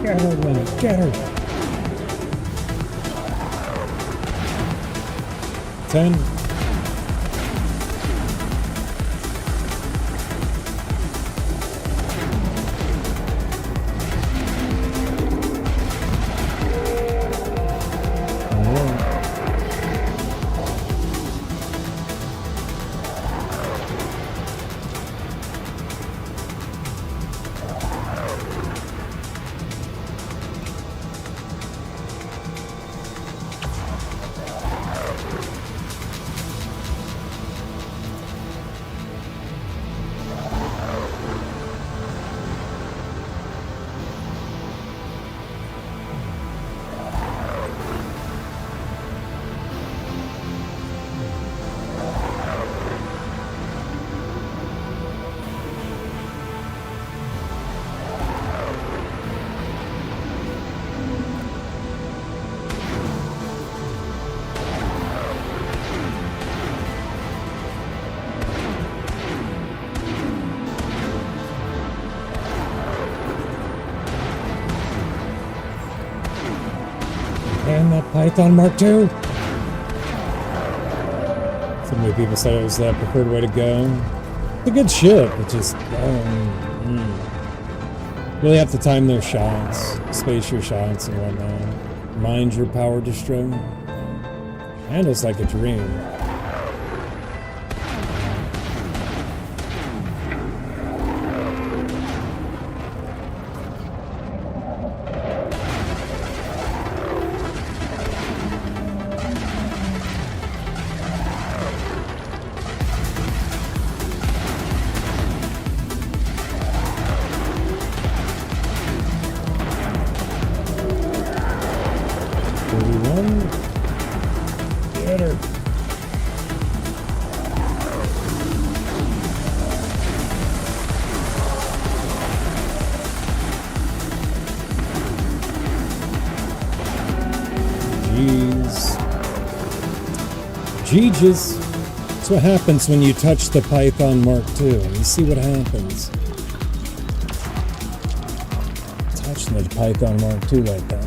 Get her, Winnie. Get her. 10. And that Python Mark II. So many people said it was the preferred way to go. It's a good ship, it just really have to time their shots, space your shots and whatnot. Mind your power distro. Handles like a dream. 31. Get her. Jeez. Jeeges. That's what happens when you touch the Python Mark II. You see what happens. Touching the Python Mark II like that.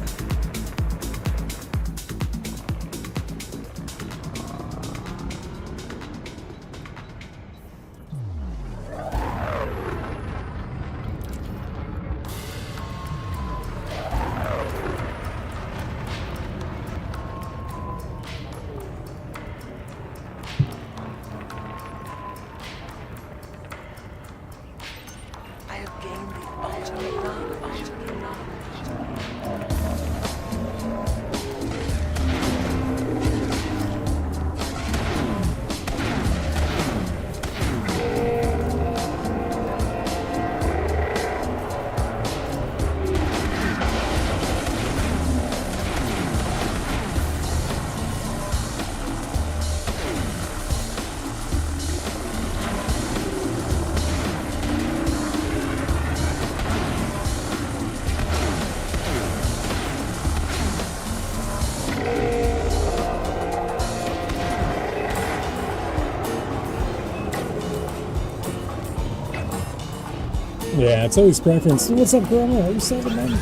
Yeah, it's always preference. What's up, Grandma? Are you 7 man?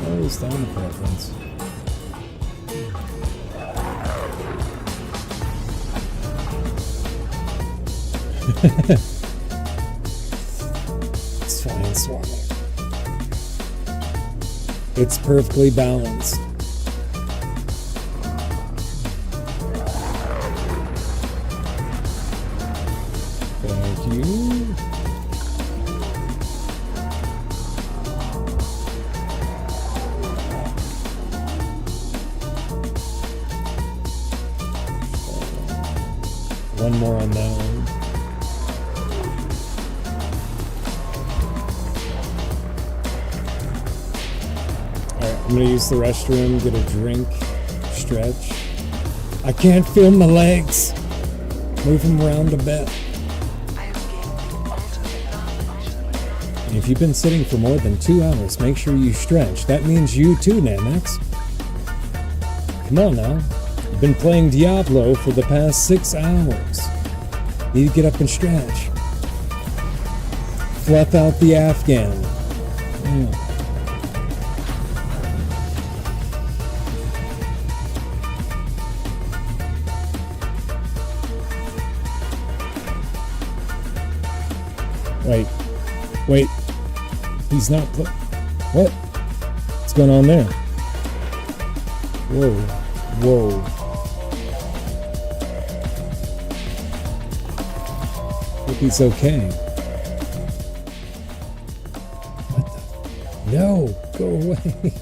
Always down to preference. It's fine, Swallow. It's perfectly balanced. One more on that one. Alright, I'm gonna use the restroom, get a drink, stretch. I can't feel my legs. Move them around a bit. And if you've been sitting for more than 2 hours, make sure you stretch. That means you too, Namex. Come on now. You've been playing Diablo for the past 6 hours. Need to get up and stretch. Fluff out the Afghan. Yeah. Wait. He's not. What? What's going on there? Whoa. Hope he's okay. What the? No, go away.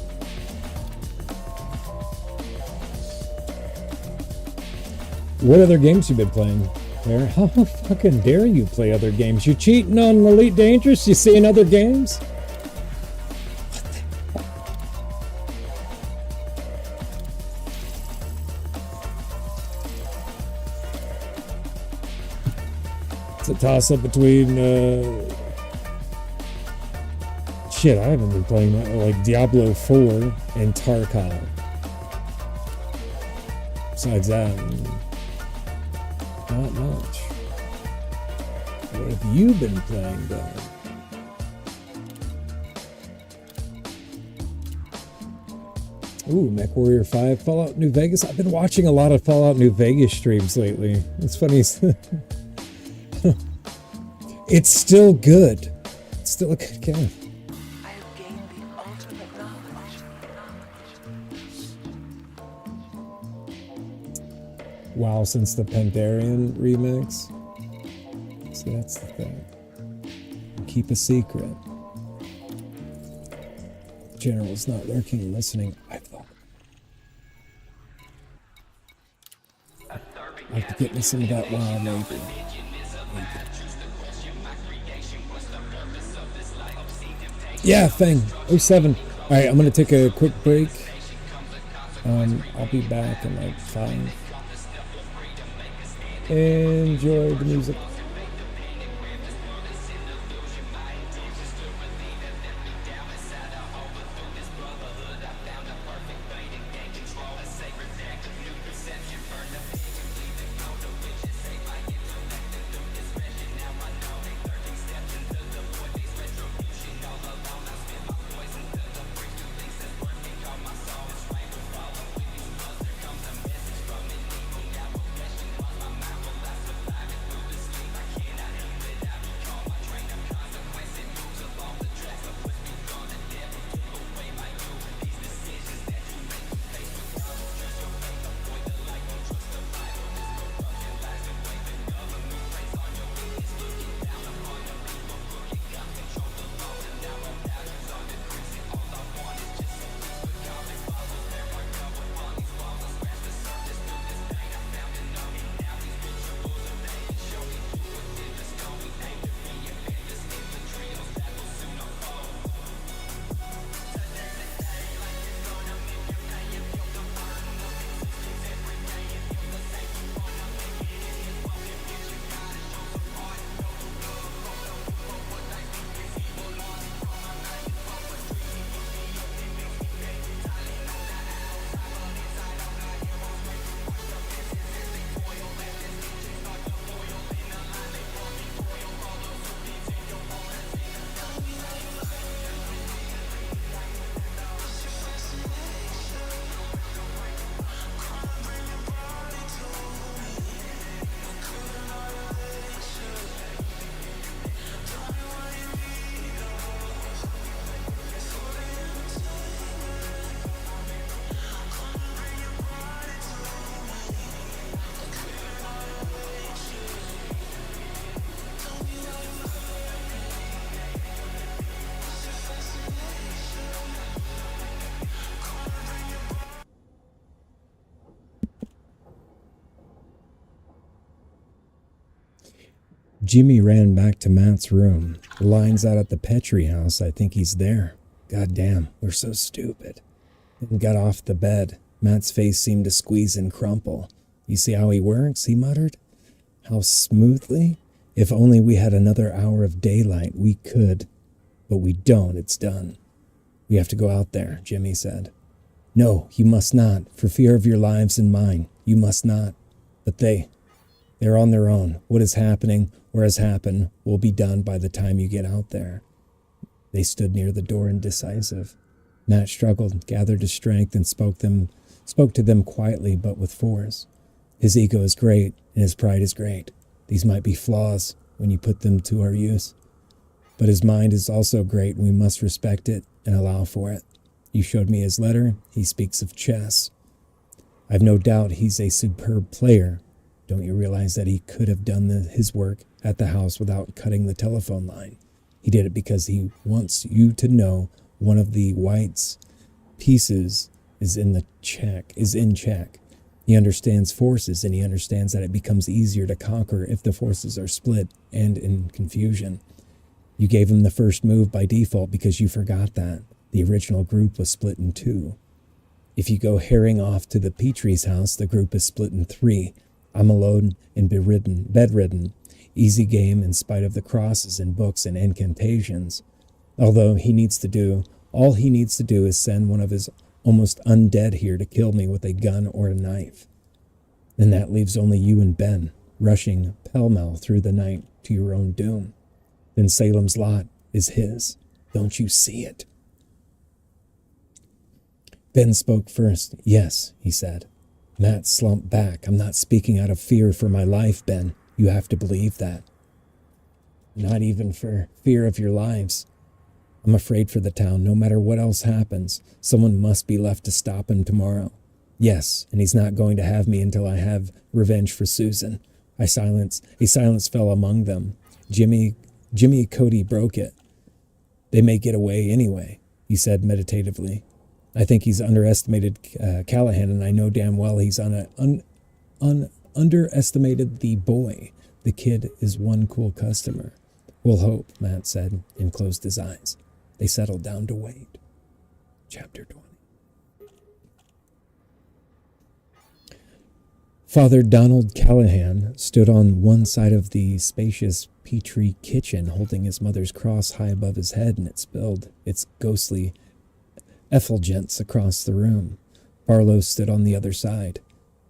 What other games you been playing? There? How fucking dare you play other games? You cheating on Elite Dangerous? You seeing other games? It's a toss-up between shit, I haven't been playing that, like Diablo 4 and Tarkov. Besides that, not much. What have you been playing, though? Ooh, MechWarrior 5, Fallout New Vegas. I've been watching a lot of Fallout New Vegas streams lately. It's funny. It's still good. It's still a good game. I have gained the ultimate knowledge. Wow, since the Pandarian remix. See, that's the thing. Keep a secret. General's not lurking and listening. I thought. I have to get me some of that wild labor. Yeah, Fang. 07. All right, I'm going to take a quick break. I'll be back in like 5. Enjoy the music. Jimmy ran back to Matt's room. The line's out at the Petrie house. I think he's there. God damn, we're so stupid. And got off the bed. Matt's face seemed to squeeze and crumple. You see how he works? He muttered. How smoothly? If only we had another hour of daylight, we could. But we don't. It's done. We have to go out there, Jimmy said. No, you must not. For fear of your lives and mine, you must not. But they're on their own. What is happening or has happened will be done by the time you get out there. They stood near the door indecisive. Matt struggled, gathered his strength, and spoke to them quietly but with force. His ego is great, and his pride is great. These might be flaws when you put them to our use. But his mind is also great, and we must respect it and allow for it. You showed me his letter. He speaks of chess. I've no doubt he's a superb player. Don't you realize that he could have done his work at the house without cutting the telephone line? He did it because he wants you to know one of the White's pieces is in check. He understands forces, and he understands that it becomes easier to conquer if the forces are split and in confusion. You gave him the first move by default because you forgot that. The original group was split in 2. If you go herring off to the Petrie's house, the group is split in 3. I'm alone and bedridden. Easy game in spite of the crosses and books and incantations. All he needs to do is send one of his almost undead here to kill me with a gun or a knife. And that leaves only you and Ben, rushing pell-mell through the night to your own doom. Then Salem's lot is his. Don't you see it? Ben spoke first. Yes, he said. Matt slumped back. I'm not speaking out of fear for my life, Ben. You have to believe that. Not even for fear of your lives. I'm afraid for the town. No matter what else happens, someone must be left to stop him tomorrow. Yes, and he's not going to have me until I have revenge for Susan. A silence fell among them. Jimmy Cody broke it. They may get away anyway, he said meditatively. I think he's underestimated Callahan, and I know damn well he's underestimated the boy. The kid is one cool customer. We'll hope, Matt said, and closed his eyes. They settled down to wait. Chapter 20. Father Donald Callahan stood on one side of the spacious Petrie kitchen, holding his mother's cross high above his head, and it spilled its ghostly effulgence across the room. Barlow stood on the other side,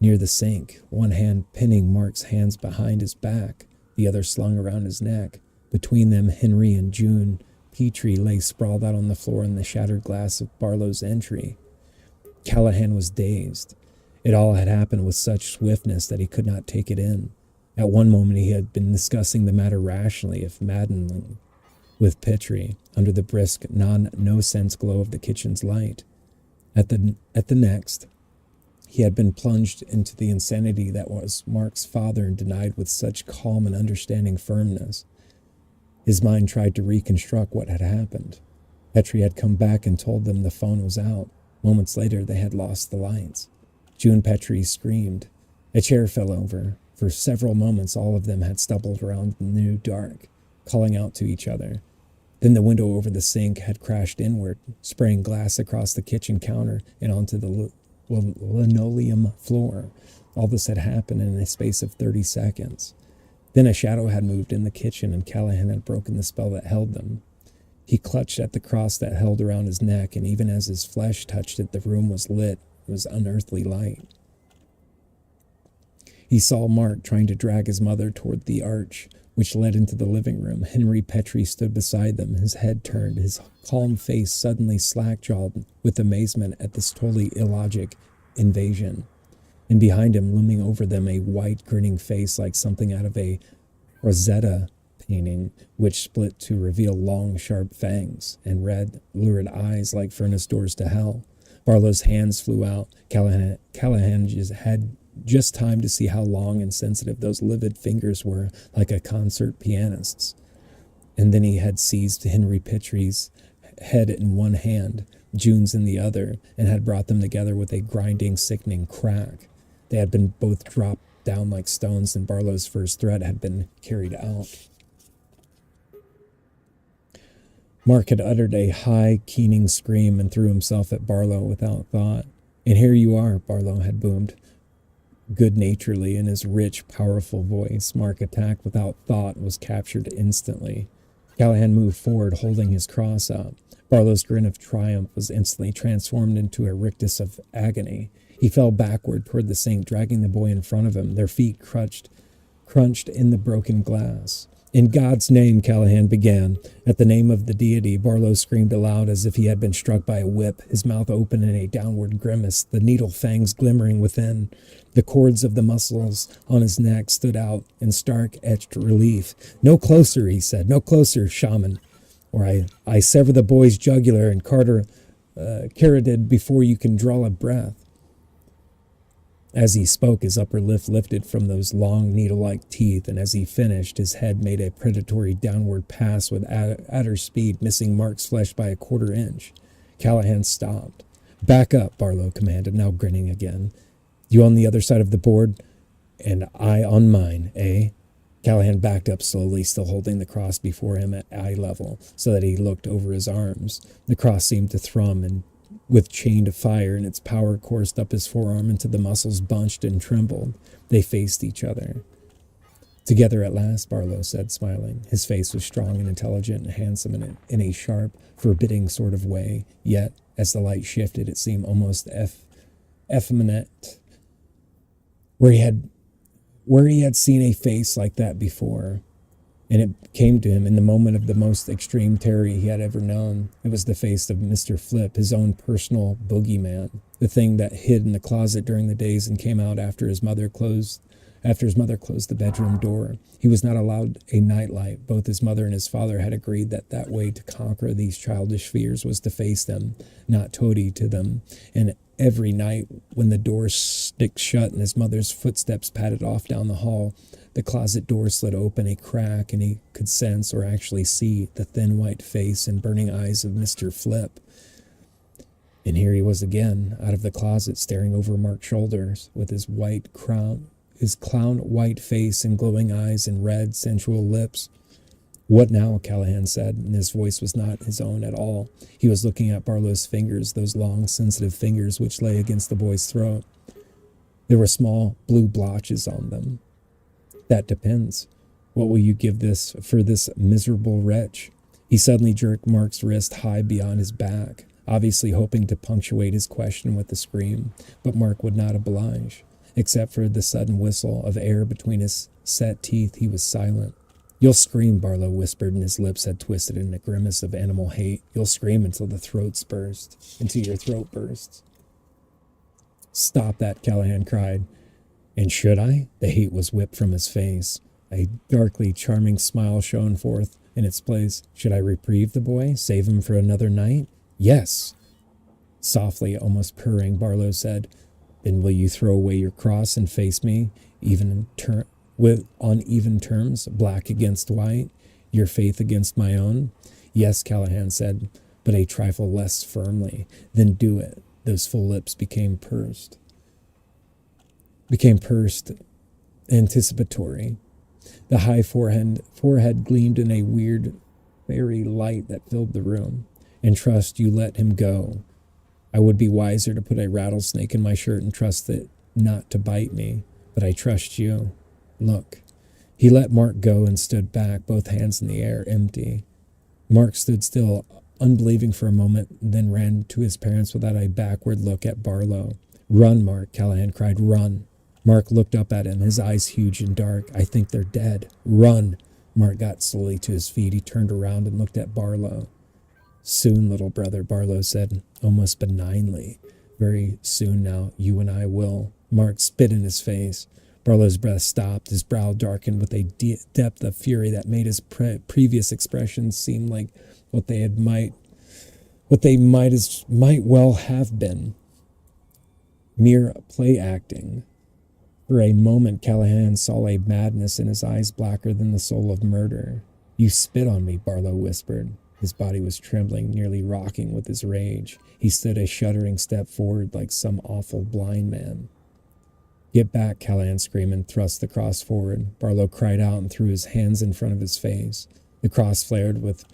near the sink, one hand pinning Mark's hands behind his back, the other slung around his neck. Between them, Henry and June Petrie lay sprawled out on the floor in the shattered glass of Barlow's entry. Callahan was dazed. It all had happened with such swiftness that he could not take it in. At one moment he had been discussing the matter rationally, if maddeningly, with Petrie, under the brisk, no-sense glow of the kitchen's light. At the next, he had been plunged into the insanity that was Mark's father and denied with such calm and understanding firmness. His mind tried to reconstruct what had happened. Petrie had come back and told them the phone was out. Moments later, they had lost the lights. June Petrie screamed. A chair fell over. For several moments, all of them had stumbled around in the new dark, calling out to each other. Then the window over the sink had crashed inward, spraying glass across the kitchen counter and onto the linoleum floor. All this had happened in a space of 30 seconds. Then a shadow had moved in the kitchen, and Callahan had broken the spell that held them. He clutched at the cross that held around his neck, and even as his flesh touched it, the room was lit. It was unearthly light. He saw Mark trying to drag his mother toward the arch, which led into the living room. Henry Petrie stood beside them, his head turned, his calm face suddenly slack-jawed with amazement at this totally illogic invasion. And behind him, looming over them, a white, grinning face like something out of a Rosetta painting, which split to reveal long, sharp fangs and red, lurid eyes like furnace doors to hell. Barlow's hands flew out. Callahan had just time to see how long and sensitive those livid fingers were, like a concert pianist's. And then he had seized Henry Petrie's head in one hand, June's in the other, and had brought them together with a grinding, sickening crack. They had been both dropped down like stones, and Barlow's first threat had been carried out. Mark had uttered a high, keening scream and threw himself at Barlow without thought. "And here you are," Barlow had boomed good-naturedly in his rich, powerful voice. Mark attacked without thought, was captured instantly. Callahan moved forward, holding his cross up. Barlow's grin of triumph was instantly transformed into a rictus of agony. He fell backward toward the sink, dragging the boy in front of him. Their feet crunched in the broken glass. "In God's name," Callahan began. At the name of the deity, Barlow screamed aloud as if he had been struck by a whip, his mouth open in a downward grimace, the needle fangs glimmering within. The cords of the muscles on his neck stood out in stark, etched relief. "No closer," he said. "No closer, shaman, or I sever the boy's jugular and carotid before you can draw a breath." As he spoke, his upper lip lifted from those long, needle-like teeth, and as he finished, his head made a predatory downward pass with utter speed, missing Mark's flesh by a quarter-inch. Callahan stopped. "Back up," Barlow commanded, now grinning again. "You on the other side of the board, and I on mine, eh?" Callahan backed up slowly, still holding the cross before him at eye level, so that he looked over his arms. The cross seemed to thrum and with chained fire, and its power coursed up his forearm until the muscles bunched and trembled. They faced each other. "Together at last," Barlow said, smiling. His face was strong and intelligent and handsome in a sharp, forbidding sort of way, yet, as the light shifted, it seemed almost effeminate. Where he had seen a face like that before, and it came to him in the moment of the most extreme terror he had ever known. It was the face of Mr. Flip, his own personal boogeyman, the thing that hid in the closet during the days and came out after his mother closed the bedroom door. He was not allowed a nightlight. Both his mother and his father had agreed that way to conquer these childish fears was to face them, not toady to them. And every night when the door sticked shut and his mother's footsteps padded off down the hall, the closet door slid open a crack, and he could sense, or actually see, the thin white face and burning eyes of Mr. Flip. And here he was again, out of the closet, staring over Mark's shoulders, with his clown white face and glowing eyes and red, sensual lips. What now? Callahan said, and his voice was not his own at all. He was looking at Barlow's fingers, those long, sensitive fingers which lay against the boy's throat. There were small blue blotches on them. That depends. What will you give this for this miserable wretch? He suddenly jerked Mark's wrist high beyond his back, obviously hoping to punctuate his question with a scream, but Mark would not oblige. Except for the sudden whistle of air between his set teeth, he was silent. You'll scream, Barlow whispered, and his lips had twisted in a grimace of animal hate. You'll scream until your throat bursts. Stop that, Callahan cried. And should I? The hate was whipped from his face. A darkly charming smile shone forth in its place. Should I reprieve the boy? Save him for another night? Yes. Softly, almost purring, Barlow said, Then will you throw away your cross and face me, on even terms, black against white, your faith against my own? Yes, Callahan said, but a trifle less firmly. Then do it. Those full lips became pursed, anticipatory. The high forehead gleamed in a weird, fairy light that filled the room. And trust you let him go. I would be wiser to put a rattlesnake in my shirt and trust it not to bite me, but I trust you. Look. He let Mark go and stood back, both hands in the air, empty. Mark stood still, unbelieving for a moment, then ran to his parents without a backward look at Barlow. Run, Mark, Callahan cried, run. Mark looked up at him, his eyes huge and dark. I think they're dead. Run. Mark got slowly to his feet. He turned around and looked at Barlow. Soon, little brother, Barlow said, almost benignly. Very soon now, you and I will. Mark spit in his face. Barlow's breath stopped, his brow darkened with a depth of fury that made his previous expressions seem like what they might well have been. Mere play acting. For a moment, Callahan saw a madness in his eyes blacker than the soul of murder. You spit on me, Barlow whispered. His body was trembling, nearly rocking with his rage. He stood a shuddering step forward like some awful blind man. Get back, Callahan screamed and thrust the cross forward. Barlow cried out and threw his hands in front of his face. The cross flared with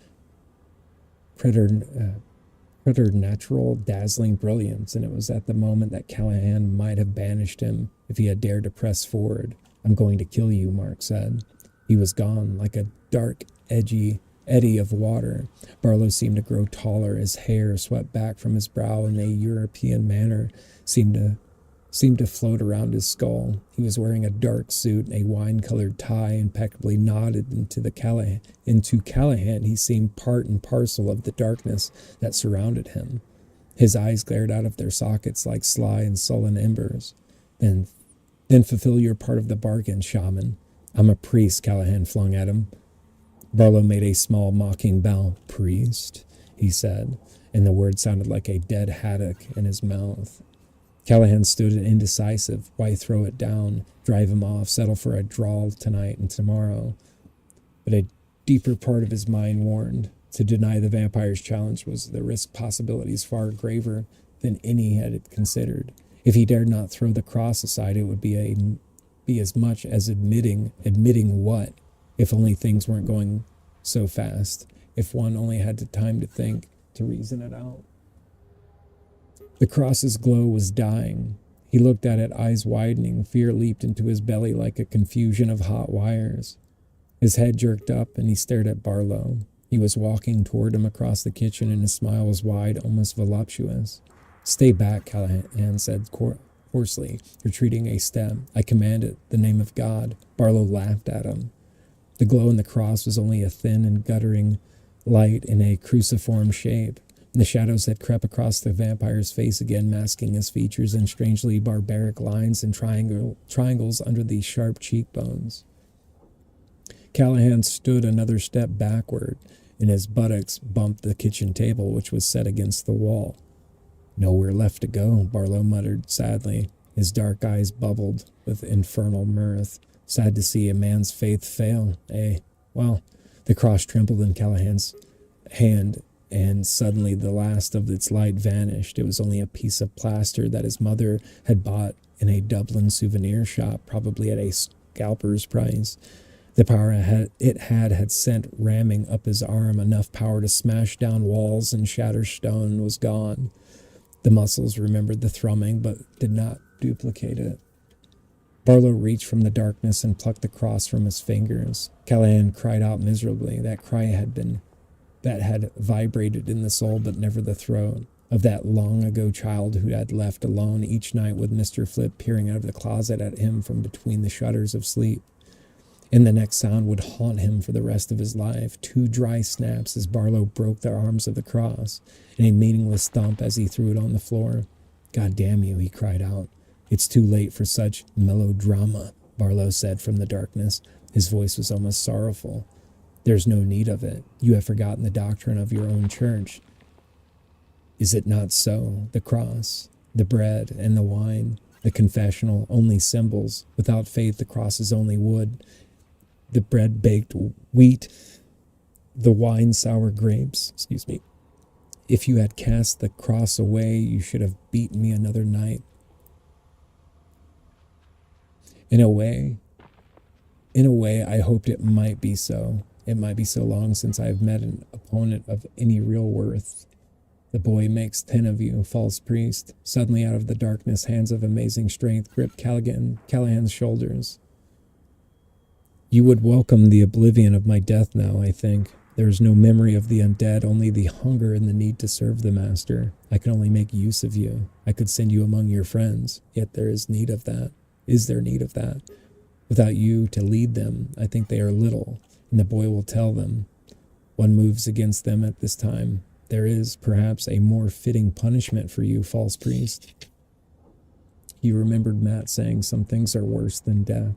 preternatural, dazzling brilliance, and it was at the moment that Callahan might have banished him if he had dared to press forward. I'm going to kill you, Mark said. He was gone, like a dark, eddy of water. Barlow seemed to grow taller. His hair swept back from his brow in a European manner, seemed to float around his skull. He was wearing a dark suit and a wine-colored tie impeccably knotted into Callahan. He seemed part and parcel of the darkness that surrounded him. His eyes glared out of their sockets like sly and sullen embers. Then fulfill your part of the bargain, shaman. I'm a priest, Callahan flung at him. Barlow made a small mocking bow. Priest, he said, and the word sounded like a dead haddock in his mouth. Callahan stood indecisive. Why throw it down, drive him off, settle for a drawl tonight and tomorrow? But a deeper part of his mind warned. To deny the vampire's challenge was the risk possibilities far graver than any he had considered. If he dared not throw the cross aside, it would be as much as admitting what? If only things weren't going so fast. If one only had the time to think, to reason it out. The cross's glow was dying. He looked at it, eyes widening. Fear leaped into his belly like a confusion of hot wires. His head jerked up, and he stared at Barlow. He was walking toward him across the kitchen, and his smile was wide, almost voluptuous. Stay back, Callahan said hoarsely, retreating a step. I command it, the name of God. Barlow laughed at him. The glow in the cross was only a thin and guttering light in a cruciform shape. The shadows had crept across the vampire's face again, masking his features in strangely barbaric lines and triangles under the sharp cheekbones. Callahan stood another step backward, and his buttocks bumped the kitchen table, which was set against the wall. Nowhere left to go, Barlow muttered sadly. His dark eyes bubbled with infernal mirth. Sad to see a man's faith fail, eh? Well, the cross trembled in Callahan's hand, and suddenly the last of its light vanished. It was only a piece of plaster that his mother had bought in a Dublin souvenir shop, probably at a scalper's price. The power it had sent ramming up his arm. Enough power to smash down walls and shatter stone was gone. The muscles remembered the thrumming, but did not duplicate it. Barlow reached from the darkness and plucked the cross from his fingers. Callahan cried out miserably. That cry had vibrated in the soul, but never the throat, of that long-ago child who had left alone each night with Mr. Flip peering out of the closet at him from between the shutters of sleep. And the next sound would haunt him for the rest of his life. 2 dry snaps as Barlow broke the arms of the cross, and a meaningless thump as he threw it on the floor. "God damn you," he cried out. "It's too late for such melodrama," Barlow said from the darkness. His voice was almost sorrowful. "There's no need of it. You have forgotten the doctrine of your own church. Is it not so? The cross, the bread, and the wine, the confessional, only symbols. Without faith, the cross is only wood. The bread baked wheat, the wine sour grapes. If you had cast the cross away, you should have beaten me another night. In a way, I hoped it might be so. It might be so long since I have met an opponent of any real worth. The boy makes 10 of you, false priest." Suddenly out of the darkness, hands of amazing strength gripped Callahan's shoulders. "You would welcome the oblivion of my death now, I think. There is no memory of the undead, only the hunger and the need to serve the master. I can only make use of you. I could send you among your friends, yet there is need of that. Is there need of that? Without you to lead them, I think they are little, and the boy will tell them. One moves against them at this time. There is, perhaps, a more fitting punishment for you, false priest." He remembered Matt saying some things are worse than death.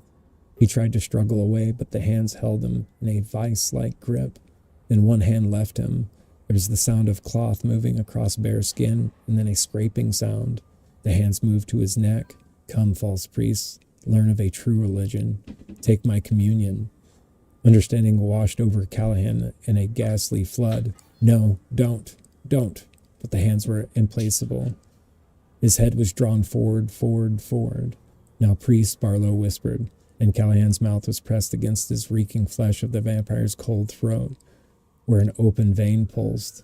He tried to struggle away, but the hands held him in a vice-like grip. Then one hand left him. There was the sound of cloth moving across bare skin, and then a scraping sound. The hands moved to his neck. "Come, false priest, learn of a true religion. Take my communion." Understanding washed over Callahan in a ghastly flood. "No, don't. But the hands were implacable. His head was drawn forward. "Now, priest," Barlow whispered, and Callahan's mouth was pressed against his reeking flesh of the vampire's cold throat, where an open vein pulsed.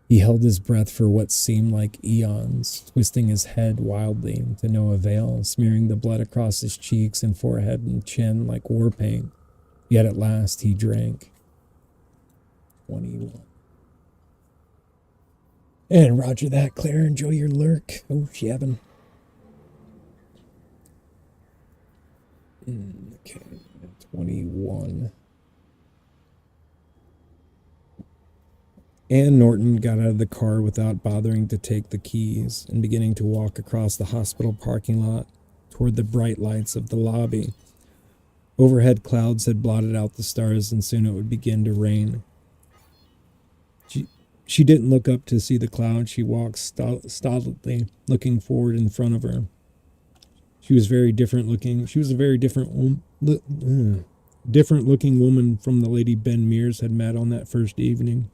He held his breath for what seemed like eons, twisting his head wildly to no avail, smearing the blood across his cheeks and forehead and chin like war paint. Yet at last he drank. 21. And roger that, Claire. Enjoy your lurk. Oh, Shevin. Okay, 21. Ann Norton got out of the car without bothering to take the keys and beginning to walk across the hospital parking lot toward the bright lights of the lobby. Overhead clouds had blotted out the stars, and soon it would begin to rain. She didn't look up to see the clouds. She walked stolidly, looking forward in front of her. She was very different looking. She was a very different looking woman from the lady Ben Mears had met on that first evening.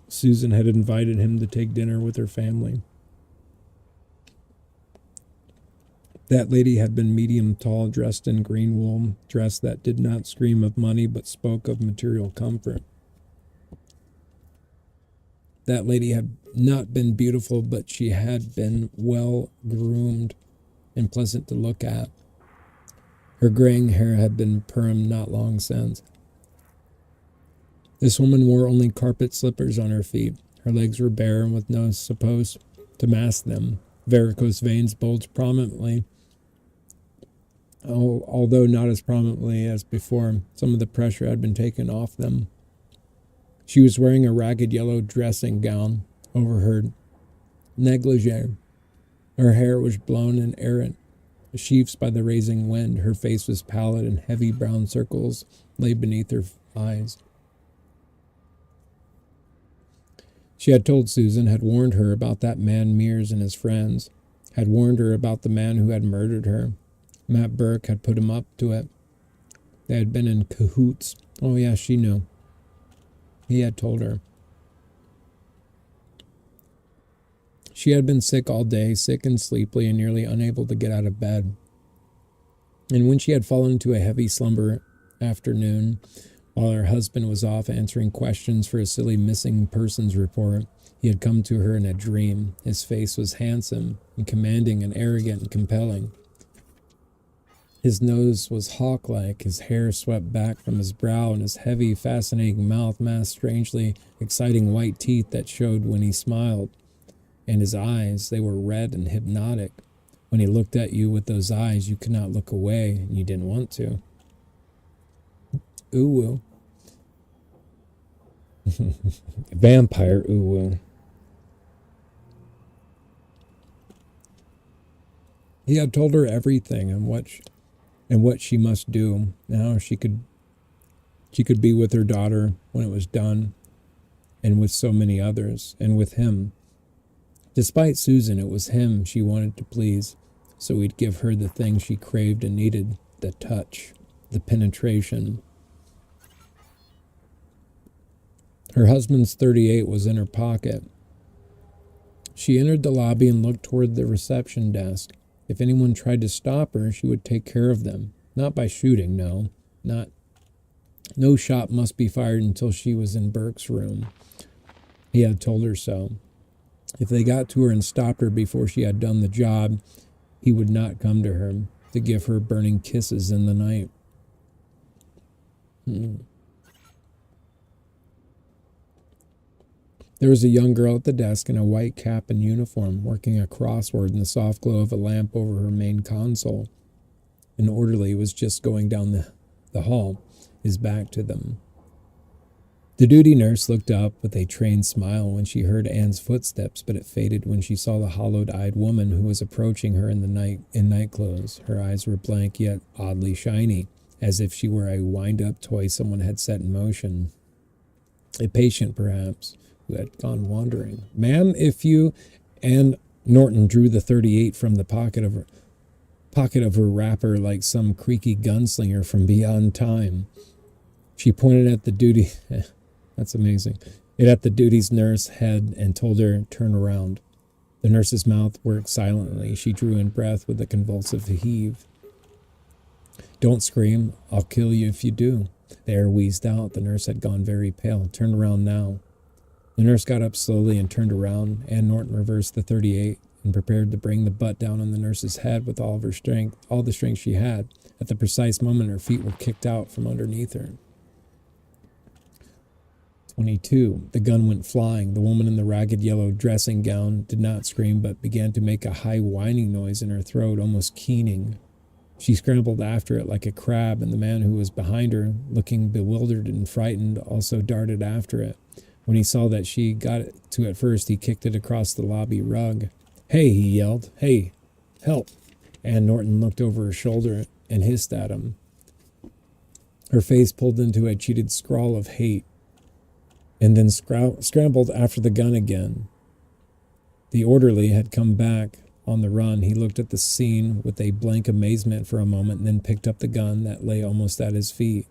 Susan had invited him to take dinner with her family. That lady had been medium tall, dressed in green wool, dress that did not scream of money but spoke of material comfort. That lady had not been beautiful, but she had been well groomed and pleasant to look at. Her graying hair had been permed not long since. This woman wore only carpet slippers on her feet. Her legs were bare and with no supposed to mask them. Varicose veins bulged prominently, although not as prominently as before. Some of the pressure had been taken off them. She was wearing a ragged yellow dressing gown over her negligee. Her hair was blown and errant, sheaves by the raising wind. Her face was pallid, and heavy brown circles lay beneath her eyes. She had told Susan, had warned her about that man Mears and his friends, had warned her about the man who had murdered her. Matt Burke had put him up to it. They had been in cahoots. Oh, yeah, she knew. He had told her. She had been sick all day, sick and sleepy, and nearly unable to get out of bed. And when she had fallen into a heavy slumber, afternoon, while her husband was off answering questions for a silly missing persons report. He had come to her in a dream. His face was handsome and commanding and arrogant and compelling. His nose was hawk-like, his hair swept back from his brow, and his heavy, fascinating mouth masked strangely exciting white teeth that showed when he smiled. And his eyes, they were red and hypnotic. When he looked at you with those eyes, you could not look away, and you didn't want to. Ooh-woo. Vampire ooh-woo. He had told her everything and what she must do. Now she could be with her daughter when it was done, and with so many others, and with him. Despite Susan, it was him she wanted to please, so he'd give her the thing she craved and needed, the touch, the penetration. Her husband's .38 was in her pocket. She entered the lobby and looked toward the reception desk. If anyone tried to stop her, she would take care of them. Not by shooting, no. No shot must be fired until she was in Burke's room. He had told her so. If they got to her and stopped her before she had done the job, he would not come to her to give her burning kisses in the night. There was a young girl at the desk in a white cap and uniform, working a crossword in the soft glow of a lamp over her main console. An orderly was just going down the hall, his back to them. The duty nurse looked up with a trained smile when she heard Anne's footsteps, but it faded when she saw the hollow-eyed woman who was approaching her in night clothes. Her eyes were blank yet oddly shiny, as if she were a wind-up toy someone had set in motion. A patient, perhaps, who had gone wandering. Ma'am, if you... Anne Norton drew the .38 from the pocket of her wrapper like some creaky gunslinger from beyond time. She pointed at the duty... That's amazing. It at the duty's nurse head and told her, turn around. The nurse's mouth worked silently. She drew in breath with a convulsive heave. Don't scream. I'll kill you if you do. The air wheezed out. The nurse had gone very pale. Turn around now. The nurse got up slowly and turned around. Anne Norton reversed the .38 and prepared to bring the butt down on the nurse's head with all the strength she had. At the precise moment, her feet were kicked out from underneath her. 22. The gun went flying. The woman in the ragged yellow dressing gown did not scream, but began to make a high whining noise in her throat, almost keening. She scrambled after it like a crab, and the man who was behind her, looking bewildered and frightened, also darted after it. When he saw that she got to it first, he kicked it across the lobby rug. Hey, he yelled. Hey, help. Anne Norton looked over her shoulder and hissed at him. Her face pulled into a cheated scrawl of hate, and then scrambled after the gun again. The orderly had come back on the run. He looked at the scene with a blank amazement for a moment, and then picked up the gun that lay almost at his feet.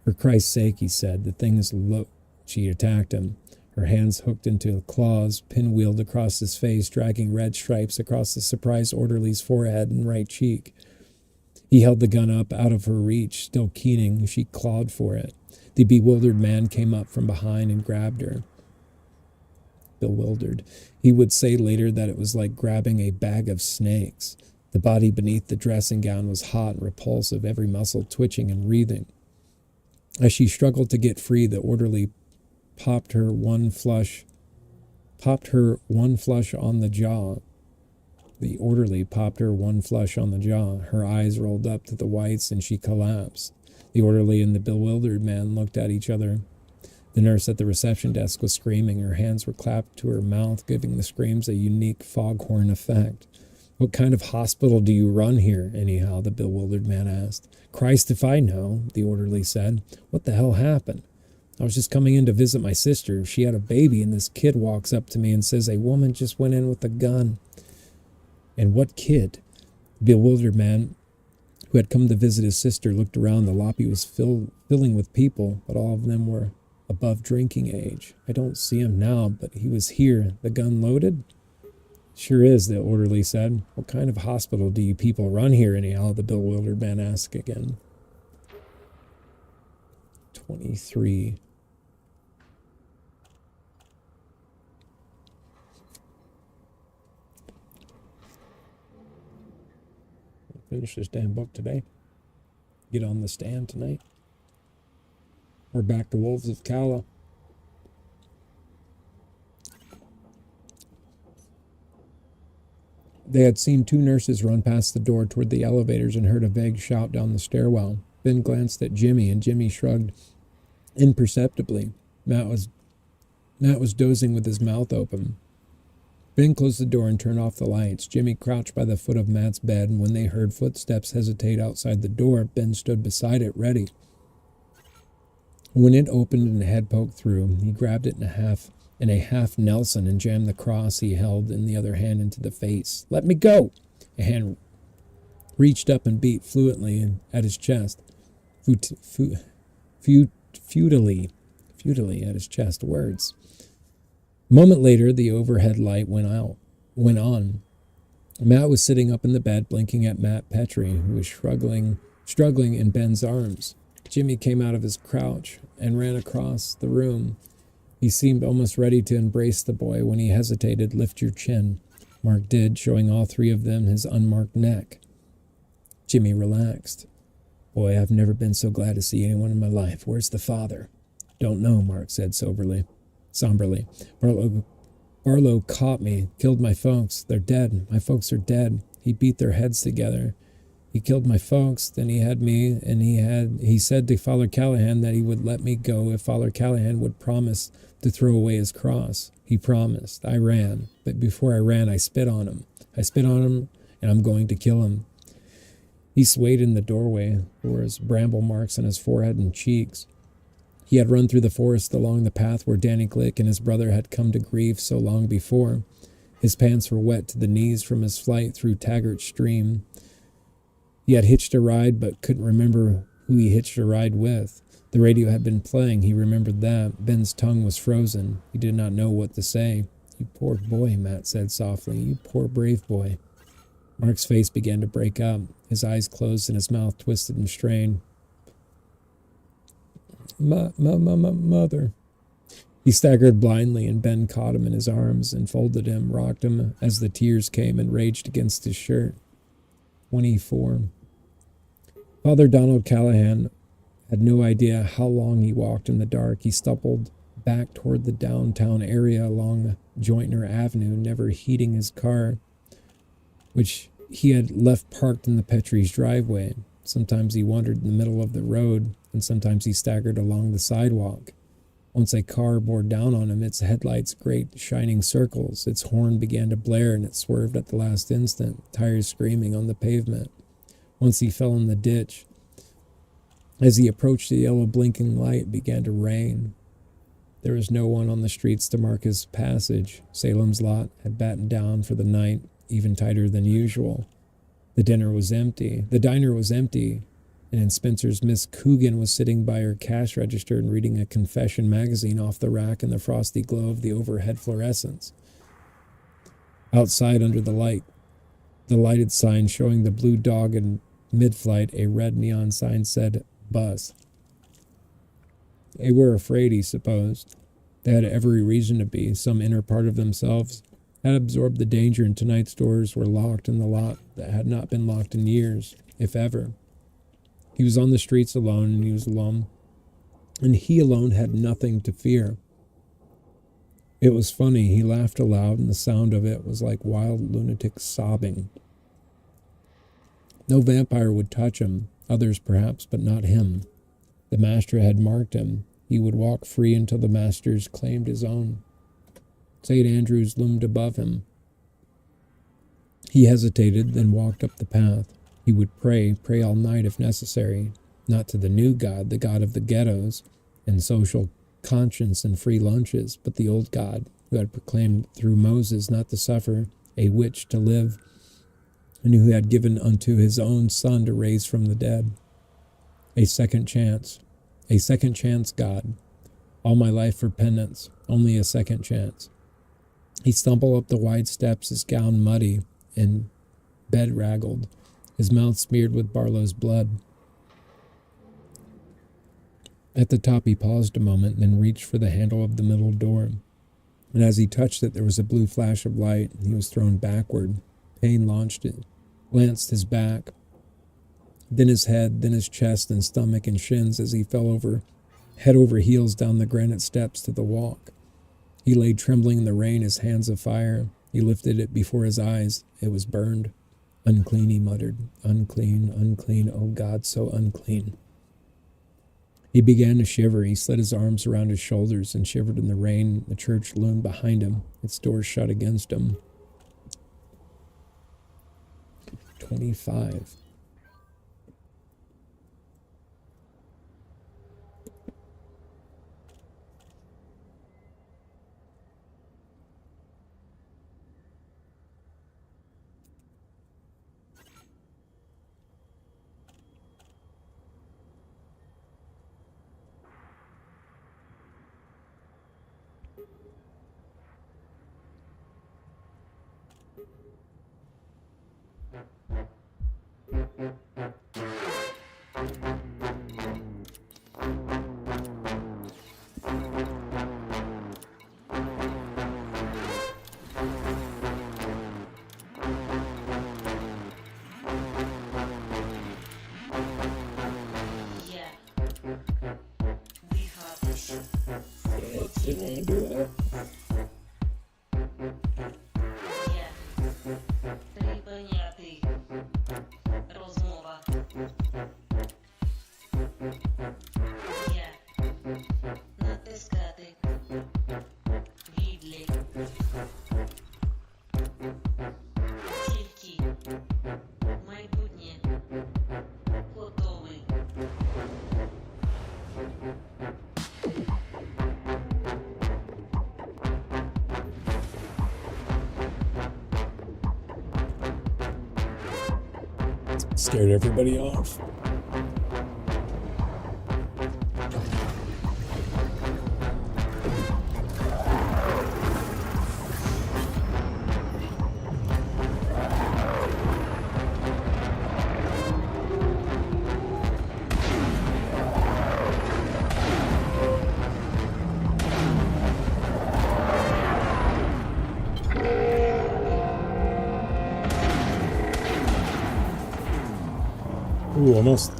For Christ's sake, he said, the thing is low. She attacked him. Her hands hooked into claws, pinwheeled across his face, dragging red stripes across the surprised orderly's forehead and right cheek. He held the gun up out of her reach, still keening. She clawed for it. The bewildered man came up from behind and grabbed her. Bewildered. He would say later that it was like grabbing a bag of snakes. The body beneath the dressing gown was hot and repulsive, every muscle twitching and wreathing. As she struggled to get free, the orderly popped her one flush on the jaw. The orderly popped her one flush on the jaw. Her eyes rolled up to the whites and she collapsed. The orderly and the bewildered man looked at each other. The nurse at the reception desk was screaming. Her hands were clapped to her mouth, giving the screams a unique foghorn effect. What kind of hospital do you run here, anyhow? The bewildered man asked. Christ if I know, the orderly said. What the hell happened? I was just coming in to visit my sister. She had a baby, and this kid walks up to me and says, a woman just went in with a gun. And what kid? The bewildered man who had come to visit his sister looked around. The lobby was filling with people, but all of them were above drinking age. I don't see him now, but he was here. The gun loaded? Sure is, the orderly said. What kind of hospital do you people run here anyhow? The bewildered man asked again. 23. Finish this damn book today. Get on the stand tonight. We're back to Wolves of Kala. They had seen two nurses run past the door toward the elevators and heard a vague shout down the stairwell. Ben glanced at Jimmy, and Jimmy shrugged imperceptibly. Matt was dozing with his mouth open. Ben closed the door and turned off the lights. Jimmy crouched by the foot of Matt's bed, and when they heard footsteps hesitate outside the door, Ben stood beside it, ready. When it opened and a head poked through, he grabbed it in a half Nelson and jammed the cross he held in the other hand into the face. "Let me go!" A hand reached up and beat fluently at his chest. Futilely at his chest. Words. A moment later, the overhead light went on. Matt was sitting up in the bed, blinking at Matt Petrie, who was struggling in Ben's arms. Jimmy came out of his crouch and ran across the room. He seemed almost ready to embrace the boy when he hesitated. "Lift your chin," Mark did, showing all three of them his unmarked neck. Jimmy relaxed. "Boy, I've never been so glad to see anyone in my life. Where's the father?" "Don't know," Mark said somberly. Barlow caught me, killed my folks. They're dead. My folks are dead. He beat their heads together. He killed my folks, then he had me, and he said to Father Callahan that he would let me go if Father Callahan would promise to throw away his cross. He promised. I ran, but before I ran, I spit on him. And I'm going to kill him. He swayed in the doorway. There was bramble marks on his forehead and cheeks. He had run through the forest along the path where Danny Glick and his brother had come to grief so long before. His pants were wet to the knees from his flight through Taggart Stream. He had hitched a ride, but couldn't remember who he hitched a ride with. The radio had been playing. He remembered that. Ben's tongue was frozen. He did not know what to say. "You poor boy," Matt said softly. "You poor brave boy." Mark's face began to break up. His eyes closed and his mouth twisted and strained. Mother. He staggered blindly, and Ben caught him in his arms and folded him, rocked him as the tears came and raged against his shirt. 24. Father Donald Callahan had no idea how long he walked in the dark. He stumbled back toward the downtown area along Jointner Avenue, never heeding his car, which he had left parked in the Petrie's driveway. Sometimes he wandered in the middle of the road, and sometimes he staggered along the sidewalk. Once a car bore down on him, its headlights great shining circles. Its horn began to blare, and it swerved at the last instant, tires screaming on the pavement. Once he fell in the ditch. As he approached the yellow blinking light, it began to rain. There was no one on the streets to mark his passage. Salem's lot had battened down for the night, even tighter than usual. The diner was empty, and in Spencer's Miss Coogan was sitting by her cash register and reading a confession magazine off the rack in the frosty glow of the overhead fluorescents. Outside under the lighted sign showing the blue dog in mid-flight, a red neon sign said, "Bus." They were afraid, he supposed. They had every reason to be. Some inner part of themselves had absorbed the danger, and tonight's doors were locked in the lot that had not been locked in years, if ever. He was on the streets alone, and he was alone, and he alone had nothing to fear. It was funny. He laughed aloud, and the sound of it was like wild lunatic sobbing. No vampire would touch him, others perhaps, but not him. The master had marked him. He would walk free until the masters claimed his own. St. Andrew's loomed above him. He hesitated, then walked up the path. He would pray all night if necessary, not to the new God, the God of the ghettos and social conscience and free lunches, but the old God who had proclaimed through Moses not to suffer a witch to live, and who had given unto his own Son to raise from the dead. A second chance, God. All my life for penance, only a second chance. He stumbled up the wide steps, his gown muddy and bedraggled, his mouth smeared with Barlow's blood. At the top, he paused a moment and then reached for the handle of the middle door. And as he touched it, there was a blue flash of light, and he was thrown backward. Pain lanced his back, then his head, then his chest and stomach and shins as he fell over, head over heels down the granite steps to the walk. He lay trembling in the rain, his hands afire. He lifted it before his eyes. It was burned. Unclean, he muttered. Unclean, unclean, oh God, so unclean. He began to shiver. He slid his arms around his shoulders and shivered in the rain. The church loomed behind him, its doors shut against him. 25. Didn't want to do that. Scared everybody off. Ooh, almost.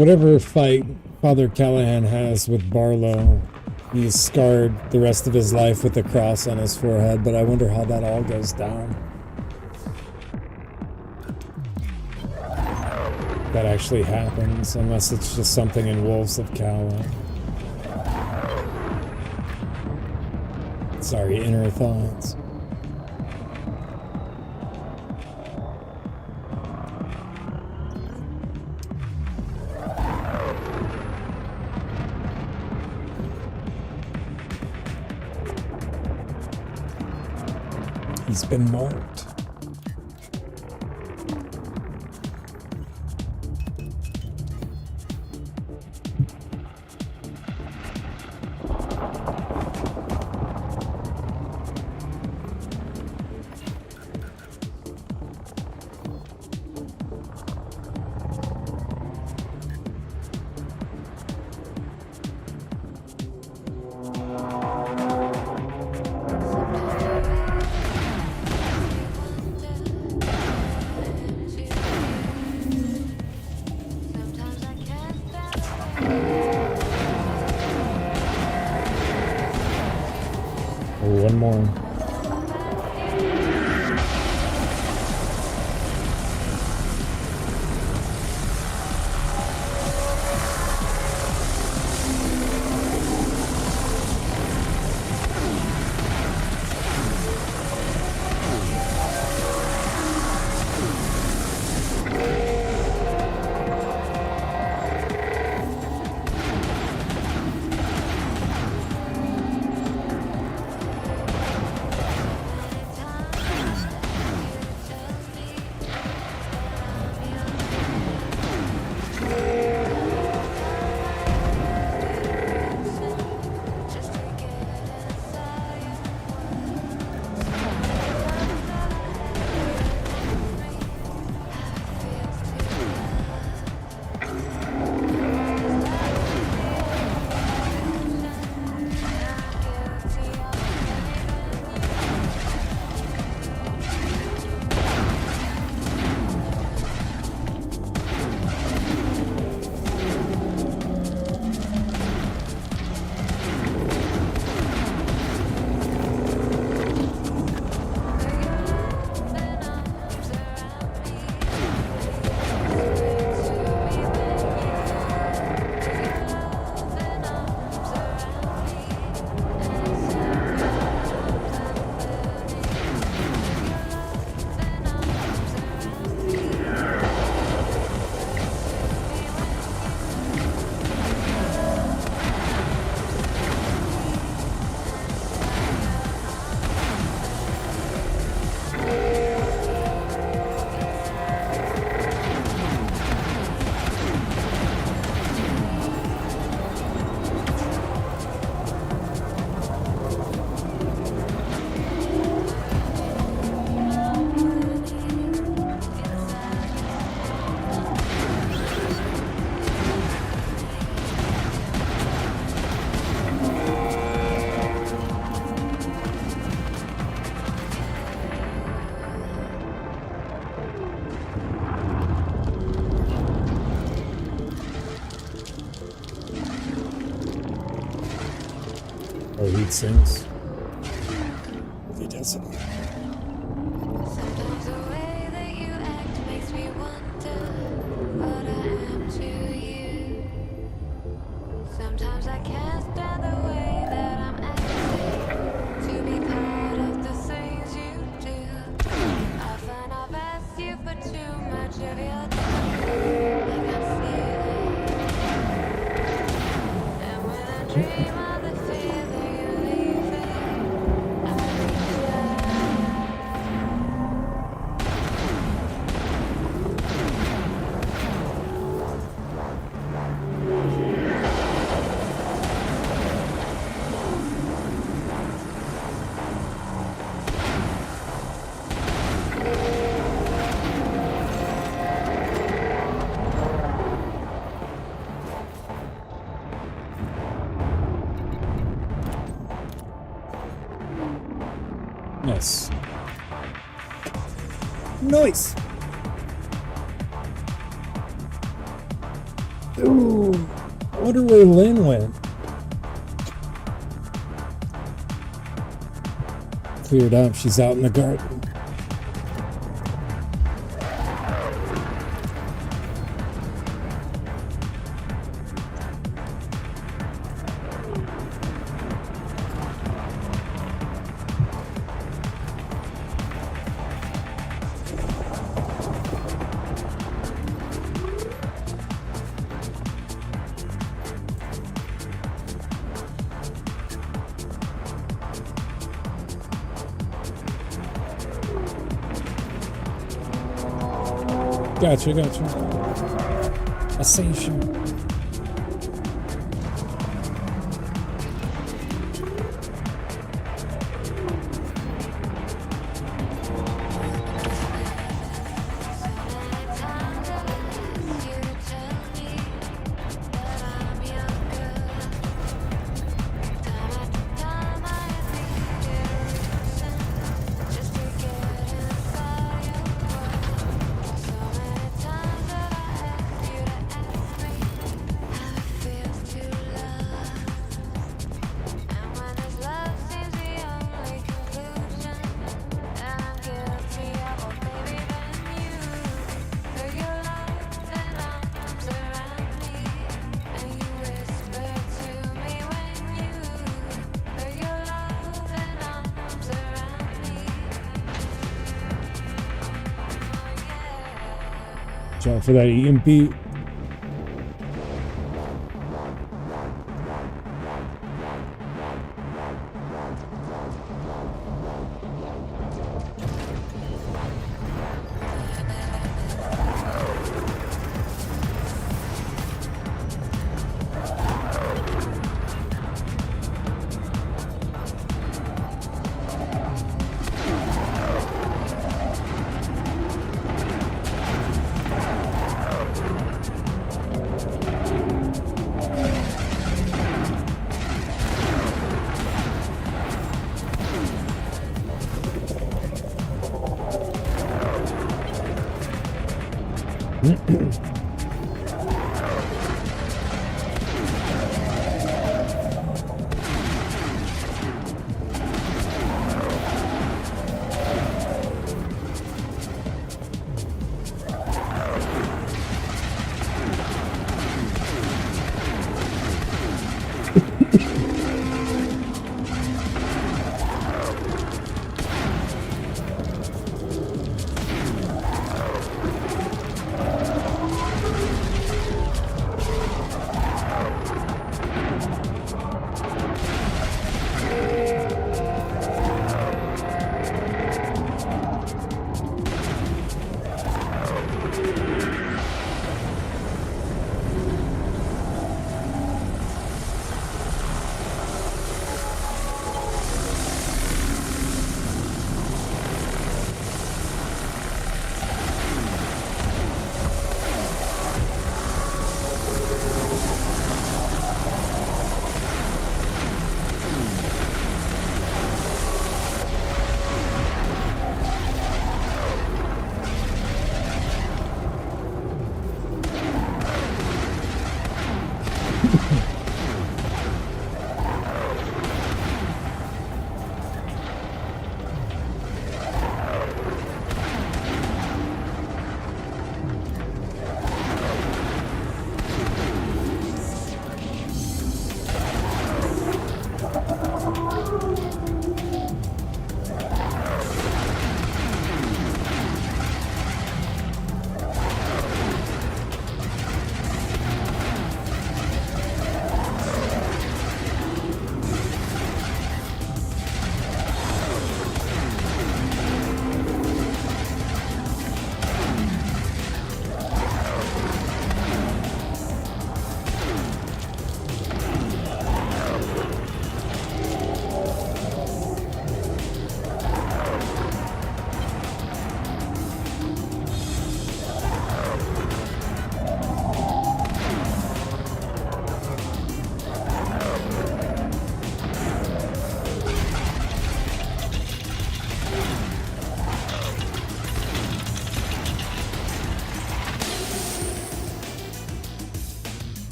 Whatever fight Father Callahan has with Barlow, he's scarred the rest of his life with a cross on his forehead, but I wonder how that all goes down. That actually happens, unless it's just something in Wolves of Calla. Sorry, inner thoughts. He's been marked. One more. Oh, he sings. He doesn't. Sometimes the way that you act makes me wonder what I am to you. Sometimes I can't stand the way that I'm acting to be part of the things you do. Often I've asked you for too much of your time. I can feel it. And when I dream of the fear that you're leaving, I reach out. Nice. Nice. Ooh, I wonder where Lynn went. Cleared up. She's out in the garden. Gotcha. I see you. Watch out for that EMP.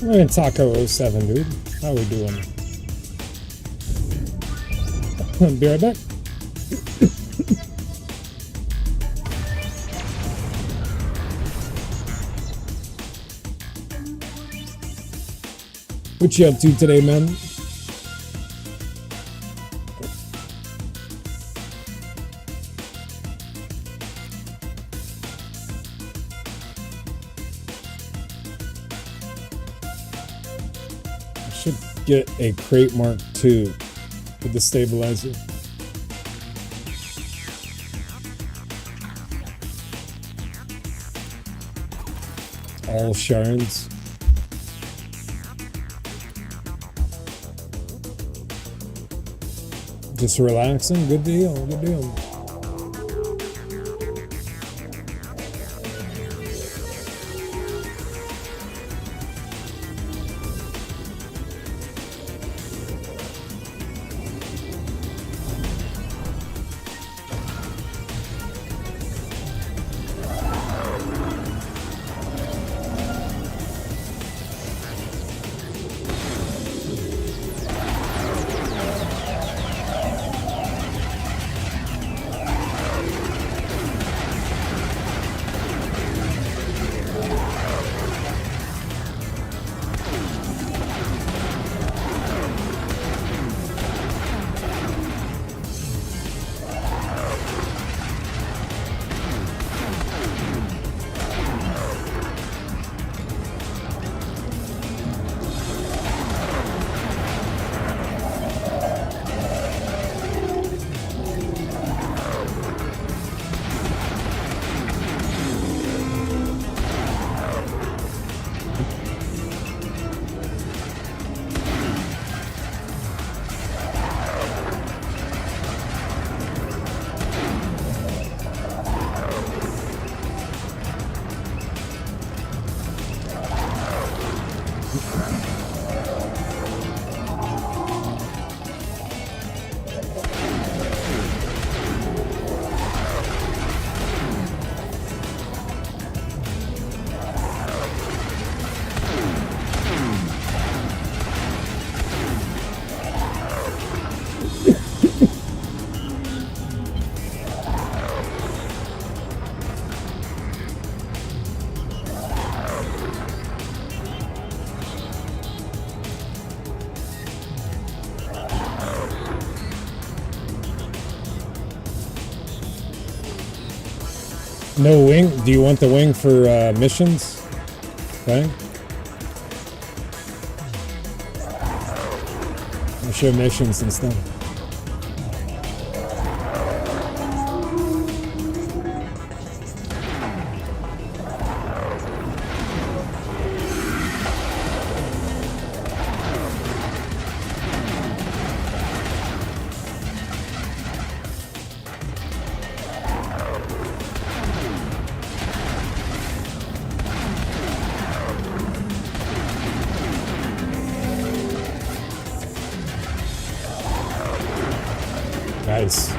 We're in Taco 07, dude. How we doing? Be right back. What you up to today, man? I should get a crate Mark II with the stabilizer. All shards. Just relaxing. Good deal. Good deal. No wing? Do you want the wing for missions? Okay. I'll show missions and stuff. Nice.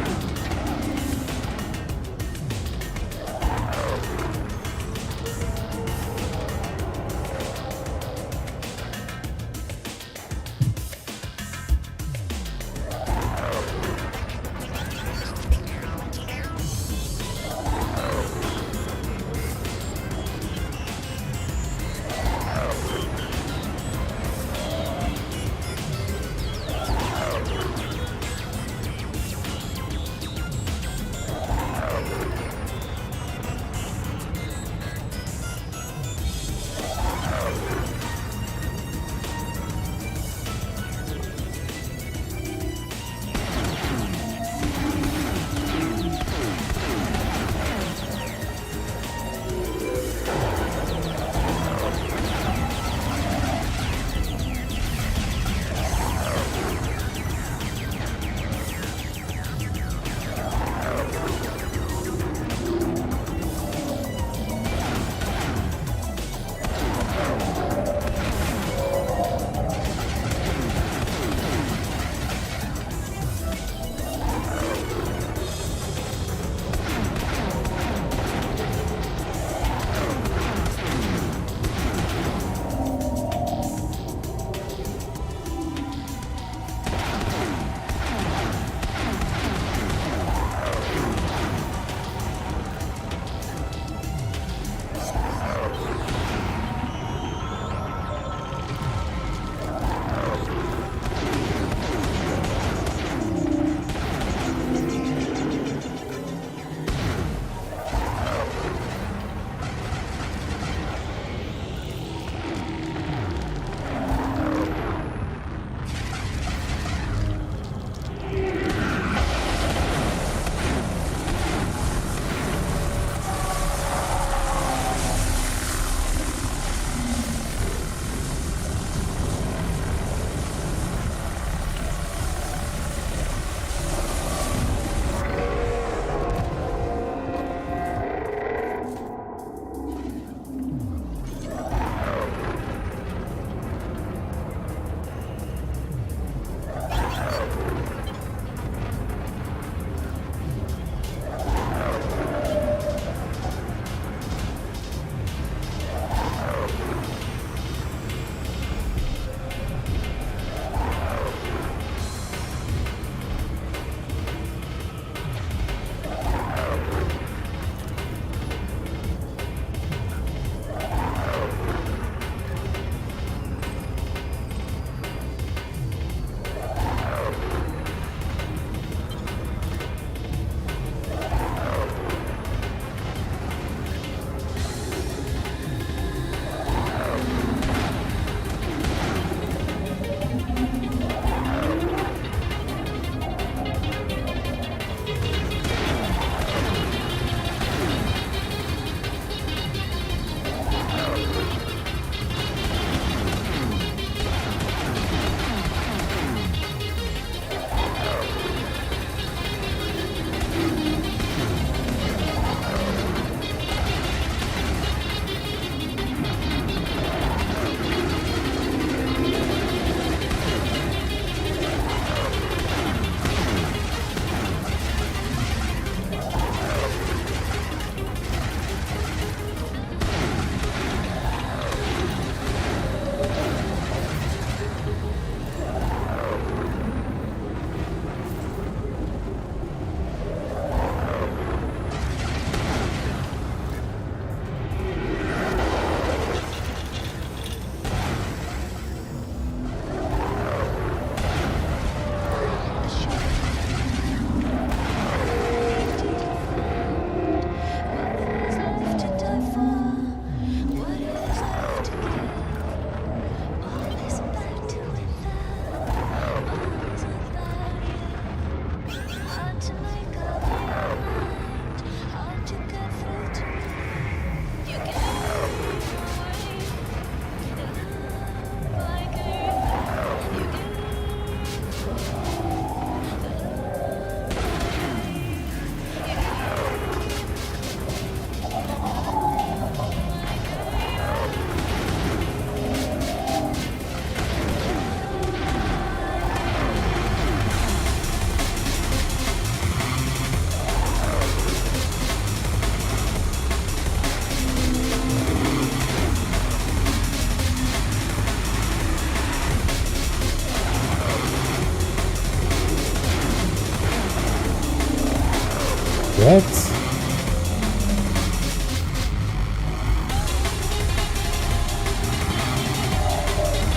What?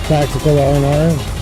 Tactical R&R?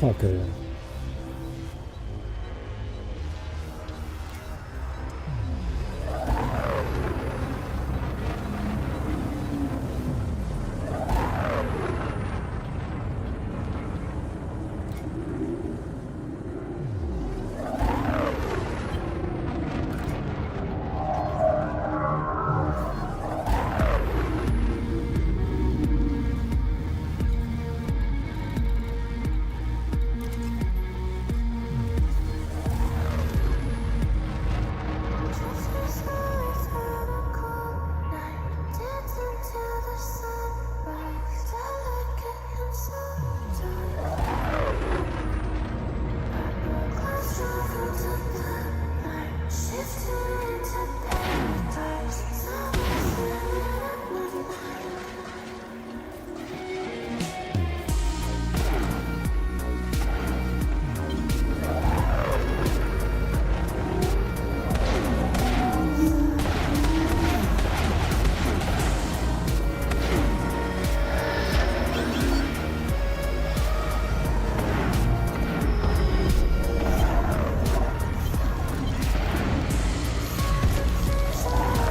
Fucker.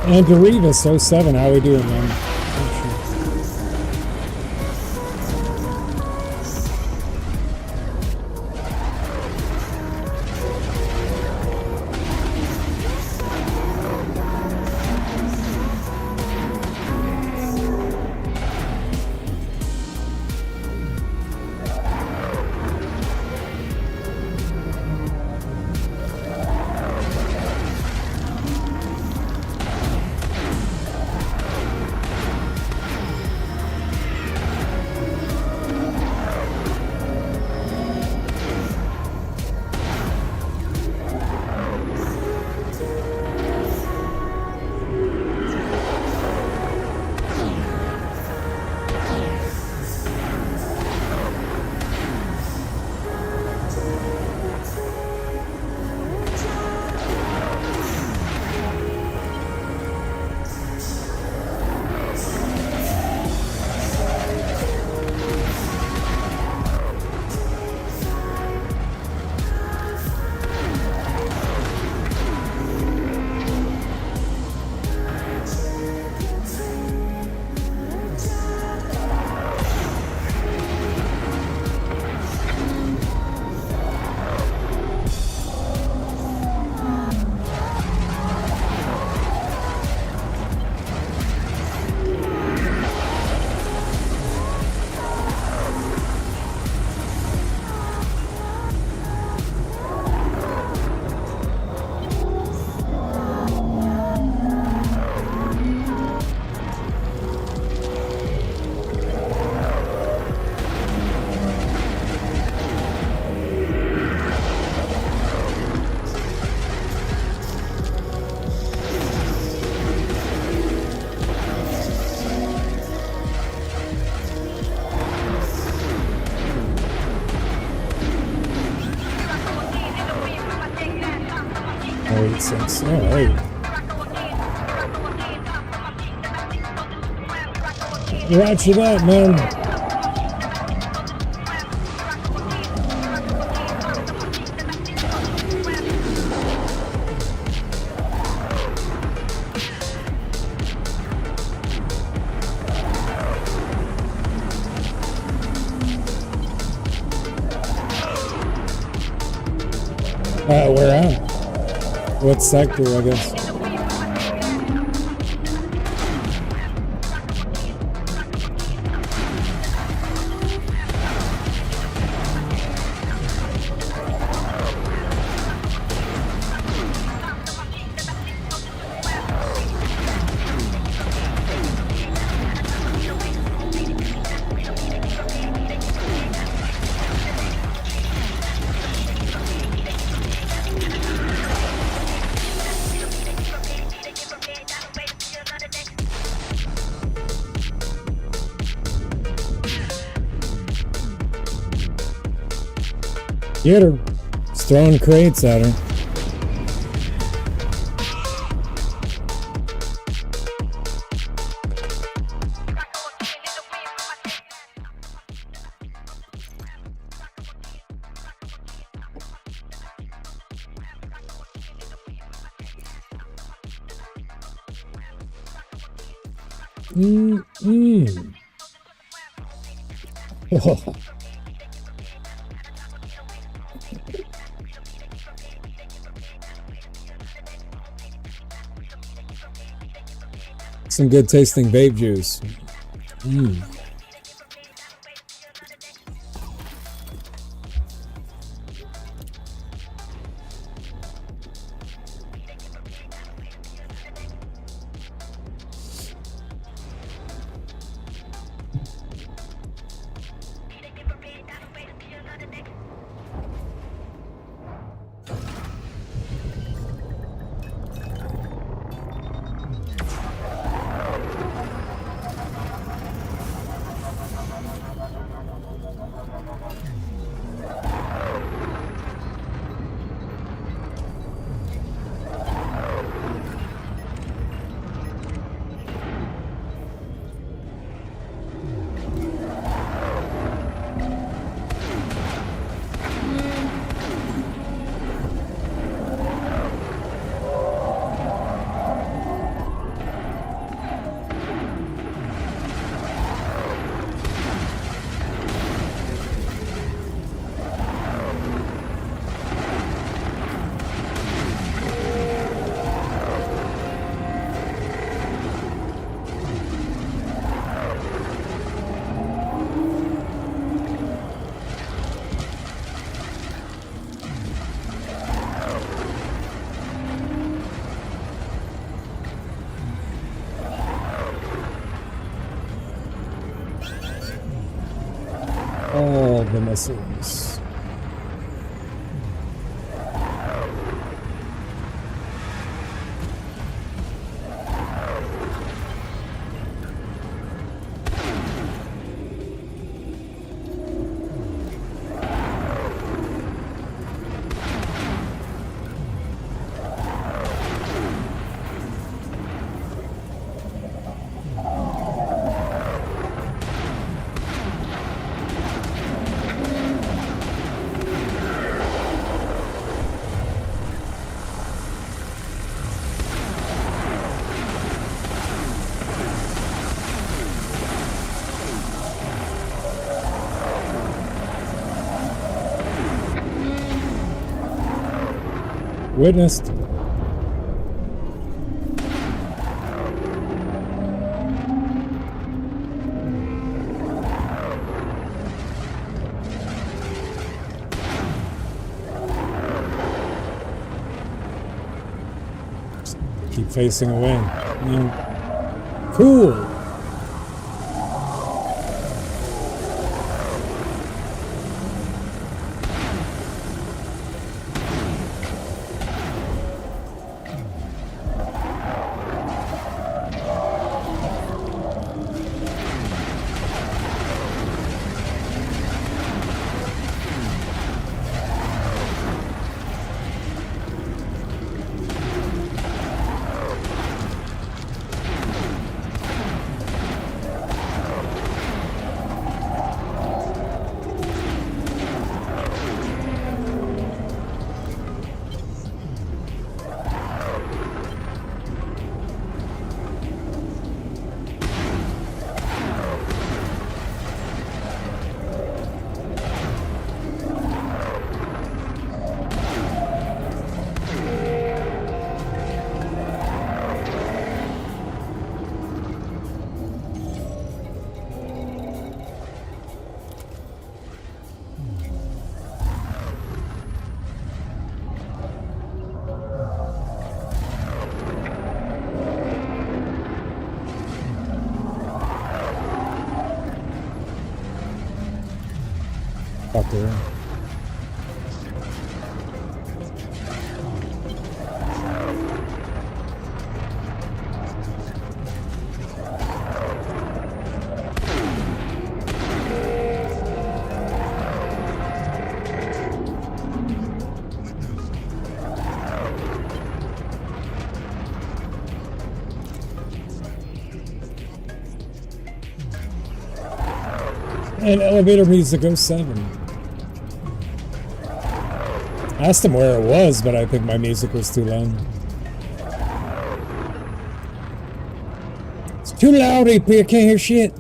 And Doritas 07, how we doing, man? made sense. Oh, hey. Roger that, man. Where at? What sector, I guess? Get her. Just throwing crates at her. Oh. Some good tasting vape juice. All the missiles. Witnessed. Keep facing away. Cool. Fucker. And elevator music 07. I asked him where it was, but I think my music was too loud. It's too loud, AP. I can't hear shit.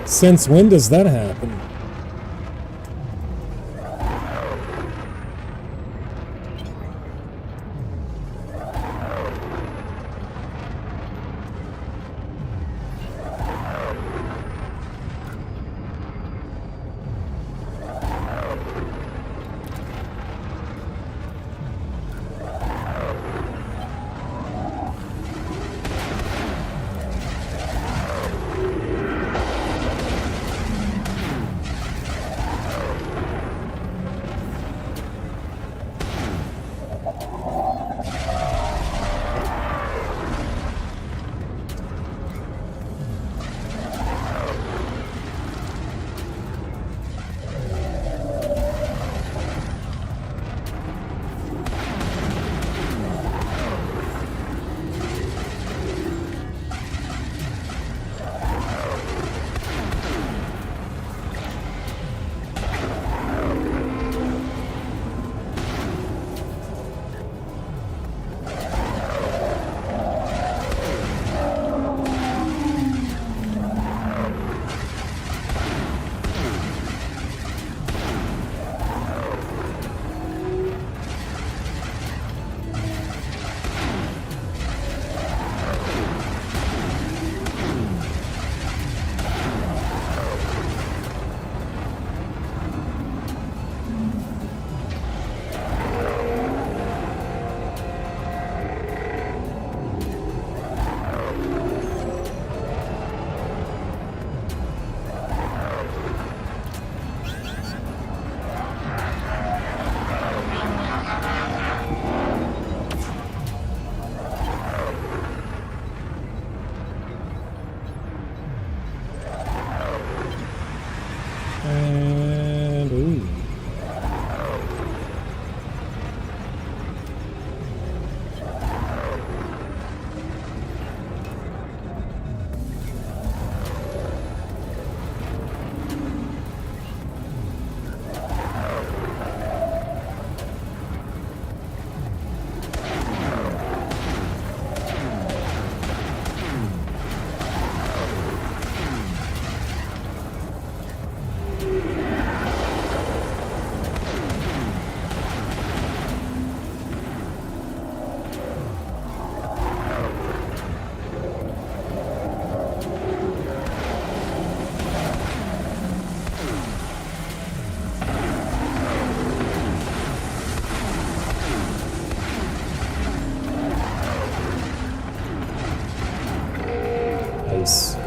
Since when does that happen? And ooh. Nice.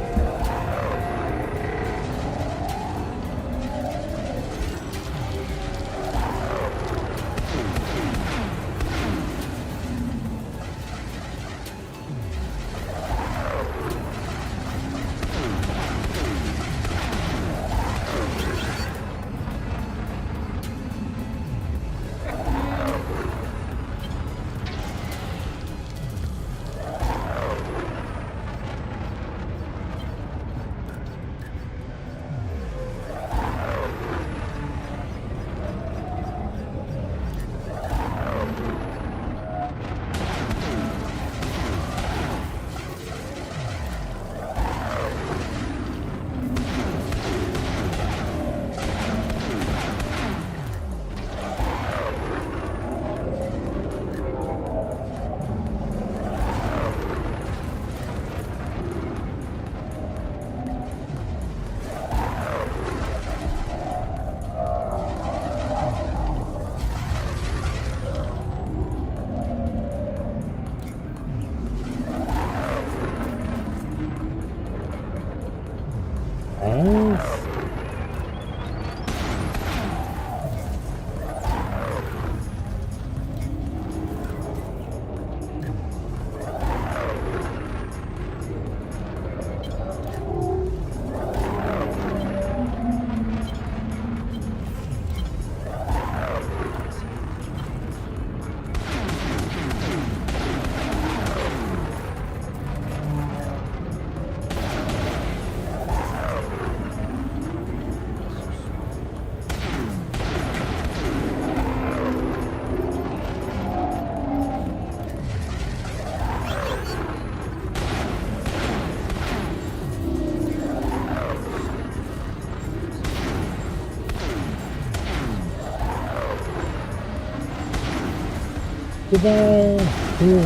Goodbye. Cool.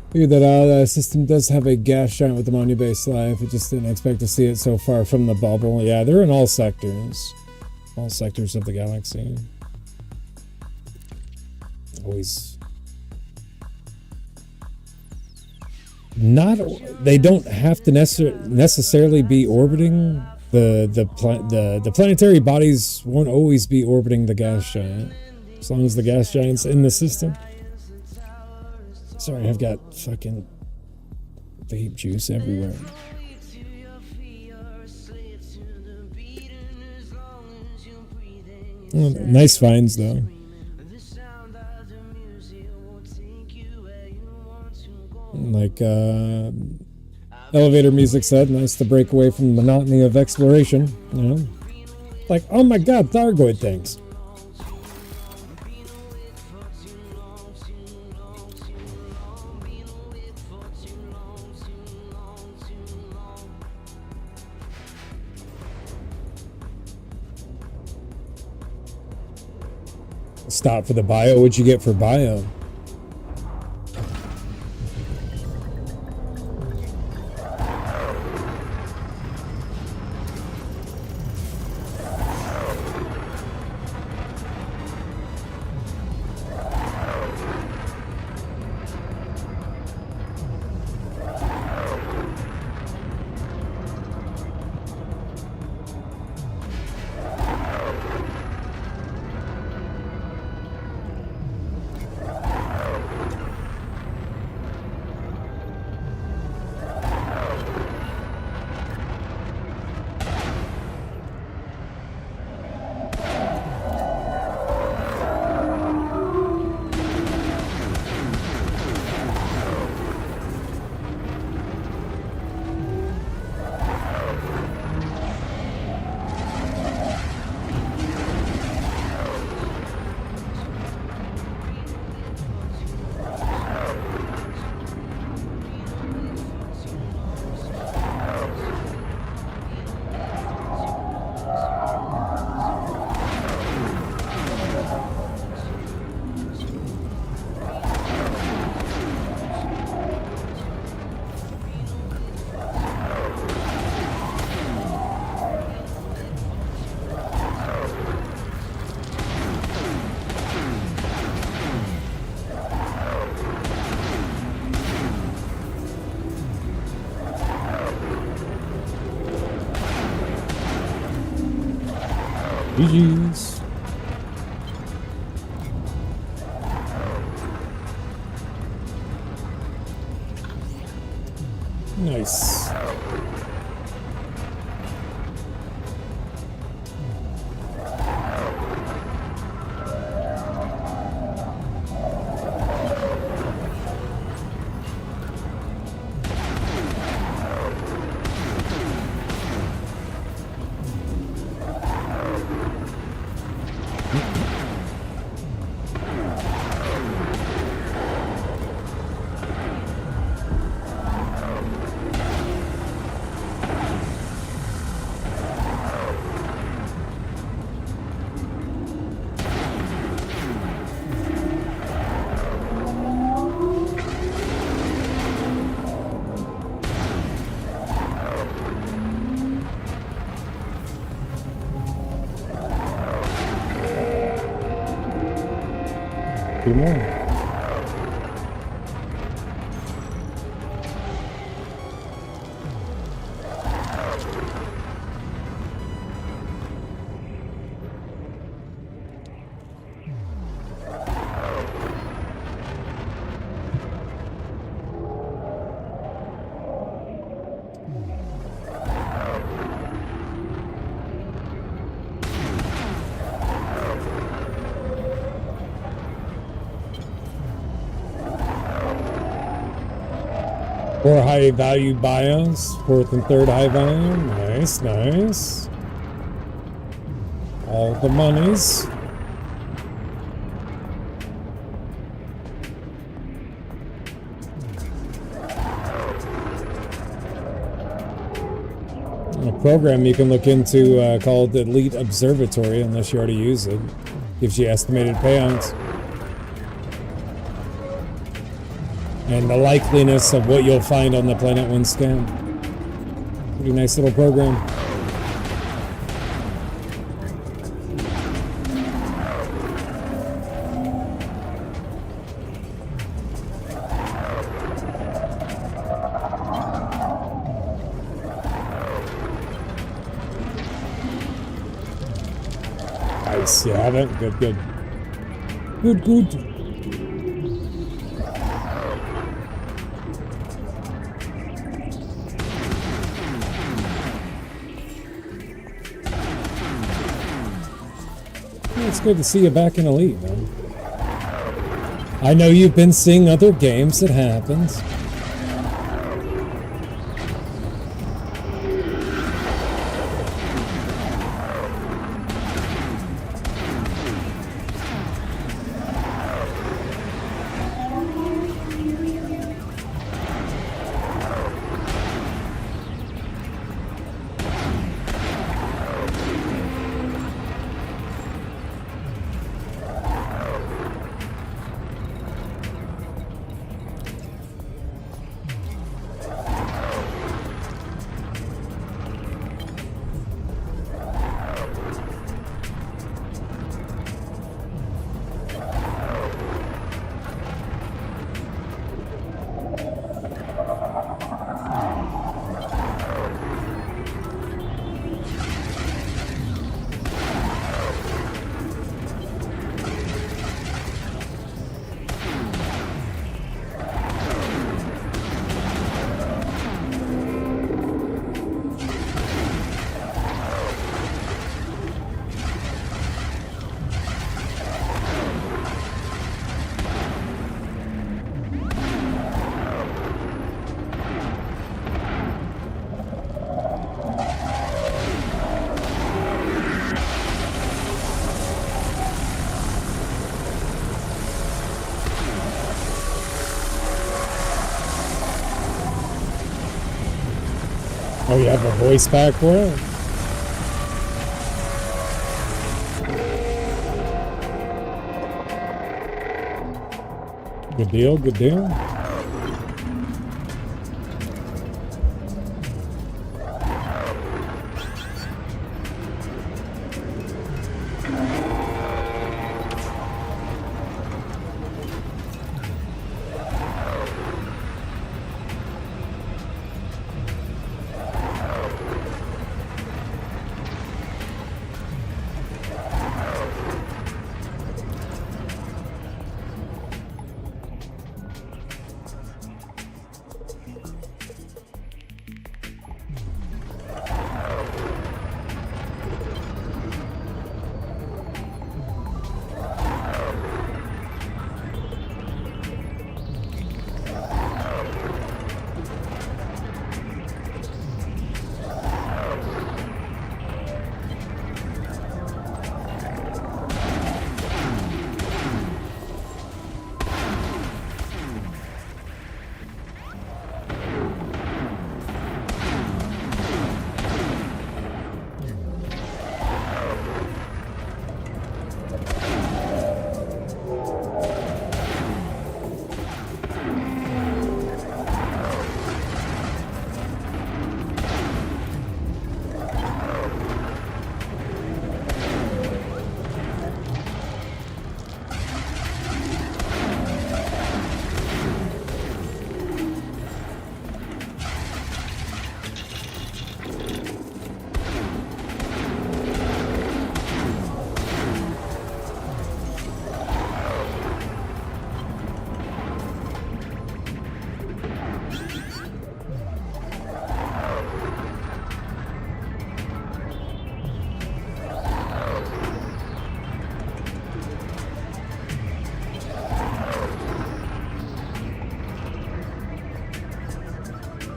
Figured that the system does have a gas giant with ammonia based life. I just didn't expect to see it so far from the bubble. Yeah, they're in all sectors. All sectors of the galaxy. Always. Not. They don't have to necessarily be orbiting the planetary bodies. Won't always be orbiting the gas giant, as long as the gas giant's in the system. Sorry, I've got fucking vape juice everywhere. Oh, nice finds though. Like elevator music said, nice to break away from the monotony of exploration, you know? Like, oh my god, Thargoid things. Stop for the bio. What'd you get for bio? GG's. Nice. Two more. Four high value bios, fourth and third high value. Nice, nice. All the monies. program you can look into called Elite Observatory, unless you already use it. Gives you estimated payouts. And the likeliness of what you'll find on the Planet 1 scan. Pretty nice little program. Nice, you have it? Good, good. Good, good. It's good to see you back in Elite, man. I know you've been seeing other games, it happens. Oh, you have a voice pack for it? Good deal, good deal.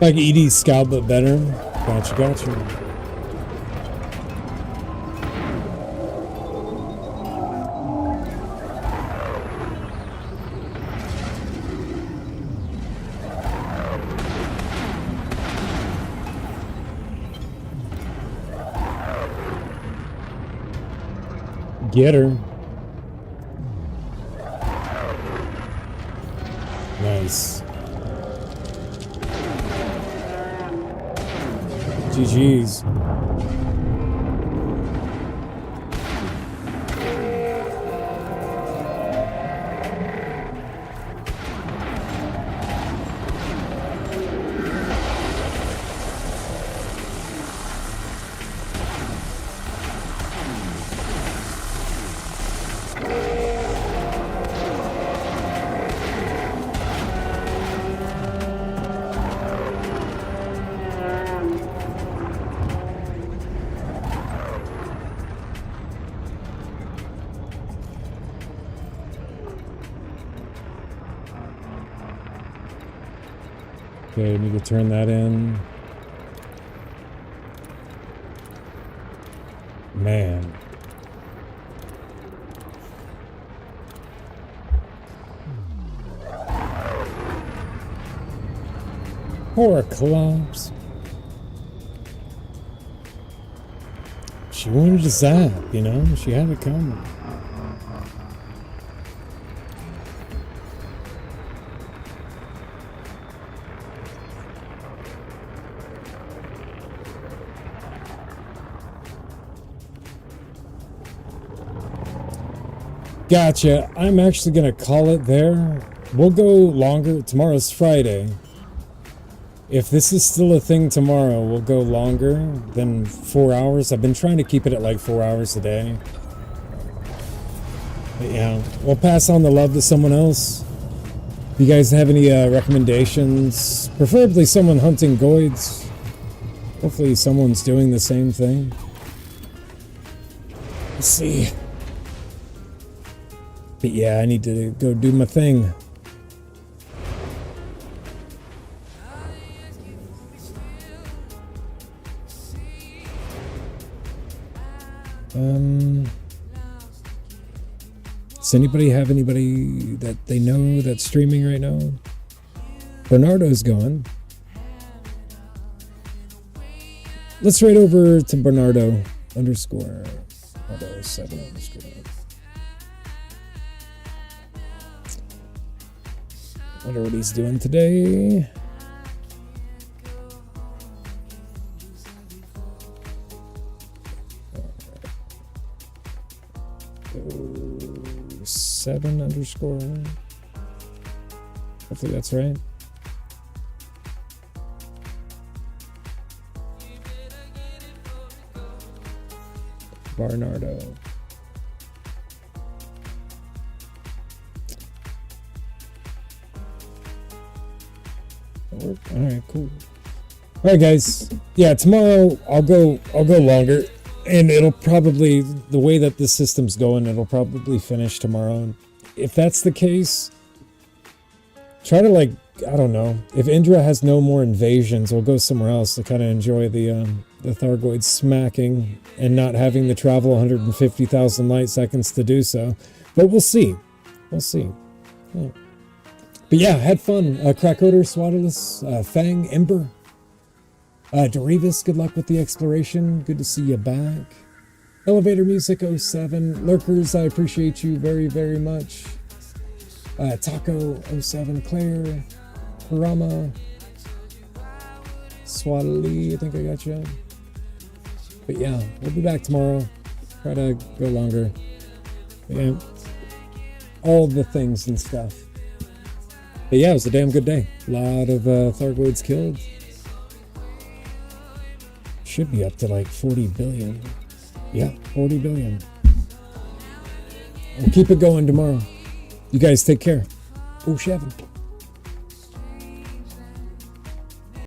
Like Edie's Scout, but better. Gotcha, gotcha. Get her. Nice. GG's. Okay, I need to turn that in. Man. Poor Clops. She wanted to zap, you know? She had it coming. Gotcha. I'm actually going to call it there. We'll go longer. Tomorrow's Friday. If this is still a thing tomorrow, we'll go longer than 4 hours. I've been trying to keep it at like 4 hours a day. But yeah, we'll pass on the love to someone else. If you guys have any recommendations, preferably someone hunting Goids. Hopefully someone's doing the same thing. Let's see. But yeah, I need to go do my thing. Does anybody have anybody that they know that's streaming right now? Bernardo's gone. Let's right over to Bernardo underscore. Bernardo 7 underscore. Wonder what he's doing today. Seven underscore. Hopefully that's right. Bernardo. All right, cool. All right, guys. Yeah, tomorrow I'll go longer. And it'll probably, the way that the system's going, it'll probably finish tomorrow. And if that's the case, try to, like, I don't know. If Indra has no more invasions, we'll go somewhere else to kind of enjoy the Thargoid smacking and not having to travel 150,000 light seconds to do so. But we'll see. We'll see. Yeah. But yeah, had fun. Krakoder, Swaddless, Fang, Ember. Derivis, good luck with the exploration. Good to see you back. Elevator Music 07. Lurkers, I appreciate you very, very much. Taco 07. Claire. Kurama. Swaddly, I think I got you. But yeah, we'll be back tomorrow. Try to go longer. Yeah. All the things and stuff. But yeah, it was a damn good day. A lot of Thargoids killed. Should be up to like 40 billion. Yeah, 40 billion. We'll keep it going tomorrow. You guys take care. Oh, Shevin.